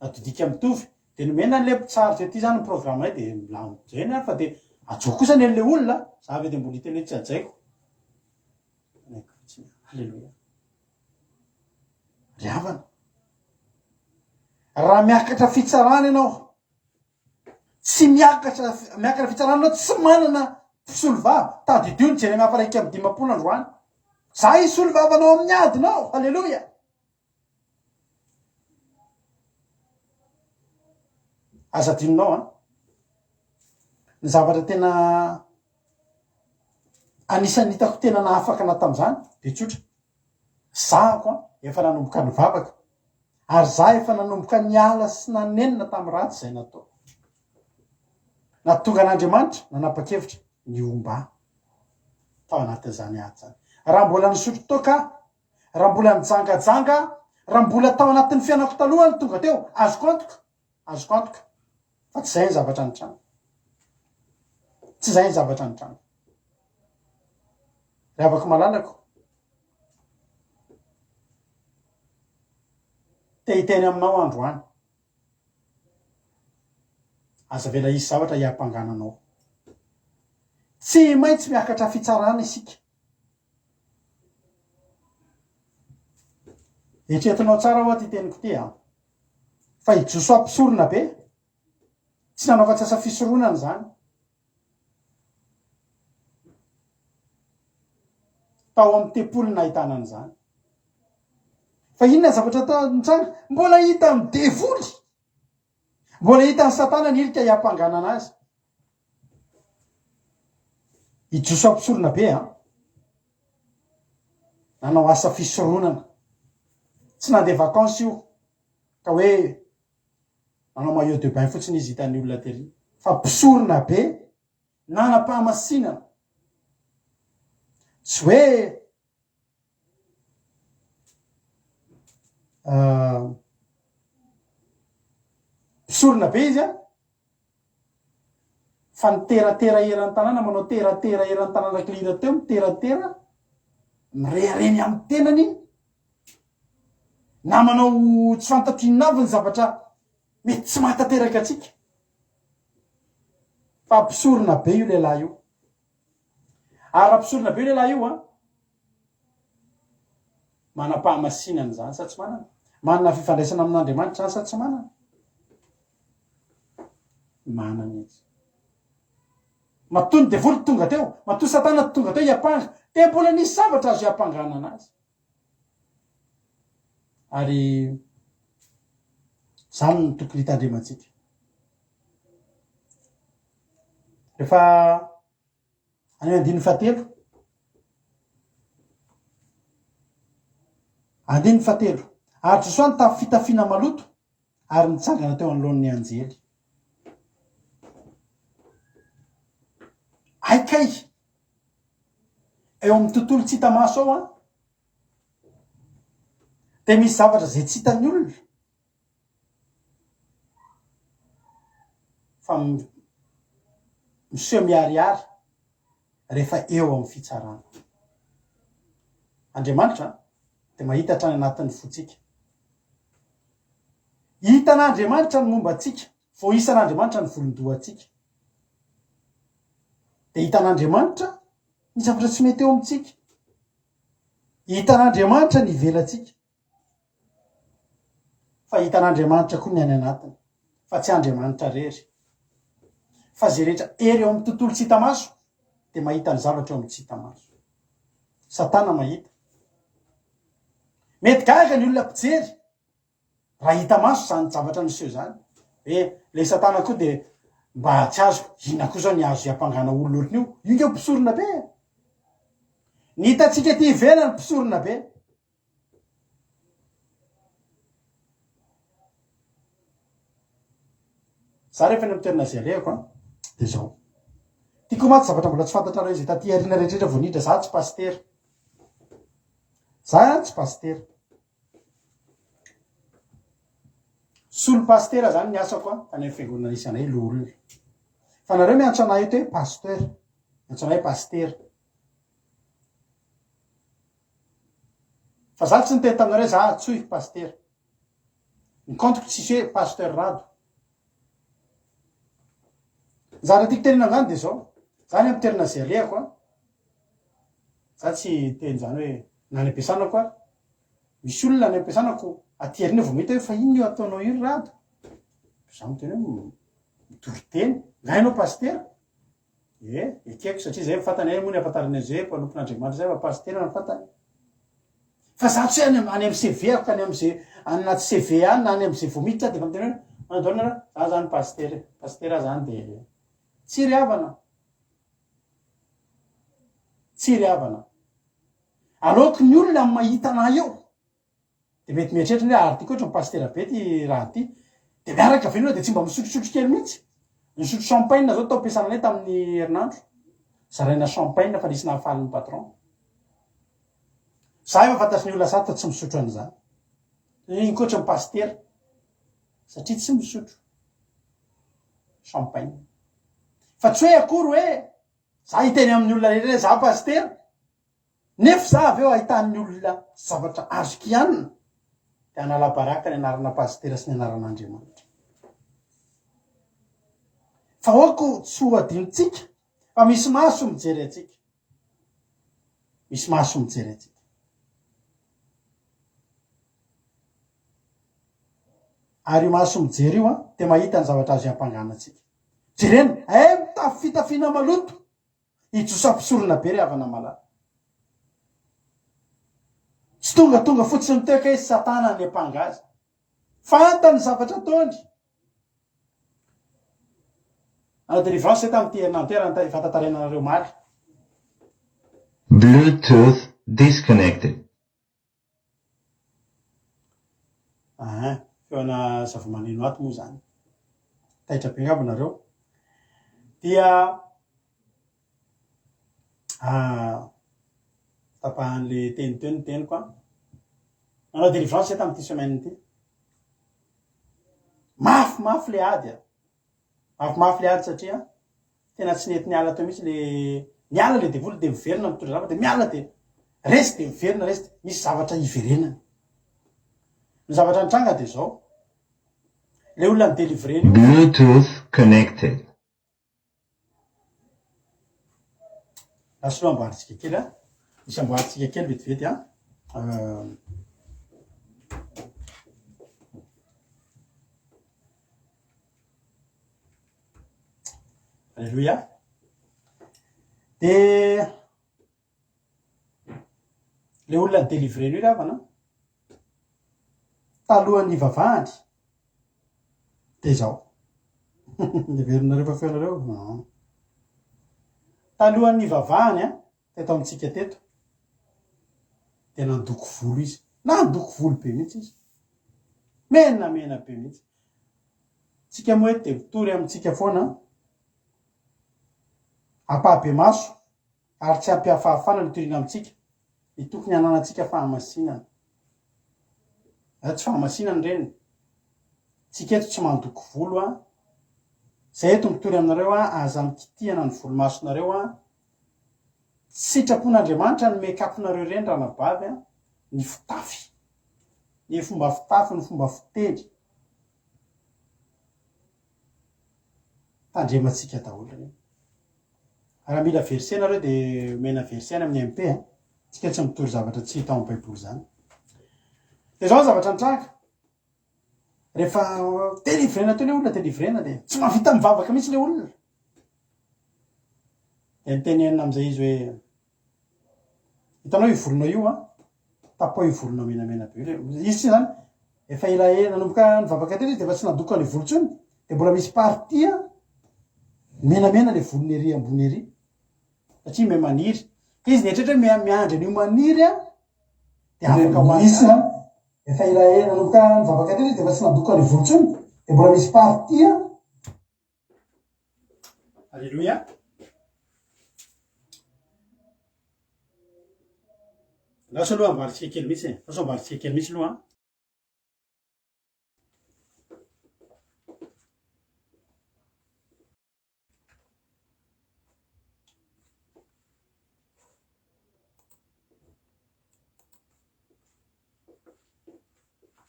natodika mitovy de nomena an'le mpitsary zay ty zany ny programme de milamo zay ny fa de ajoko kosa ny an'le olona za ve de mbola hiteny hoe tsy ajaiko halleloia riavana raha miakatra fitsarana ianao tsy miakatra fitsarana anao tsy manana fisolo vava tadidio ny jerena afaraiky amy 10 androany za isolo vavanao amin'ny adinao halleloia azadinonao ny zavatra tena anisan'ny hitako tena nahafaky ana tam'izany de tsotra zako efa nanomboka ny vavaka ary za efa nanomboka ny ala sy nanenina tamy ratsy zay natao natonga an'Andriamanitra nanapa-kevitra ny omba tao anatin'izany ady zany raha mbola nisotro toka raha mbola nijangajanga raha mbola tao anatin'ny fiainako taloha ny tonga teo azoko antoka fa tsy zay ny zavatra ny trano tsy zay ny zavatra ny trano raha avako malalako te hiteny aminao androany aza vela isy zavatra hiampangananao tsy maintsy miakatra fitsarana isika etretinao tsara hoa ty teniko ty fa hijoso ampisorona be tsy nanaova-tsy asa fisoronana zany tao amin'ny tepolo nahitana an'izany fa inona zavatra tao nitsanga mbola hita amin'ny devoly mbola hita ny satana ny ilika hiampanganana azy hijoso ampisorona be nanao asa fisoronana tsy nandeha vakansy io ka hoe nanao maillot de bain fotsiny izy hitan'ny olona tery fa mpisorona be nanam-pahamasinana tsy hoe mpisorona be izy fa niteratera eran'ny tanàna manao teratera eran'ny tanàna klira teo miteratera mirehareny amin'ny tenany na manao tsy fantatry inavy ny zavatra mety tsy mahatateraka atsika fa mpisorona be io lehilahy io ary raha mpisorona be io lehilahy io manam-pahamasinana zany sa tsy manana fifandraisana amin'Andriamanitra zany sa tsy manana izy matony devoly tonga teo matony satana tonga teo hiampanga te mbola nisy zavatra azo hiampanganana azy ary zany ny tokony hitandrematsika rehefa any 17 ary Josoa tamin'ny fitafiana maloto ary nitsangana teo anoloan'ny anjely aikay eo amin'ny tontolo tsy hita maso ao de misy zavatra zay tsy hitan'ny olona fa miseho miariary rehefa eo amin'ny fitsarana Andriamanitra de mahita hatrany anatin'ny fotsika hitan'Andriamanitra ny momba atsika vo isan'Andriamanitra ny volondohatsika de hitan'Andriamanitra ny zavatra tsy mety eo amintsika hitan'Andriamanitra ny ivelatsika fa hitan'Andriamanitra koa ny any anatiny fa tsy Andriamanitra rery fa zay rehetra ery eo amin'ny tontolo tsy hita maso de mahita ny zavatra eo amin'ny tsy hita maso satana mahita mety gaga ny olona mpijery raha hita maso zany zavatra niseho zany le satana koa de mba tsy azo ina koa zao ny azo hiampangana olon'olona io nge mpisorona be ny hitatsika ty ivelany mpisorona be za rehefa ny amiterina zay alehako de zao tiako maty zavatra mbola tsy fantatrareo izy taty arina rehetrrehetra vonidra za tsy pastera solo pastera zany ny asako a tany amin'ny fiangonana isanay loolona fa nareo miantso anay eto hoe pasteur miantso anay pasteur fa za tsy niteny taminareo za tsoy pasteur nikontiko tsisy hoe pasteur rado zara tiako tenena angany de zao zany amiterina zay alehako a za tsy teny zany hoe nany ampiasanako a misy olona ny ampiasanako atyariny vao mety hoe fa ino io ataonao io rado za miteny hoe mitory-teny ngainao pasteur ekeko satria zay mifantany ay moa ny afantarany zay mpanompon'Andriamanitra zay fa pasteur na mifantany fa za tsy any amin'ny CV ako any am'izay anaty CV any na any am'izay vao miditra de fa miteny hoe manadolana za zany pasteur zany de tsy ry havana aloako ny olona mahita anay eo de mety mieritreritra hoe ary ty koatra pasteur be ty raha ty de miaraka avy de tsy mba misotrosotro kely mihitsy misotro champagne zao tao ampiasana anay tamin'ny herinandro zaraina champagne fa nisy nahafalin'ny patron za efa fantatry ny olona sady fa tsy misotro an'izany iny koatra ny pasteur satria tsy misotro champagne fa tsy hoe akory hoe za hiteny amin'ny olona rehetra za pasteur nefa za avy eo ahitan'ny olona zavatra azoko ihanina de anala baraka ny anarana pasteur sy ny anaran'Andriamanitra fa hoako tsy ho adinotsika fa misy maso mijery atsika misy maso mijery atsika ary maso mijery io a de mahita ny zavatra azo ampanganantsika jerena mitafy fitafiana maloto ijosam-pisorona be ry havana malala tsy tonga fotsiny miteka izy satana ny ampangazy fantany zavatra ataony ana délivrance tamin'ity herinandro ifantantarenanareo maly Bluetooth disconnected. feona zava-maneno ato moa zany taitra be angamba nareo dia tapahan'le teny teniko a nanao délivrance tamin'ity semaine ity mafimafy le ady mafimafy le ady satria tena tsy nety niala tao mihitsy le miala le devoly de miverina mitondra zavatra de miala de resy de miverina resy de misy zavatra iverenany ny zavatra nitranga de zao le olona midélivrer Bluetooth connected. Lasolo amboaritsika kely a misy amboaritsika kely vetivety a alleluia de le olona ny délivrer io ravana talohan'ny vavahany de zao neverinareo fa feonareo talohan'ny vavahany a teto amitsika teto de nandoko volo izy nandoko volo be mihitsy izy mena be mihitsy tsika moa de tory amitsika foana ampabe maso ary tsy ampiafahafana ny torina amitsika ny tokony ananatsika fahamasinana tsy fahamasinana reny tsika eto tsy mandoko volo a zay eto mitory aminareo a aza mikitiana ny volomasonareo a sitrapon'Andriamanitra ny mekaponareo reny ranabavy a ny fitafy ny fomba fitafy ny fomba fitendry tandrematsika daholo reny raha mila verset nareo de mena verset amin'ny MP a tsika tsy mitory zavatra tsy hita amin'ny baiboly zany de zao zavatra nitranga rehefa délivrena teo le olona délivrena de tsy mavita mivavaka mihitsy le olona de nitenenina am'izay izy hoe hitanao io volonao io a tapoa io volonao menamena be izy tsy zany efa elaela nanomboka nivavaka teo izy de fa tsy nadoka ny volontsony de mbola misy partia menamena le volony ery ambony ery satria me maniry ka izy netrehitra hoe miandry an'io maniry a de afaka hoanisy efa elaela nanomboka nivavaka teo izy de fa tsy nadoka ny volontsony de mbola misy partia alleluia lasa aloha ambaritsika kely mihitsy lasa ambaritsika kely mihitsy aloha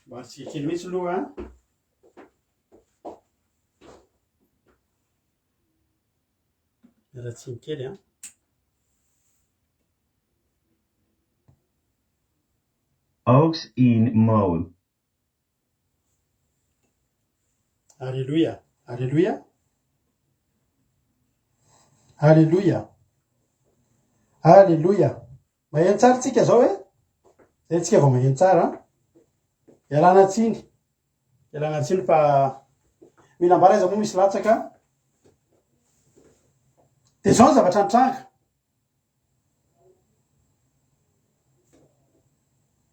Mbatsika kely mihitsy aloha a. Miaratsiny kely a. Aux in mode. Alléluia. Alléluia. Alléluia. Alléluia. Maheno tsara tsika zao e. Zay tsika vao maheno tsara. Ialana tsiny. Ialana tsiny fa mila ambaraiza moa misy latsaka. De zao zavatra nitranga.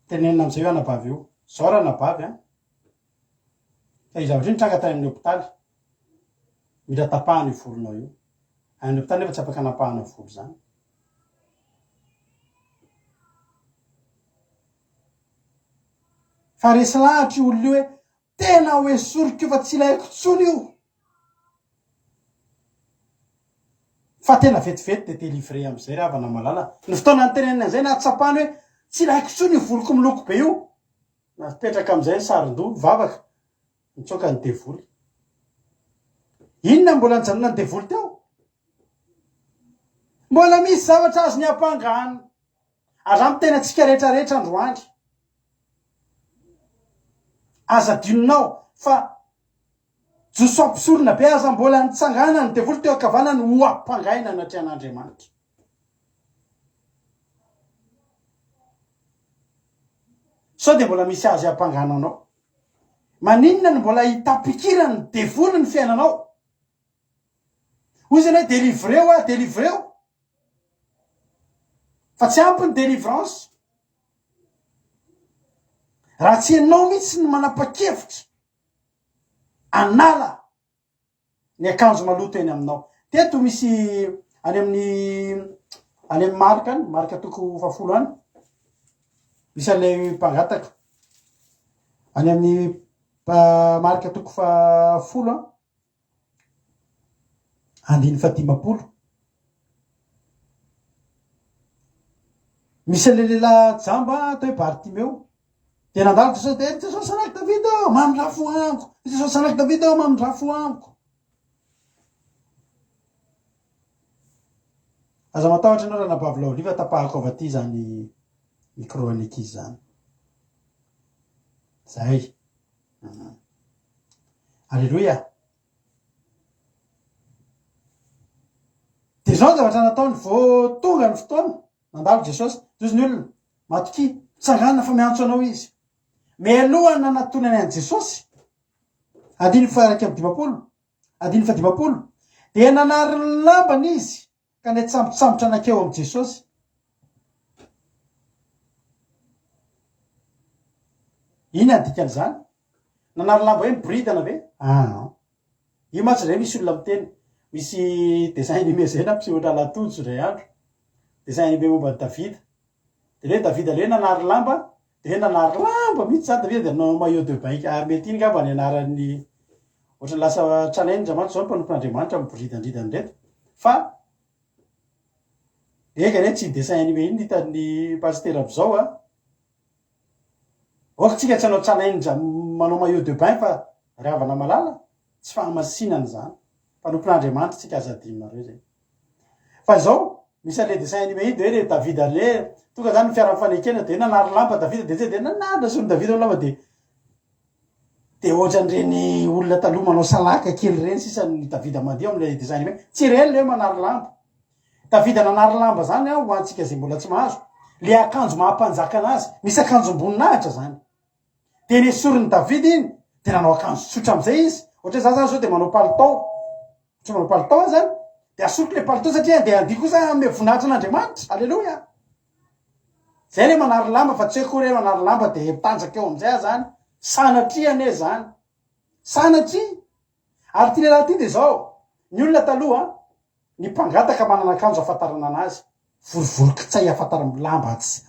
Tenenina am'izay io anabavy io. Zao raha anabavy a. Fa i zavatra io nitranga tany amin'ny hôpitaly. Mila tapahana io volonao io. Any hôpitaly nefa tsy afaka anapahana volo zany. Fa resy lahatra io olona io hoe tena hoe soriko io fa tsy ilaiko tsony io. Fa tena vetivety de délivrer am'izay raha avana malala. Ny fotoana nytenenina an'izay na tsapahany hoe tsy ilaiko tsony io voloko miloko be io. Na petraka am'izay sarin-doha vavaka. Mitsoka ny devoly. Inona mbola nijanona ny devoly teo? Mbola misy zavatra azo ny ampangany. Aza mitena antsika rehetrarehetra androany. Aza dininao fa joso ampisorona be aza mbola nitsangana ny devoly teo akavanany ho ampangaina anatrehan'Andriamanitra. Sao de mbola misy azy ampangananao. Maninona ny mbola hitapikirany ny devoly ny fiainanao? Hoy zany hoe délivreo a, délivreo. Fa tsy ampy ny délivrance. Raha tsy ianao mihitsy ny manapa-kevitra anala ny akanjo maloto eny aminao. Teto misy any amin'ny marika any, marika toko 10 any. Misy an'ilay mpangataka. Any amin'ny marika toko 10 a. 150. Misy an'ilay lehilahy jamba atao hoe Bartimeo. De nandalo Jesosy de Jesosy sanaky Davida ao, mamindrafo amiko. Jesosy sanaky Davida ao, mamindrafo amiko. Aza matahotra ianao raha nabavy laoliva tapahako avy aty zany micro-aniki zany. Zay. Alléluia. De zao zavatra nataony vao tonga ny fotoana. Nandalo Jesosy. Tozy ny olona. Matoky. Tsangana fa miantso anao izy. Mialoha nanatonany an Jesosy. 150. 150. De nanary ny lambany izy. Ka netsambotra anakeo am Jesosy. Ina dikany zany? Nanary lamba hoe mibridana ve? Io matso zay misy olona miteny. Misy dessin animé zay na mpisehotra latojo ray andro. Dessin animé momba Davida. De le Davida le nanary lamba. De nanary lamba mihitsy zany Davida de nanao maillot de bain. Mety iny ngamba ny anaran'ny ohatran'ny lasa challenge mantsy zao mpanompon'Andriamanitra miboridandridany reto. Fa eka ne tsy dessin animé iny hitan'ny pasteur am'izao a. Tsika tsy hanao challenge manao maillot de bain fa ravana malala. Tsy fahamasinana zany. Mpanompon'Andriamanitra tsika aza adinonareo zay. Fa zao misy an'ilay dessin animé iny de le Davida le tonga zany fiara-mifanekena de nanary lamba Davida de zay de nanandra sony Davida ny lamba de ohatran'ireny olona taloha manao salaka kely reny sisany Davida mandeha amin'ilay dessin animé. Tsy reny le manary lamba. Davida nanary lamba zany ho antsika zay mbola tsy mahazo. Le akanjo mahampanjaka anazy. Misy akanjo amboninahitra zany. De nesoriny Davida iny de nanao akanjo tsotra am'izay izy. Ohatra za zany zao de manao palitao. Tsy manao palitao zany. De asoriko le palitao satria de andiha kosa ame voninahitra n'Andriamanitra. Alléluia. Zay le manary lamba fa tsy hoe koa manary lamba de mitanjaka eo am'izay zany. Sanatria ane zany. Sanatria. Ary ty lehilahy ty de zao. Ny olona taloha ny mpangataka manana akanjo afatarana anazy. Vorovorokitsay afatarana lamba tsy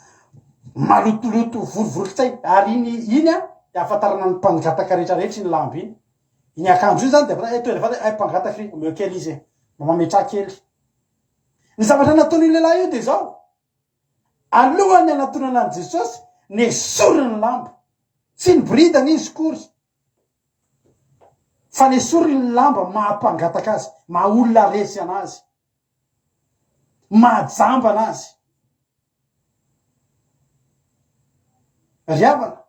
malotoloto vorovorokitsay. Ary iny de afatarana ny mpangataka rehetrarehetra iny lamba iny. Iny akanjo iny zany de toerana mpangataka iny omeo kely izy. Mametra kely. Ny zavatra nataony lehilahy io de zao. Alohany anatonana an Jesosy nesoriny lamba. tsy ny bridana izy kory fa le sory ny lamba mahampangataka azy, maha olona resy anazy, mahajamba anazy. Riavana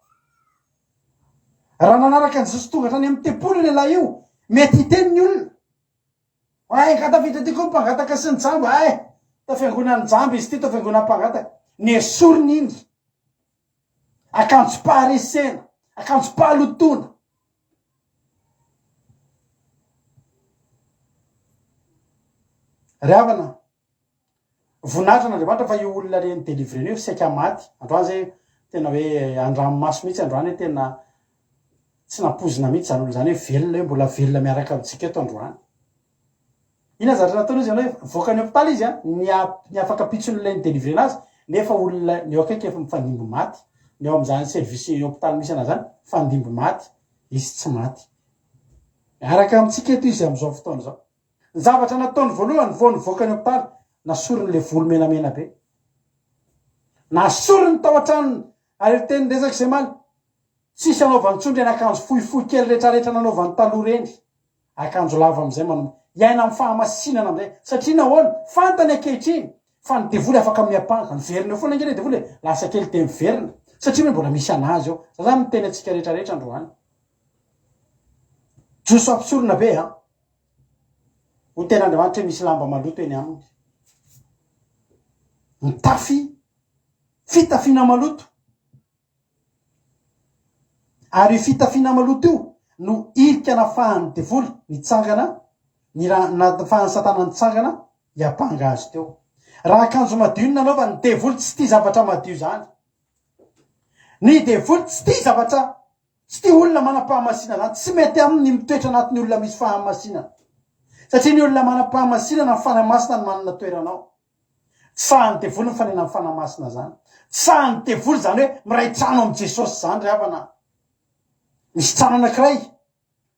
raha nanaraka ny Jesosy tonga hatrany amin'ny tempolo lehilahy io, mety hiteny ny olona ay ka tafiditra ty koa mpangataka sy ny jamba, ay tafiangona ny jamba izy ty, tafiangona mpangataka. Ny esoriny iny akanjo paharesena, akanjo pahalotona. Riavana voninahitra n'Andriamanitra fa io olona reny délivreny io saika maty. Androany zay tena hoe andranomaso mihitsy, androany hoe tena tsy nampozina mihitsy zany olo zany hoe velona, hoe mbola velona miaraka amintsika eto androany. Ina zatra nataony izy hoe voaka ny hôpitaly izy ny afaka pitsony ilay ny délivrena azy, nefa olona ny eo akaiky efa mifandimby maty, ny eo amin'izany service hôpitaly misy anazy zany fandimby maty, izy tsy maty. Miaraka amintsika eto izy amin'izao fotoana zao. Ny zavatra nataony voalohany vao nivoaka ny hôpitaly, nasorony le volo menamena be, nasorony tao an-tranony, ary teny resaka izay maly tsisy anaovany tsondry ny akanjo fohifohy kely rehetrarehetra nanaovany taloha reny, akanjo lava am'izay iaina amin'ny fahamasinana am'izay. Satria nahoana fantany ankehitriny fa ny devoly afaka miapanga, ny verina eo foana angeny devoly lasa kely te miverina satria hoe mbola misy anazy eo. Za zany miteny antsika rehetrarehetra androany, joso ampisorona be ho ten'Andriamanitra hoe misy lamba maloto eny aminy, mitafy fitafiana maloto, ary fitafiana maloto io no ilika nafahan'ny devoly nitsangana, nafahan'ny satana nitsangana hiapanga azy teo. Raha akanjo madio nanaova ny devoly, tsy tia zavatra madio zany. Ny devoly tsy tia zavatra, tsy tia olona manam-pahamasinana zany, tsy mety aminy mitoetra anatin'ny olona misy fahamasinana. Satria ny olona manam-pahamasinana ny fanamasina ny manana toeranao. Sahan'ny devoly ny fanena ny fanamasina zany. Sahan'ny devoly zany hoe miray trano amin'ny Jesosy zany. Riavana misy trano anankiray,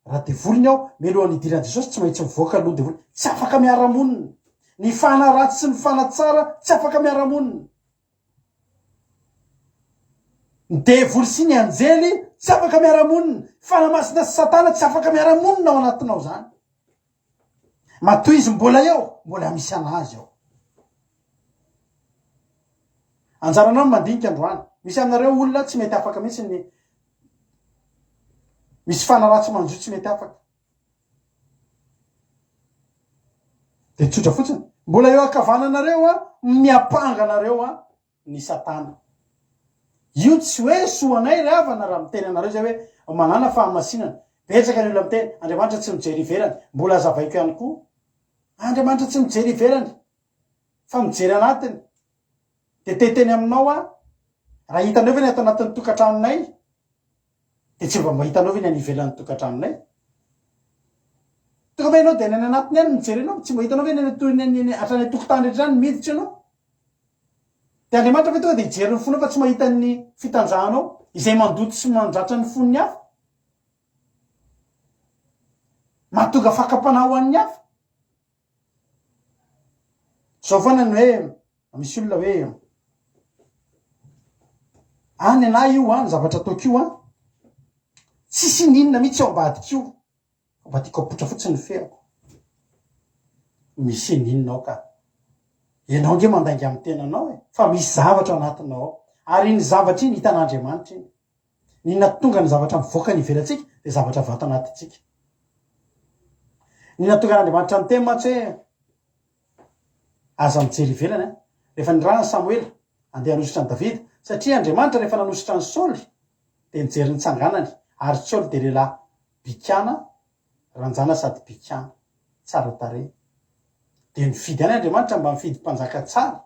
raha devoliny ao melohan'ny idiran'i Jesosy tsy maintsy mivoaka aloha devoly, tsy afaka miara-monina. Ny fana ratsy sy ny fana tsara tsy afaka miara-monina. Ny devoly sy ny anjely tsy afaka miara-monina. Fanamasina sy satana tsy afaka miara-monina ao anatinao zany. Matoy izy mbola eo, mbola misy anazy ao. Anjaranao mandinika androany, misy aminareo olona tsy mety afaka mihitsy ny misy fanaratsy manjo tsy mety afaka. De tsotra fotsiny, mbola eo akavananareo miapanga anareo ny satana. Io tsy hoe soanay Riavana raha miteny anareo zay hoe manana fahamasinana. Betsaka ny olona miteny Andriamanitra tsy mijery ivelany, mbola azavaiko ihany koa. Andriamanitra tsy mijery ivelany fa mijery anatiny. De teteny aminao raha hitanao ve ny ato anatin'ny tokantranonay, de tsy mba hitanao ve ny any ivelan'ny tokantranonay. Tonga ve ianao de ny anatiny any mijery anao, tsy mba hitanao ve ny hatrany tokotany rehetra any miditra ianao. De Andriamanitra ve tonga de hijery ny fonao fa tsy mahita ny fitanjahanao izay mandoto sy mandratra ny fon'ny hafa, mahatonga fakapana ho an'ny hafa. Zao foana ny hoe misy olona hoe any anahy io ny zavatra ataoko io tsisy ninona mihitsy ao ambadika io, mba tiako apotra fotsiny ny feako. Misy ninona ao ka ianao nge mandainga amin'ny tenanao fa misy zavatra anatinao ao, ary ny zavatra iny hitan'Andriamanitra iny. Ninona tonga ny zavatra mivoaka ny ivelatsika de zavatra vato anatitsika. Ninona tonga n'Andriamanitra miteny mantsy hoe aza mijery ivelany rehefa nirahana Samuel andeha hanositra ny Davida, satria Andriamanitra rehefa nanositra ny Saoly de nijery ny tsanganany, ary Saoly de lehilahy bikana, ranjana sady bikana, tsara tarehy. De nifidy any Andriamanitra mba mifidy mpanjaka tsara,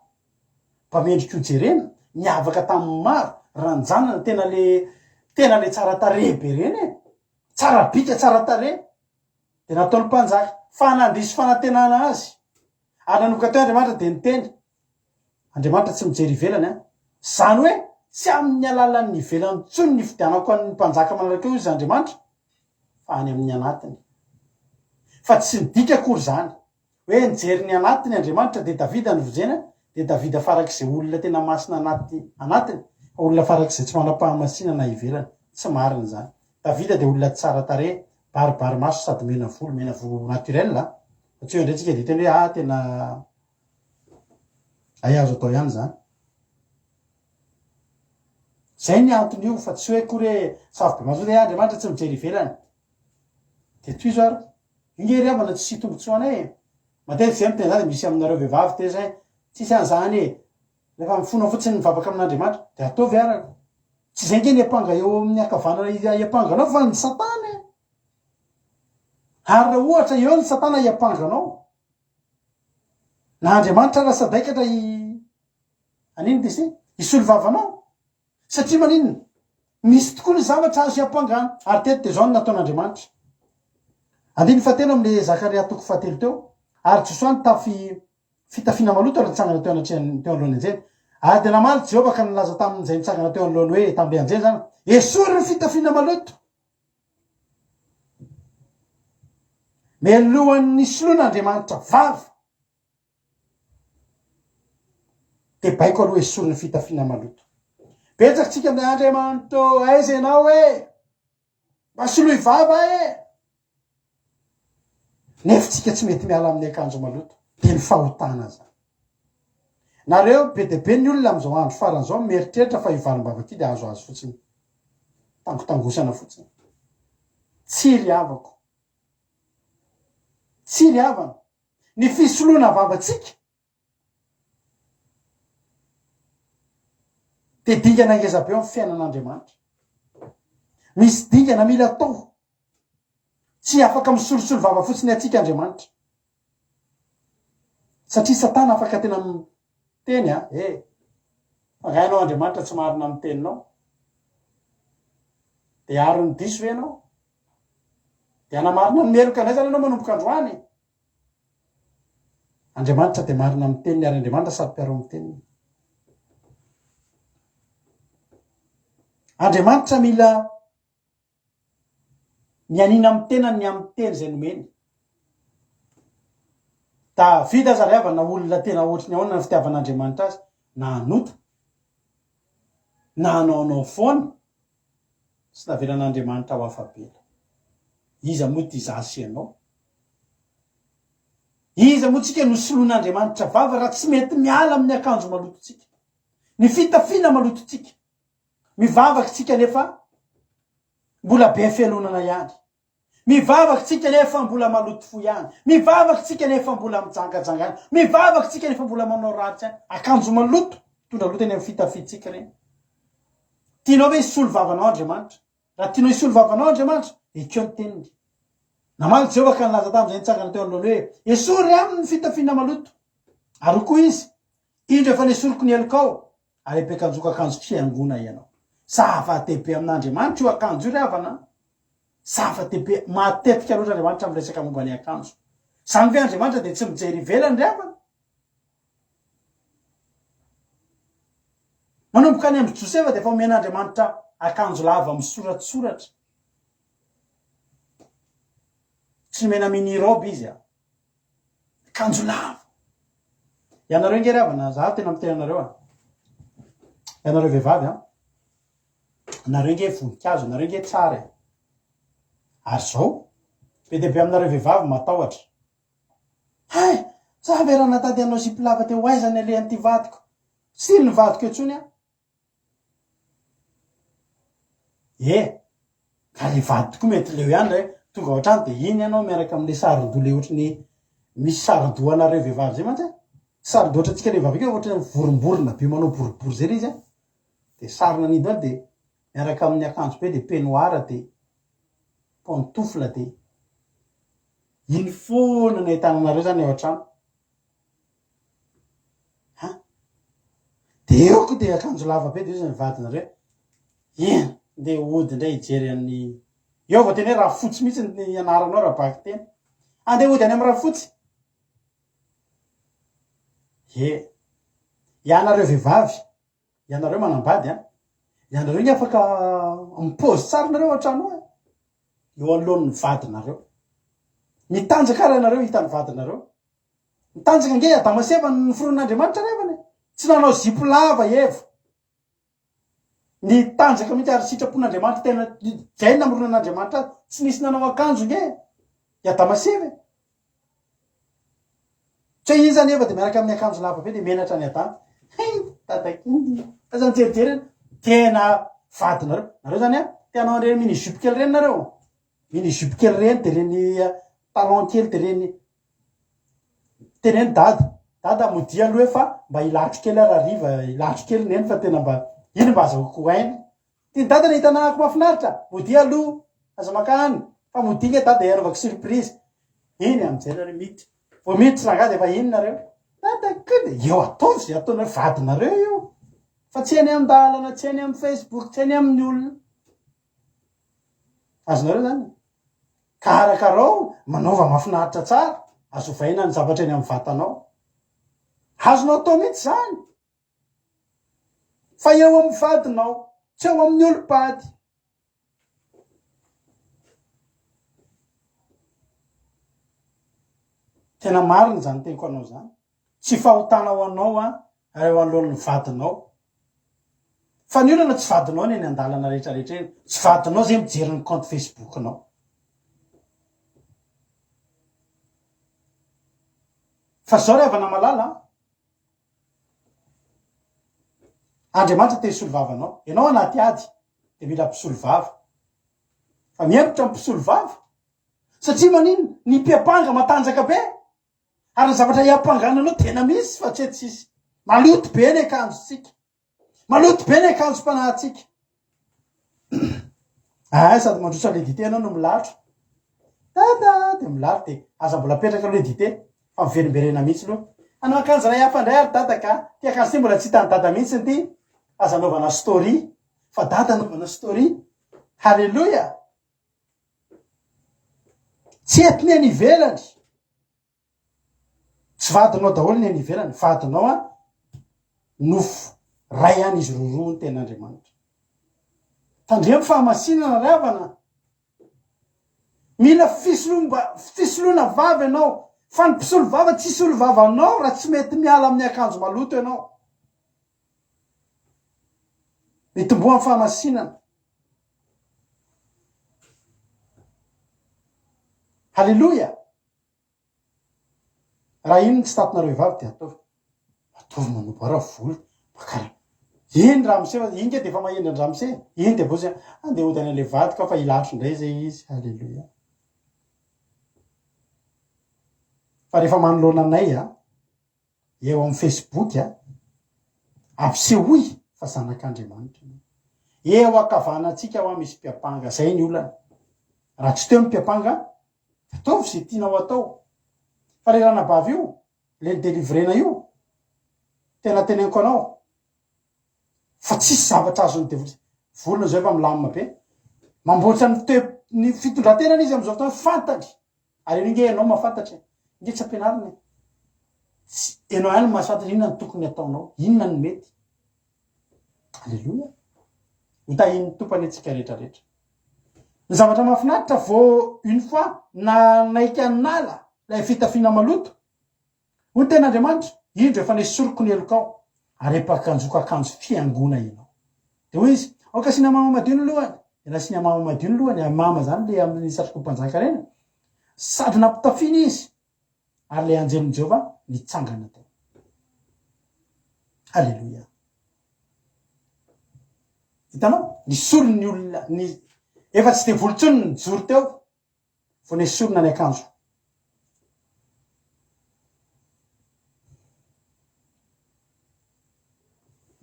mba mendrika ho jerena, miavaka tamin'ny maro, ranjanana tena le tsara tarehy be reny tsara bika, tsara tarehy. De nataony mpanjaka fa nandrisy fanantenana azy. Ary nanomboka teo Andriamanitra de niteny, Andriamanitra tsy mijery ivelany zany hoe tsy amin'ny alalan'ny ivelany tsony ny fidianako an'ny mpanjaka manaraka eo izy Andriamanitra, fa any amin'ny anatiny. Fa tsy midika akory zany hoe nijery ny anatiny Andriamanitra de Davida nivojena, de Davida farak'izay olona tena masina anatiny, olona farak'izay tsy manam-pahamasinana ivelany. tsy marina zany. Davida de olona tsara tare, baribary maso sady mena volo naturel satria ndretsika de teny hoe tena azo atao ihany zany. Zay ny antony io fa tsy hoe kory hoe safobe maso hoe Andriamanitra tsy mijery ivelany. De toy izo ary ingery avana tsy tombotsoana matetiky zay miteny zany misy aminareo vehivavy te zay tsisy an'izany rehefa mifona fotsiny mivavaka amin'Andriamanitra de ataovy arako. Tsy zay nge ny apanga eo amin'ny akavanana iapanganao fa ny Satana. Ary raha ohatra eo ny Satana iapanganao na Andriamanitra raha sadaikatra aniny de sy isolo vavanao satria maninona misy tokoa ny zavatra azo iapangana ary teto de zao no nataon'Andriamanitra. Andiny fatelo am'le Zakaria toko fatelo teo ary Josoa fitafina maloto raha nitsangana teo alohan'ny anjely. Ary de namaly Jehova ka nilaza tamin'izay nitsangana teo anoloany hoe tam'le anjely zany esory ny fitafina maloto. Mialohan'ny soloan'Andriamanitra vava de baiko aloha esory ny fitafina maloto. Betsaky tsika amin'ny Andriamanitra aiza ianao mba soloy vava nefa tsika tsy mety miala amin'ny akanjo maloto de ny fahotana zany. Nareo be de be ny olona am'izao andro faran'izao mieritreritra fa ivalim-bava ty de azo fotsiny tangotangosana fotsiny. Tsy ry havana ny fisoloana vavatsika de dingana ngeza be amin'ny fiainan'Andriamanitra. Misy dingana mila atao tsy afaka misolosolo vava fotsiny atsika Andriamanitra satria Satana afaka tena miteny fangainao Andriamanitra tsy marina amin'ny teninao de aro ny diso ve ianao de anamarina ny meloka anay zany ianao manomboka androany. Andriamanitra de marina amin'ny teniny ary Andriamanitra sady mpiaro amin'ny teniny. Andriamanitra mila mianina amin'ny tenany ny amin'ny teny zay nomeny. Davida zary avana olona tena ohatriny ahoana ny fitiavan'Andriamanitra azy na anota na anaonao foana sy navelan'Andriamanitra ho afabela. Iza moa ty zasy anao? Iza moa tsika no soloan'Andriamanitra vava raha tsy mety miala amin'ny akanjo malototsika, ny fitafina malototsika, mivavaky tsika nefa mbola be felonana ihany, mivavaky tsika nefa mbola maloto fo ihany, mivavaky tsika nefa mbola mijangajanga ihany, mivavaky tsika nefa mbola manao ratsy ihany. Akanjo maloto tondra loto eny amin'ny fitafitsika reny. Tianao hoe isolo vavanao Andriamanitra? Raha tianao isolo vavanao Andriamanitra ekeo ny teniny. Namaly Jehova ka nilaza tamin'izay nitsangana teo anoloany hoe esory aminy fitafina maloto. Ary koa izy indro efa nesoriko ny elikao ary epekanjoka akanjo fiangona ianao. Zava-dehibe amin'Andriamanitra io akanjo io ry havana. Zava-dehibe matetika loatra Andriamanitra miresaka momba ny akanjo. Zany hoe Andriamanitra de tsy mijery ivelany ry havana. Manomboka any amin'ny Josefa de efa omen'Andriamanitra akanjo lava misoratsoratra. Tsy mena mini robe izy akanjo lava. Ianareo nge ry havana, zaho tena miteny anareo ianareo vehivavy nareo nge voninkazo, nareo nge tsara ary zao be de be aminareo vehivavy matahotra. Za ve raha natady anao zipo lava teo aizany alehan'ity vadiko, sily ny vadiko etsony ka le vady tokoa mety leo ihany re tonga ao an-trano de iny ianao miaraka amin'le saron-doha le ohatrany misy saron-doha anareo vehivavy zay mantsy saron-doha ohatratsika le vavy ohatrany voromborona be manao boribory zay izy de sarona nido any de miaraka amin'ny akanjo be de peignoir de pantoufle de iny foana ny ahitananareo zany ao an-trano. De eo ko de akanjo lava be de io zany vadinareo de ody ndray hijery amin'ny eo vao tena hoe raha fotsy mihitsy ny anaranao raha baky tena andeha ody any amin'ny raha fotsy. Ianareo vehivavy, ianareo manambady ianareo nge afaka mipozy tsara nareo an-trano eo anoloan'ny vadinareo. Mitanjaka ara ianareo hitany vadinareo. Mitanjaka nge Adamaseva ny foron'Andriamanitra revany tsy nanao zipo lava evo. ny tanjaka mihitsy ary sitrapon'Andriamanitra tena zay namorona an'Andriamanitra tsy nisy nanao akanjo nge Adamaseve. Tsy izy zany efa de miaraka amin'ny akanjo lava be de menatra ny Adama. Tatakindy. Azany jerijery tena vadinareo. Nareo zany tianao reny mini jupe kely reny nareo. Mini jupe kely reny de reny talon kely de reny teneny dada modi aloha fa mba ilatro kely arariva ilatro kely neny fa tena mba iny mba azahoako hainy. Ty dada ny hitanako mafinaritra modi aloha aza makany fa modi nge dada iarovako surprise. Iny am'izay nareo mity. Vao miditra rangady efa iny nareo. Dada kely eo ataovy zay ataonareo vadinareo io. Fa tsy eny am-dalana, tsy eny amin'ny Facebook, tsy eny amin'ny olona. Azonareo zany. Karakarao manaova mafinaritra tsara. Azovaina ny zavatra eny amin'ny vatanao. Azonao atao mihitsy zany. Fa eo amin'ny vadinao, tsy eo amin'ny olom-pady. Tena marina zany tenko anao zany. Tsy fahotanao anao ary eo alohan'ny vadinao. Fa ny olana tsy vadinao ny an-dalana rehetrarehetra eny. Tsy vadinao zay mijery ny compte Facebook anao. Fa zao rehefa namalala Andriamanitra te hisolo vavanao. Ianao anaty ady de mila mpisolo vava. Fa miempotra mpisolo vava. Satria manino ny mpiapanga matanjaka be. Ary ny zavatra hiampangananao tena misy fa tsy tsisy. Maloto be ny akanjotsika. Maloto be ny akanjo mpanahatsika. Sady mandrosa le dité anao no milatro. Dada de milatro de aza mbola petraka le dité. Fa miverimberena mihitsy aloha. Anao akanjo ray hafa ndray ary dada ka. Ty akanjo ty mbola tsy hitany dada mihitsy ty. Aza anaovana story. Fa dada anaovana story. Halleluja. Tsy ety ny anivelany. Tsy vadinao daholo ny anivelany. Vadinao nofo ray any izy roroa ny ten'Andriamanitra. Tandremo fahamasinana ravana. Mila fisoloana vava ianao. Fa ny mpisolo vava tsy solo vava anao raha tsy mety miala amin'ny akanjo maloto ianao. Mitomboa amin'ny fahamasinana. Halleluja. Raha ino tsy tatonareo vavy de ataovy. Ataovy manompo ara volo. Makara. Iny ramose iny ke de efa mahendra ny ramose. Iny de bozy andeha hodana le vady ka fa ilatro ndray zay izy. Halleluja. Fa rehefa manoloana anay eo amin'ny Facebook ampisehoy fa zanak'Andriamanitra. Eo akavanantsika ho misy mpiapanga zay ny olana. Raha tsy teo ny mpiapanga ataovy zay tianao atao. Fa le ranabavy io, le delivrena io, tena teneniko anao. Fa tsisy zavatra azony devoly. Volona zao efa milamina be. Mamboatra ny fitondrantenany izy am'izao fotoana fantany. Ary inge ianao mahafantatry. Nge tsy ampianarina. Ianao ihany mahafantatra inona ny tokony ataonao. Inona ny mety. Halleluja. Hitahiny tompany antsika rehetrarehetra. Ny zavatra mahafinaritra vao une fois na naika nala lay fitafiana maloto. Ho ten'Andriamanitra, indro efa nesoroko ny elokao. Ary epakanjoka akanjo fiangona ianao. De ho izy, aoka sina mama madio ny lohany. Ena sina mama madio ny lohany, mama zany le amin'ny satroko-mpanjaka reny. Sady nampitafina izy. Ary le anjelin Jehova nitsangana tao. Halleluja. Hitanao? Nisolo ny olona, efa tsy de volontsony ny joro teo. Fo nesolona ny akanjo.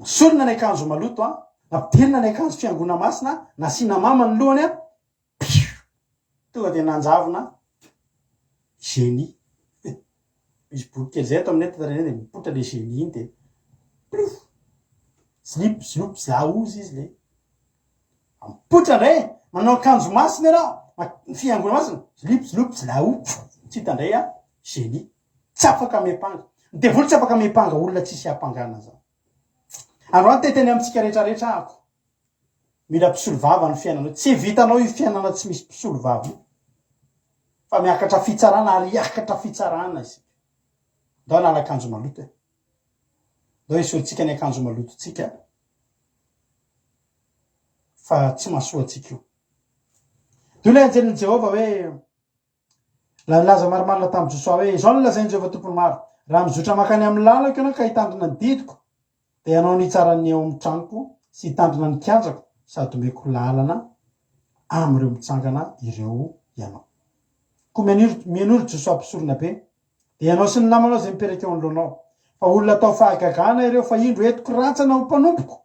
Solona ny akanjo maloto nampitelina ny akanjo fiangona masina, nasina mama ny lohany tonga de nanjavona génie. Misy boky kely zay ato aminay tatariny de mipotra le génie iny de slip zaozy izy le. Mipotra ndray, manao akanjo masina ianao, fiangona masina, slip zao, tsy hitandray génie. Tsy afaka miapanga. Devoly tsy afaka miapanga olona tsisy apangana zao. Androany teteny amintsika rehetrarehetra ako. Mila mpisolo vava ny fiainanao. Tsy vitanao io fiainana tsy misy mpisolo vava. Fa miakatra fitsarana ary iakatra fitsarana izy. Ndao nala akanjo maloto. Ndao isolontsika ny akanjo maloto tsika. fa tsy mahasoa atsika io. Toy ilay anjelin'i Jehova hoe laza marimarina tamin'ny Josoa hoe izao no lazain'i Jehova tompony maro, raha mizotra makany amin'ny lalako ianao ka hitandrina ny didiko dia ianao ny tsara ny eo amin'ny tranoko sy hitandrina ny kianjako sady omeko lalana amin'ireo mitsangana ireo ianao. Ko mian'olo Josoa mpisorona be dia ianao sy ny namanao izay miperaka eo anoloanao. Fa olona atao fahagagana ireo fa indro entiko ratsana ho mpanompoko.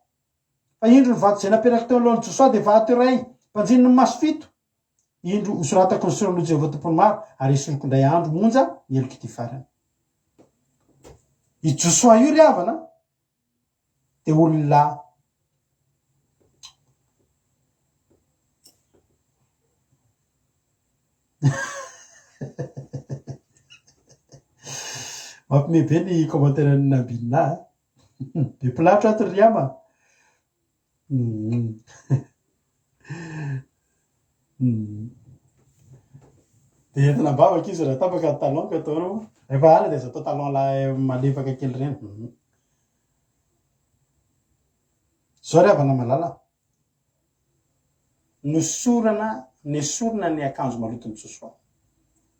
Fa indro ny vato izay naperaka teo alohan'i Josoa dia vato iray mpanjinony maso fito. Indro hosoratako ny soran'o Jehova tompony maro ary isoroko indray andro monja mieloko ity farany. I Josoa io ry havana dia olona mampime be ny commentaire ny nabinina be pilatro ato ry ama. Dia entina bavaka izy raha tapaka ny talon ka ataonao rehefa ala dia azo atao talon malefaka kely ireny. Zao ry havana malala nosorana ny akanjo malotony Josoa,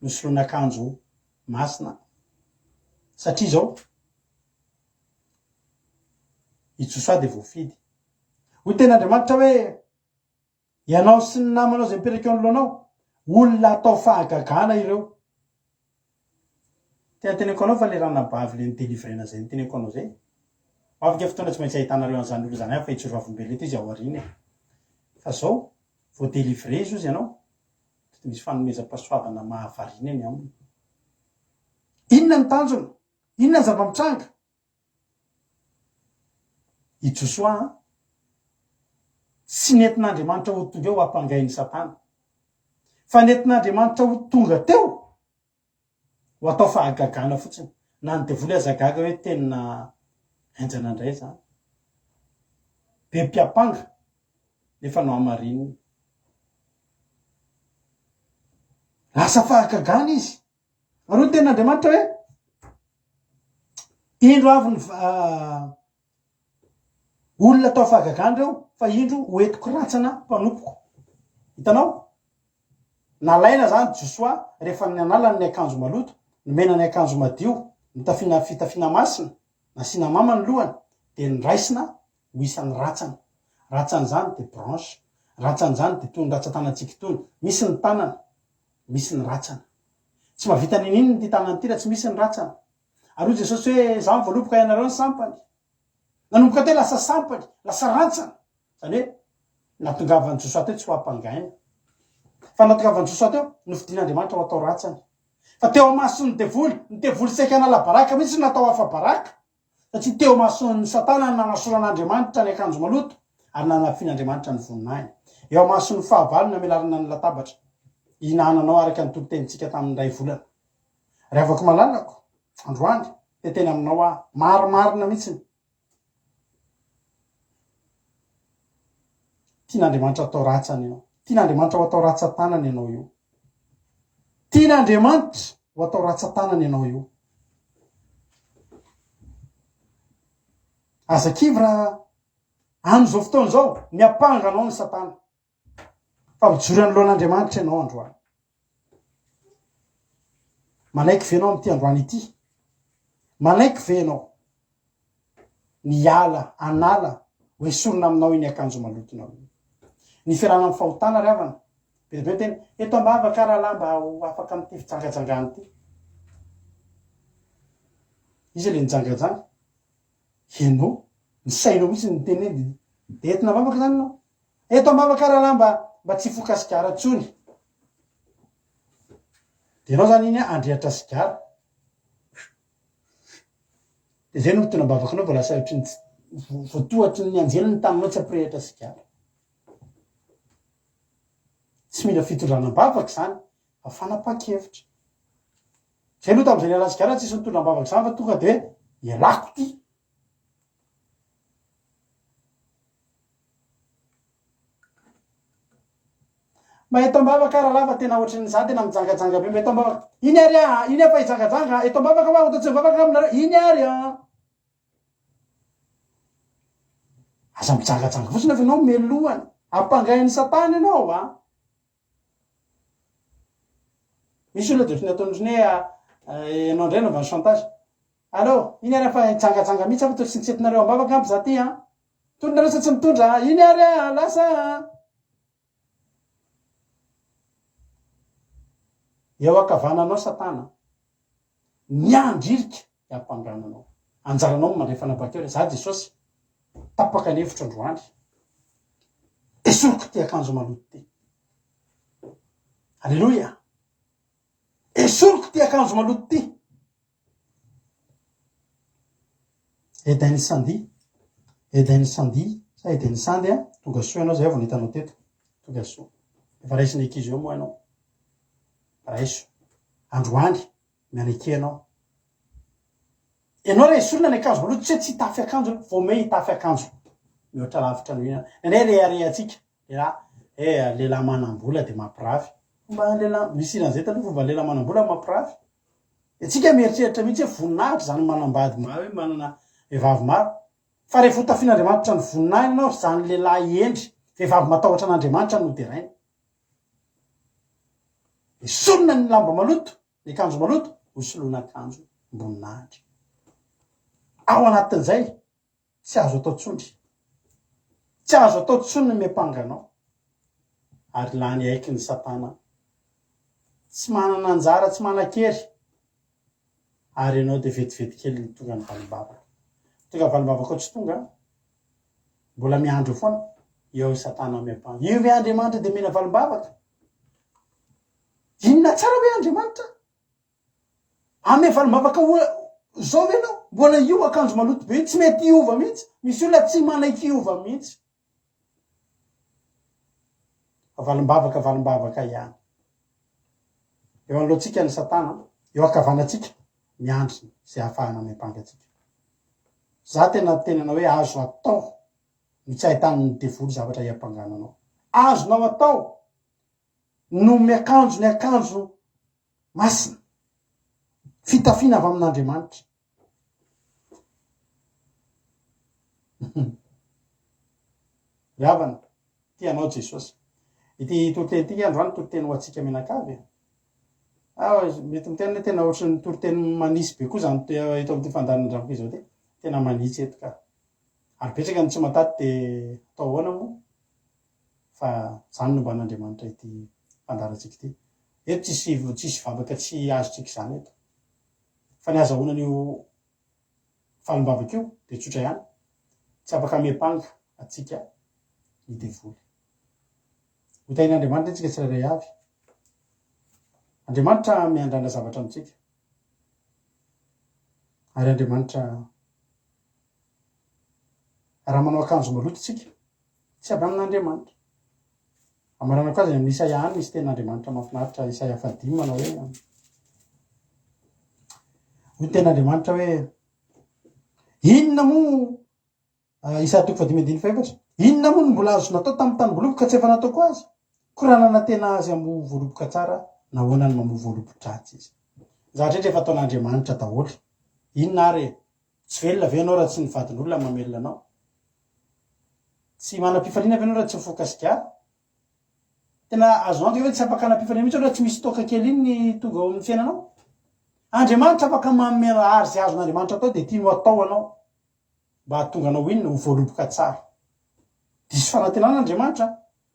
nosorona akanjo masina satria zao i Josoa dia voafidy. Hoy ten'Andriamanitra hoe ianao sy ny namanao izay miperaka eo anoloanao olona atao fahagagana ireo. Tena teneko anao fa le ranabavy le nidelivrena zay niteneko anao zay afaka fotoana tsy maintsy ahitanareo an'izany olo zany fa itsorovavom-bely izy ao aoriana fa zao vao delivre izy izy ianao dia misy fanomezam-pahasoavana mahavariana eny aminy. Inona ny tanjona? Inona ny zava-mitranga? I Josoa tsy nentin'Andriamanitra ho tonga eo hampangainy Satana, fa nentin'Andriamanitra ho tonga teo ho atao fahagagana fotsiny. Na ny devoly azagaga hoe tena enjana indray zany be mpiapanga nefa no amarininy lasa fahagagana izy. Ary ten'Andriamanitra hoe indro avy ny olona atao fahagagana ireo fa indro hoentiko ratsana mpanompoko. Hitanao nalaina zany Josoa rehefa ny analany ny akanjo maloto, nomena ny akanjo madio, nitafiana fitafiana masina, nasiana mama ny lohany, dia niraisina ho isan'ny ratsana. Ratsana zany dia branche, ratsana zany dia tony ratsan-tanantsika tony, misy ny tanana, misy ny ratsana. Tsy mahavita ninino ny tanany ty raha tsy misy ny ratsana. Ary hoy Jesosy hoe zaho voaloboka ianareo ny sampany, nanomboka teo lasa sampany, lasa ratsana. Zany hoe natongavany Josoa teo tsy ho hampangaina, fa natongavany Josoa teo nofidian'Andriamanitra ho atao ratsana. Fa teo amason'ny devoly saika hanala baraka mitsy natao hafa baraka, satria teo amason'ny Satana nanasoran'Andriamanitra ny akanjo maloto ary nanafian'Andriamanitra ny voninahiny. Eo amason'ny fahavalo namelarana ny latabatra inahananao araka ny tolotenitsika tamin'ny ray volana. Raha avako malalako androany dia tena aminao aho marimarina mitsiny tian'Andriamanitra atao ratsana ianao, tian'Andriamanitra ho atao ratsan-tanana ianao io, tian'Andriamanitra ho atao ratsan-tanana ianao io. Azakivy raha amin'izao fotoana izao miapanga anao ny Satana, fa mijory anoloan'Andriamanitra ianao androany. Manaiky ve ianao amin'ity androany ity? Manaiky ve ianao niala anala ho esorina aminao iny akanjo malotonao iny? Ny fiarana amin'ny fahotana ry havana bebe tena eto ambavaka raha lamba ho afaka amin'ity fijangajangany ity. Izy le nijangajanga ianao ny sainao mitsy ny teny eny dia entina ambavaka zany anao. Eto ambavaka raha lamba mba tsy foka sigara tsony dia ianao zany iny andrehatra sigara dia zay no mitona ambavakanao mbola lasa ohatry ny voatohatry ny anjely ny taninao tsy ampirehitra sigara. Tsy mila fitondranam-bavaka zany fa fanapa-kevitra. Zay aloha tamin'izay niala sigara tsisy nitondram-bavaka zany fa tonga dia hoe ialako ty. Mba eto ambavaka raha lava tena ohatry ny za tena mijangajanga be mba eto ambavaka iny ary iny efa hijangajanga eto ambavaka va ohatsy mivavaka aminareo iny ary aza mijangajanga fotsiny fa ianao melohany Ampangain'ny Satana ianao a. Misy olona de nataon'ny ianao ndray novan'ny chantage. Allô, iny ary fa itsangajanga mihitsy afa totsintsitinareo ambavaka ampy za ty a. Tondra sa tsy mitondra, iny ary a lasa. Eo akavananao Satana. Miandririka ampangananao. Anjaranao mandray fanapakeo za Jesosy tapaka ny hevitra androany. Esoriko ty akanjo maloto ty. Alléluia. Esoriko ty akanjo maloto ty. Edainy sandy. Edainy sandy. Sa edainy sandy a. Tonga soa ianao zay vao nitanao teto. Tonga soa. Efa raisina ekizy eo moa ianao. Raiso. Androany. Mianake ianao. Ianao re esorina ny akanjo maloto. Tsy hitafy akanjo. Vao me hitafy akanjo. Mihoatra lavitra no ina. Nene rehatsika. Lehilahy manam-bola de mampirafy. Fomba lehilahy misy iran'izay taloha fomba lehilahy manam-bola mampirafy. Etsika mieritreritra mihitsy hoe voninahitra zany manambady maro hoe manana vehivavy maro. Fa rehefa hotafian'Andriamanitra ny voninahitra ianao zany lehilahy endry vehivavy matahotra an'Andriamanitra no derainy. Esorina ny lamba maloto, ny akanjo maloto, hosoloana akanjo amboninahitra. Ao anatin'izay tsy azo atao tsondry. Tsy azo atao tsony ny miampanganao. Ary lany aiky ny Satana. Tsy manana anjara, tsy manan-kery. Ary ianao de vetivety kely ny tonga ny valimbavaka. Tonga valimbavaka ao tsy tonga. Mbola miandro foana. Eo Satana miampanga. Io ve Andriamanitra de mena valimbavaka? Inona tsara hoe Andriamanitra? Ame valimbavaka zao ve ianao? Mbola io akanjo maloto be, tsy mety hiova mihitsy. Misy olona tsy manaiky hiova mihitsy. Valimbavaka ihany. Eo alohantsika ny Satana, eo akavanantsika miandry zay ahafahana miampanga atsika. Za tena tenana hoe azo atao ny tsy ahitany ny devoly zavatra hiampangananao. Azonao atao no miakanjo ny akanjo masina. Fitafiana avy amin'Andriamanitra. Ravana, ty anao Jesosy. Ity toroteny ity androany toroteny ho atsika menakavy. Mety mitena tena ohatry ny toroteny manisy be koa zany eto amin'ity fandaharan-dravaka izao ty. Tena manitsy eto ka. Ary betsaka ny tsy mataty de atao ahoana moa. Fa zany no mba an'Andriamanitra ity fandaharantsika ity. Eto tsisy vavaka tsy azotsika zany eto. Fa ny azahoanan'io falimbavaka io de tsotra ihany. Tsy afaka miampanga atsika ny devoly. Hotain'Andriamanitra tsika tsirairay avy. Andriamanitra miandrandra zavatra amitsika. Ary Andriamanitra raha manao akanjo maloto tsika tsy avy amin'Andriamanitra. Amarana koa azy amin'ny Isaia any misy ten'Andriamanitra mafinaritra. Isaia 5 manao hoe ny ten'Andriamanitra hoe inona moa Isaia 5:5. Inona moa no mbola azo natao tamin'ny tany voaloboka ka tsy efa natao koa azy? Koranana tena azy amo voaloboka tsara na hoana ny mamoa voalobotratsy izy. Zahatretra efa ataon'Andriamanitra daholo. Inona ary tsy velona ve ianao raha tsy nivadin'olona mamelona anao? Tsy manam-pifaliana ve ianao raha tsy mifoka sigara? Tena azo antoka hoe tsy afaka hanam-pifaliana mihitsy raha tsy misy toaka kely iny ny tonga ao amin'ny fiainanao. Andriamanitra afaka manome ary zay azon'Andriamanitra atao de tianao atao anao mba hahatonga anao iny ho voaloboka tsara. Diso fanantenan'Andriamanitra,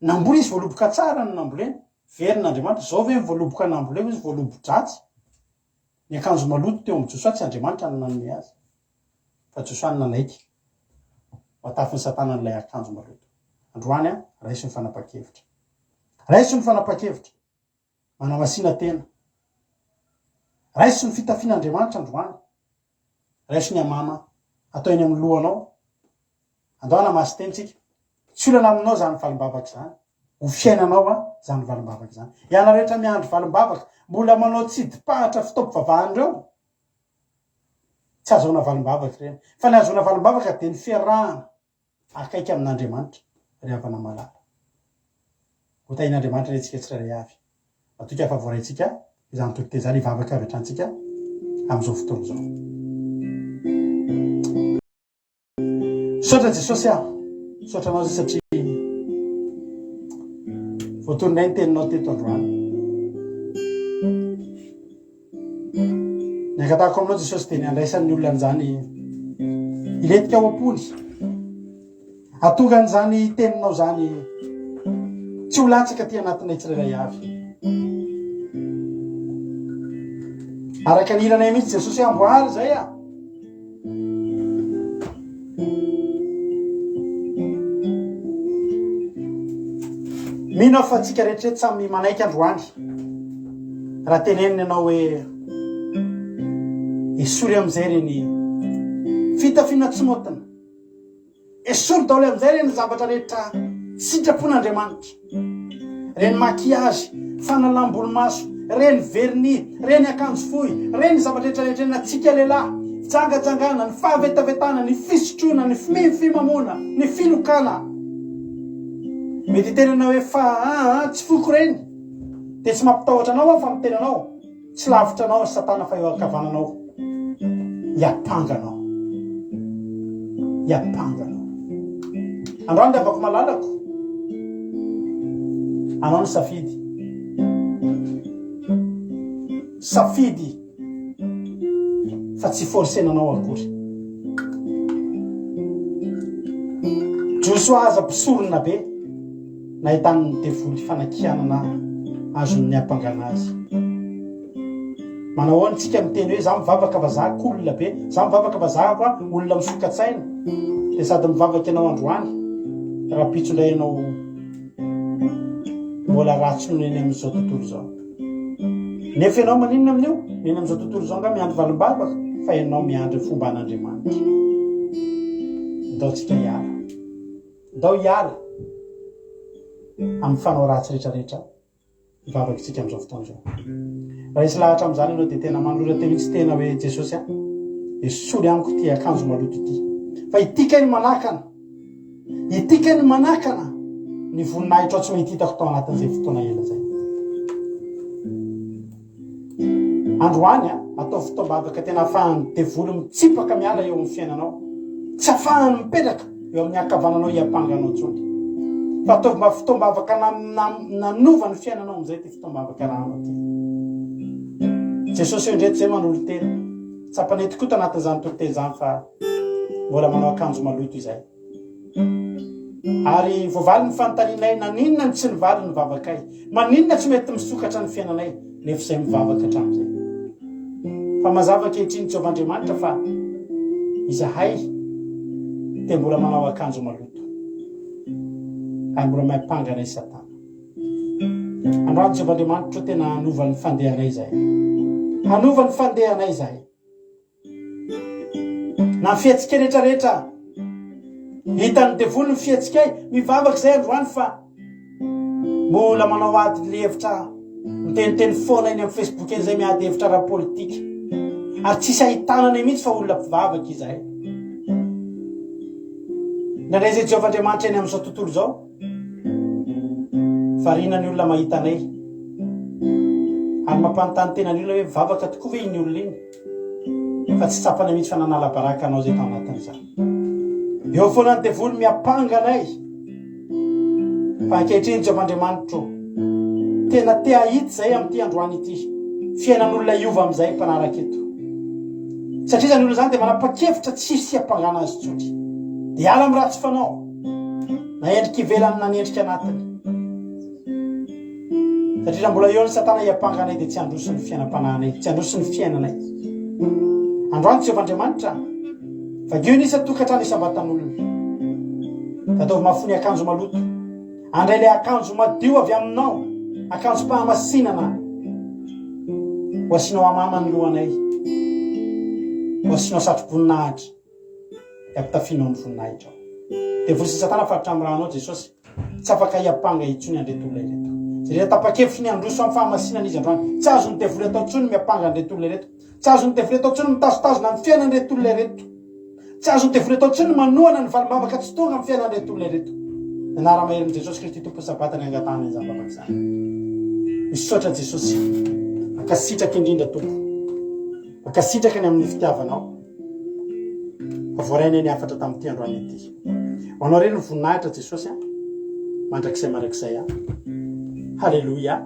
namboly izy voaloboka tsara no namboleny. Verin'Andriamanitra, zao ve voaloboka namboleny izy voalobodratsy? Ny akanjo maloto teo amin'ny Josoa tsy Andriamanitra no nanome azy. Fa Josoa no nanaiky. Matafin'ny Satana n'ilay akanjo maloto. Androany a, raiso ny fanapakevitra. Raiso ny fanapakevitra. Manamasina tena. Raiso ny fitafian'Andriamanitra androany. Raiso ny amama. Atao eny amin'ny lohanao. Andohana masy tenitsika. Tsy olana aminao zany valimbavaka zany. Ho fiainanao zany valimbavaka zany. Iana rehetra miandro valimbavaka, mbola manao tsidipahatra fitaovam-bavahan'ireo. Tsy azahoana valimbavaka ireny. Fa ny azahoana valimbavaka dia ny fiarahana akaiky amin'Andriamanitra ry havana malala. Hotain'Andriamanitra antsika tsirairay avy. Matoka afa voaraitsika izany toroteny izany hivavaka avy hatransika amin'izao fotoana izao. Saotra Jesosy aho. Saotra anao zay satria voatononay ny teninao teto androany ny akatahako aminao Jesosy teny andraisan'ny olona an'izany iletika ao ampony atongan'izany teninao zany tsy ho latsaka ty anatinay tsirairay avy araka ny ilanay mihitsy Jesosy amboary zay a mino fa tsika rehetrarehetra samy manaiky androany raha teneniny ianao hoe esory am'izay reny fitafinatsomotina esory daoly am'izay reny zavatra rehetra sitrapon'Andriamanitra reny makiazy fanalambolo-maso reny verni reny akanjo foy reny zavatra rehetrarehetra reny atsika lehilahy jangajangana ny fahavetavetana ny fisotroana ny fimamona ny filokana mety tenana hoe fa tsy foko reny de tsy mampitahotra anao fa mitenanao tsy lavitra anao satana fa eo akavananao iapanganao androany de avako malalako anao ny safidy fa tsy forsenanao akory joso aza mpisorona be nahitan'ny devoly fanakianana azon'ny apangana azy manao ahoany tsika miteny hoe za mivavaka vazahako olona be za mivavaka vazahako a olona misokatsaina de sady mivavaky anao androany raha pitsondray anao mbola ratsy noho eny am'izao tontolo zao nefa ianao maninona amin'io eny am'izao tontolo zao nga miandry valim-bavaka fa ianao miandry fomba an'Andriamanitra ndao tsika hiara amin'ny fanao ratsy rehetrarehetra mivavaky tsika am'izao fotoana zao raha isy lahatra am'izany anao de tena manolora teny tsy tena hoe Jesosy a esory amiko ty akanjo maloto ty fa itika ny manakana ny voninahitra ao tsy mety hitako tao anatin'izay fotoana ela zay androany a atao fotoam-bavaka tena ahafahany devoly mitsipaka miala eo amin'ny fiainanao tsy ahafahany mipetraka eo amin'ny akavananao iapanganao tsony fa ataovy fotoam-bavaka nanova ny fiainanao am'izay ty fotoam-bavaka rahanao ty Jesosy eo ndreto zay manolo tena tsapanety koa tanatin'izany toloteny zany fa mbola manao akanjo maloto izay ary voavaly ny fanontanianay naninona ny tsy nivaly ny vavakay maninona tsy mety misokatra ny fiainanay nefa izay mivavaka hatram'izay fa mazava ankehitriny Jehovahandriamanitra fa izahay de mbola manao akanjo maloto ary mbola maipangana izy satana androany Jehovahandriamanitra tena hanova ny fandehanay zahay na fiatsika rehetrarehetra hitan'ny devoly ny fiatsikay mivavaka zay androany fa mbola manao ady levitra miteniteny foana eny amin'ny Facebook eny zay miady hevitra raha politika ary tsisy ahitanany mihitsy fa olona mpivavaka izahay nandray zay Jehovahandriamanitra eny am'izao tontolo zao varinany olona mahita anay ary mampanontany tenany olona hoe mivavaka tokoa ve iny olona iny fa tsy tsapana mihitsy fa nanala baraka anao zay tao anatin'izany eo foana ny devoly miapanganay fa ankehitriny Jehovahandriamanitra tena te ahity zay am'ty androany ity fiainan'olona iova am'izay mpanaraka eto satria zany olona zany de manapa-kevitra tsisy ampangana azy tsotry de ala amy ratsy fanao na endriky ivelany na nendriky anatiny satria raha mbola eo ny satana hiampanganay de tsy androso ny fiainam-panahinay tsy androso ny fiainanay androany Jehovahandriamanitra vagio nisy tokatrano isabatan'olona ataovy mafony akanjo maloto andray le akanjo madio avy aminao akanjo mpahamasinana ho asinao amama ny lohanay ho asinao satro-voninahitra ampitafinao ny voninahitra de vosi satana faritra amy rahanao Jesosy tsy afaka hiampanga itsony andretolona ireto satria tapa-kevitry ny androso amy fahamasinana izy androany tsy azony devoly atao tsony miampanga andretolona ireto tsy azony devoly atao tsony mitazotazona ny fiaina andretolona ireto tsy azony devoly atao tsony manoana ny valim-bavaka tsy tonga amy fiaina andretolona ireto anara-maherin' Jesosy Kristy tompo sabatany angatana izany vavaka zany misaotra Jesosy akasitraky indrindra tompo akasitraky any amin'ny fitiavanao avoarainy any afatra tamin'ity androany ity ho anao reny ny voninahitra Jesosy mandrakizay Halleluja.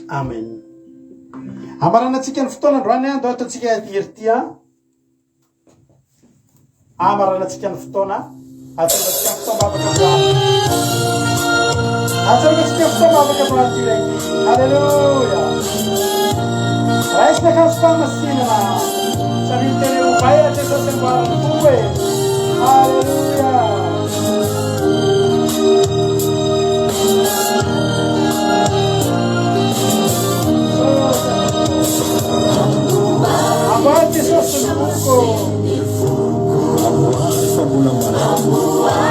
Amen. Amaranantsika ny fotoana androany a dao ataontsika hirty a. Amaranantsika ny fotoana atsangatsika fitombavaka androany. Atsangatsika fitombavaka androany direct. Halleluja. Raisina kan fotoana sinana. Sambil tene upaya Jesús ambarany fomba e. Halleluja. Ambar Jesús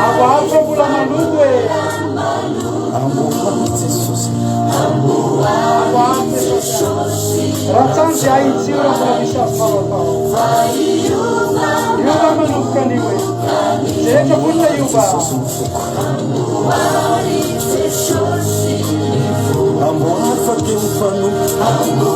Ambar fambula maludo e. Ambar Jesús. Ratsandry ahitsiro mbola misy azo mavatao. Iova manomboka an'io e. Zay rehetra vonina iova. Amboary fateo mpanompo.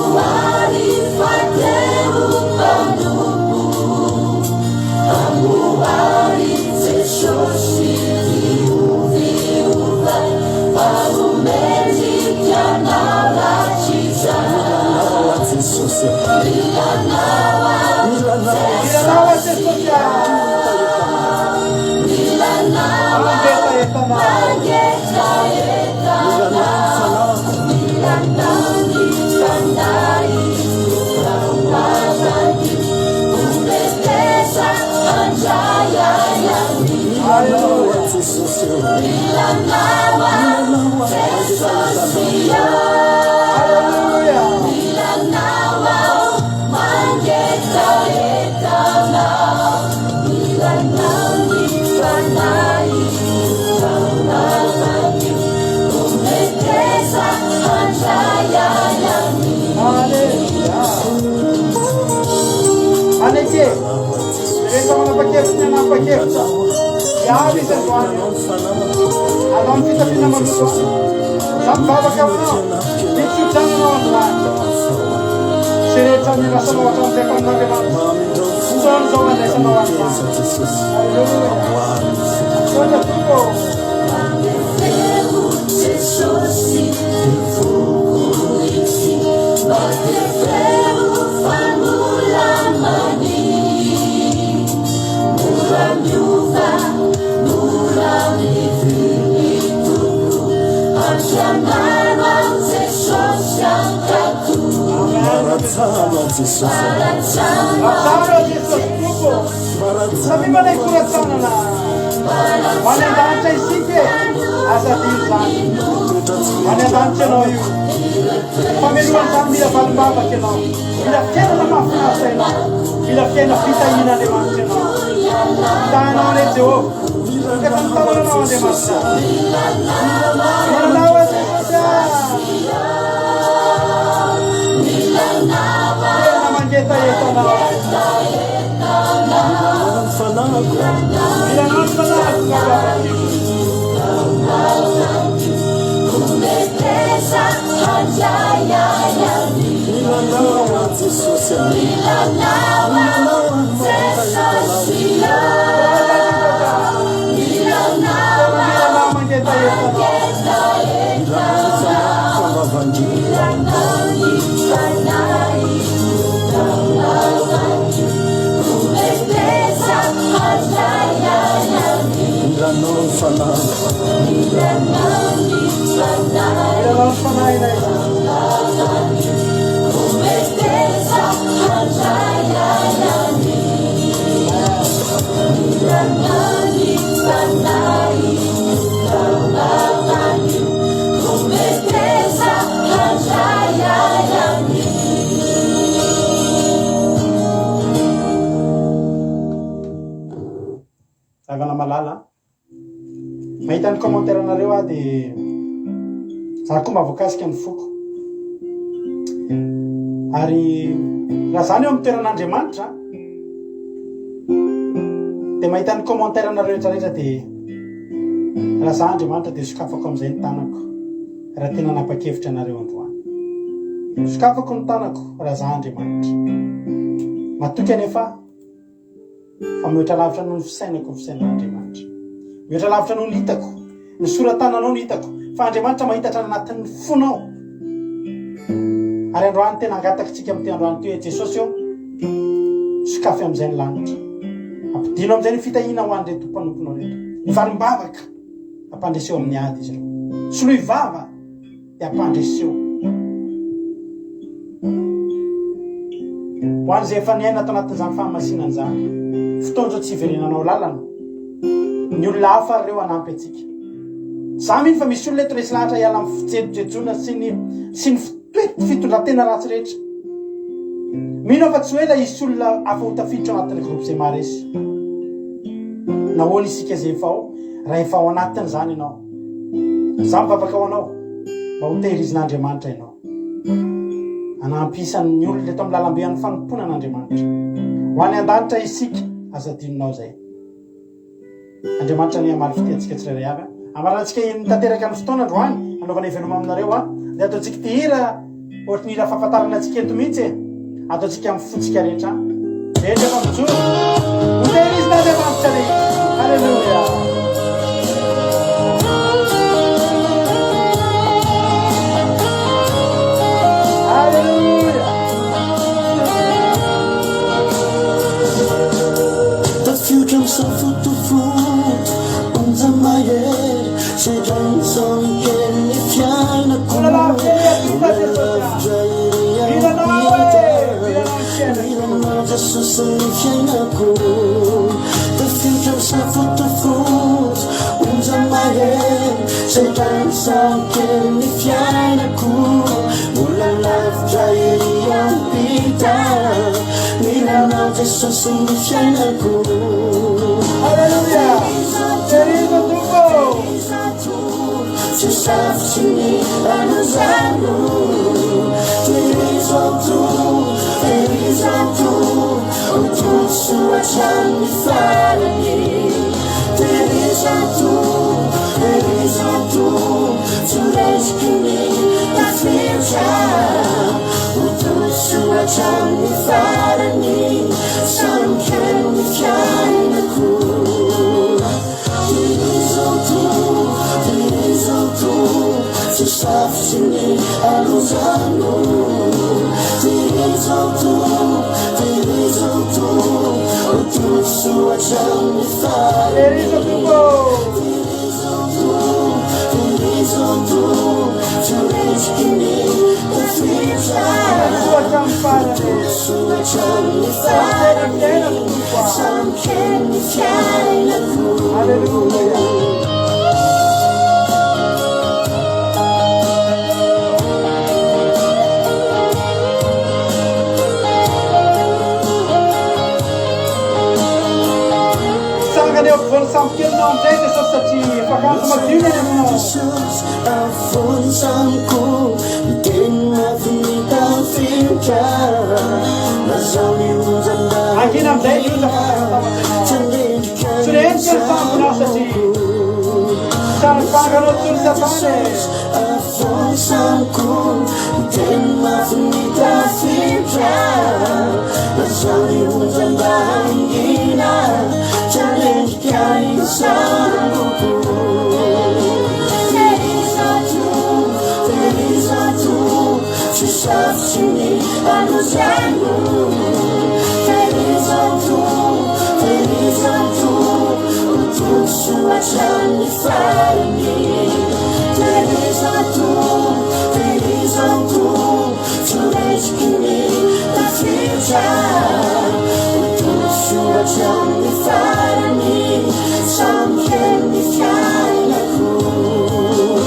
Yavi sentuanya, alam kita pina maluto, sambava kauna, bici jangan orang, cerita ni rasa macam tekan bagaimana, suan suan desa orang, sudah cukup. Sabi ba na ikurasan na na? Manendaan siya isike, asa dinsan. Manendaan siya no yun. Pamiluan sa bila palmbaba siya no. Bila kena na mafuna sa ino. Bila kena pita ina de man siya no. Dahil na ulit siya. Katantawa na naman de man siya. Manlawa siya. Kaya naman kita ito na. Agana malala. Mahita ny commentaire nareo a dia za koa mavokasika ny foko. Ary raha zany eo amin'ny toeran'Andriamanitra dia mahita ny commentaire nareo rehetrarehetra dia raha za Andriamanitra dia sokafako amin'izay ny tanako raha tena napakevitra anareo androany. Sokafako ny tanako raha za Andriamanitra. Matoky anefa fa mihoatra lavitra noho ny fisainako ny fisainan'Andriamanitra. Mihoatra lavitra noho ny hitako, ny soratananao ny hitako, fa Andriamanitra mahitatra anatin'ny fonao ary androany tena angatakintsika amin'ny ty androany ty Jesosy eo sokafy amin'izay ny lanitra ampidino amin'izay ny fitahina ho an'ireo tompompanomponao reto ny varim-bavaka ampandreseo amin'ny ady izy reo soloy vava dia ampandreseo ho an'izay efa niaina ato anatin'izany fahamasinana zany fotoana zao tsy hiverenanao lalana ny olona hafa reo anampy atsika za mino fa misy olona eto resy lahatra hiala amin'ny fijerijejona sy ny fitondratena ratsy rehetra mino fa tsy hoe la isy olona afa ho tafiditra anatin'ny groupe zay maresy nahoana isika zay efa ao raha efa ao anatiny zany ianao za mivavaka ao anao mba ho tehirizin'Andriamanitra ianao anampisan'ny olona eto amin'ny lalambe an'ny fanompona an'Andriamanitra ho any an-danitra isika azadinonao zay Andriamanitra ny amaly fitiatsika tsirairay avy amarantsika nitanteraka amin'ny fotoana androany anaovana iveloma aminareo dia ataontsika ty hira ohatry ny hira fahafantarana antsika eto mihitsy ataontsika amin'ny fotsika rehetra rehetra efa mijoro ho tehirizin'Andriamanitra le halleluia Som frukt och frukt under mig så den som känner fjärna kommer Jesus som fjärna kommer det finns som frukt och frukt under mig så den som känner fjärna kommer Mula love jag bidar Mina namn Jesus som fjärna kommer Hallelujah! There is a tubo! Just after me, I'm a Zanu. There is a tubo, there is a tubo. Oh, tubo, so I shall be fighting. There is a tubo, there is a tubo. To rescue me, the future. Oh, tubo, so I shall be fighting. Some can be kind of cool. Just after me, I was alone. There is a door, oh, do so I shall be fine. There is a tubo! There is a door, to rescue me, the future. So I shall be fine. Some can be kind of cool. Hallelujah! Vou saber que não tem essa satinha, para cá uma filha não. Jesus, a fonsanku, denna vida fica. Mas onde usa aqui não tem usa para silêncio santo nossa sim. Sai paga no tudo satane. A fonsanku, denna vida fica. Mas onde usa banhina. Challenge carrying some There is a tool to serve to me I was angry There is a tool to watch on the fire me There is a tool to rescue me the future Some fire me, some can be kind of cool.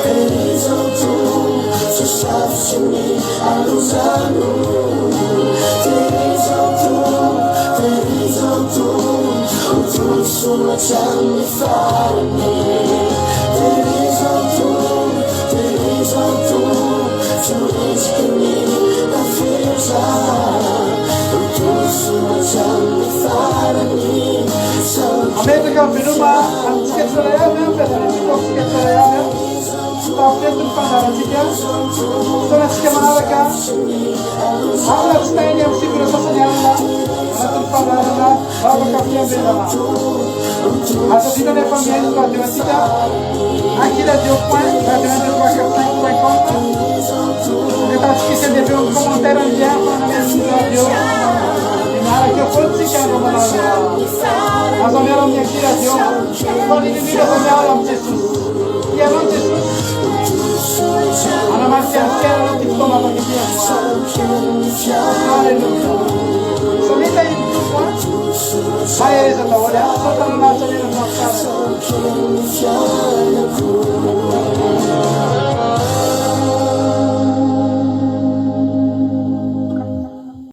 There is a tool, to soft to me, I lose a room. There is a tool, so much on the fire me. There is a tool, to rescue me, the future. Amerika Biruma, antika tsiraiavy ampiasantsika antsika tsiraiavy tafetiny fandarantsika fotoanantsika manaraka amina tsy tahiny amin'ny sivira sasany alina anatin'ny fandarana vavaka fiambezana Asa vita nefa mihaino radio antsika Aki radio point radio 103.5 rehefa tsisy andeha eo amin'ny commentaire andiha fa namian'ny radio miaraka eo foana tsika andro manao aza miaro amin'ny Aki radio fa nindrindrindra fa miaro amin'ny Jesosy ianao Jesosy anamarika ny fiainana ty fotoana magnibia Alleluia samita iny tompo mahereza daholo sotana nahatsy anena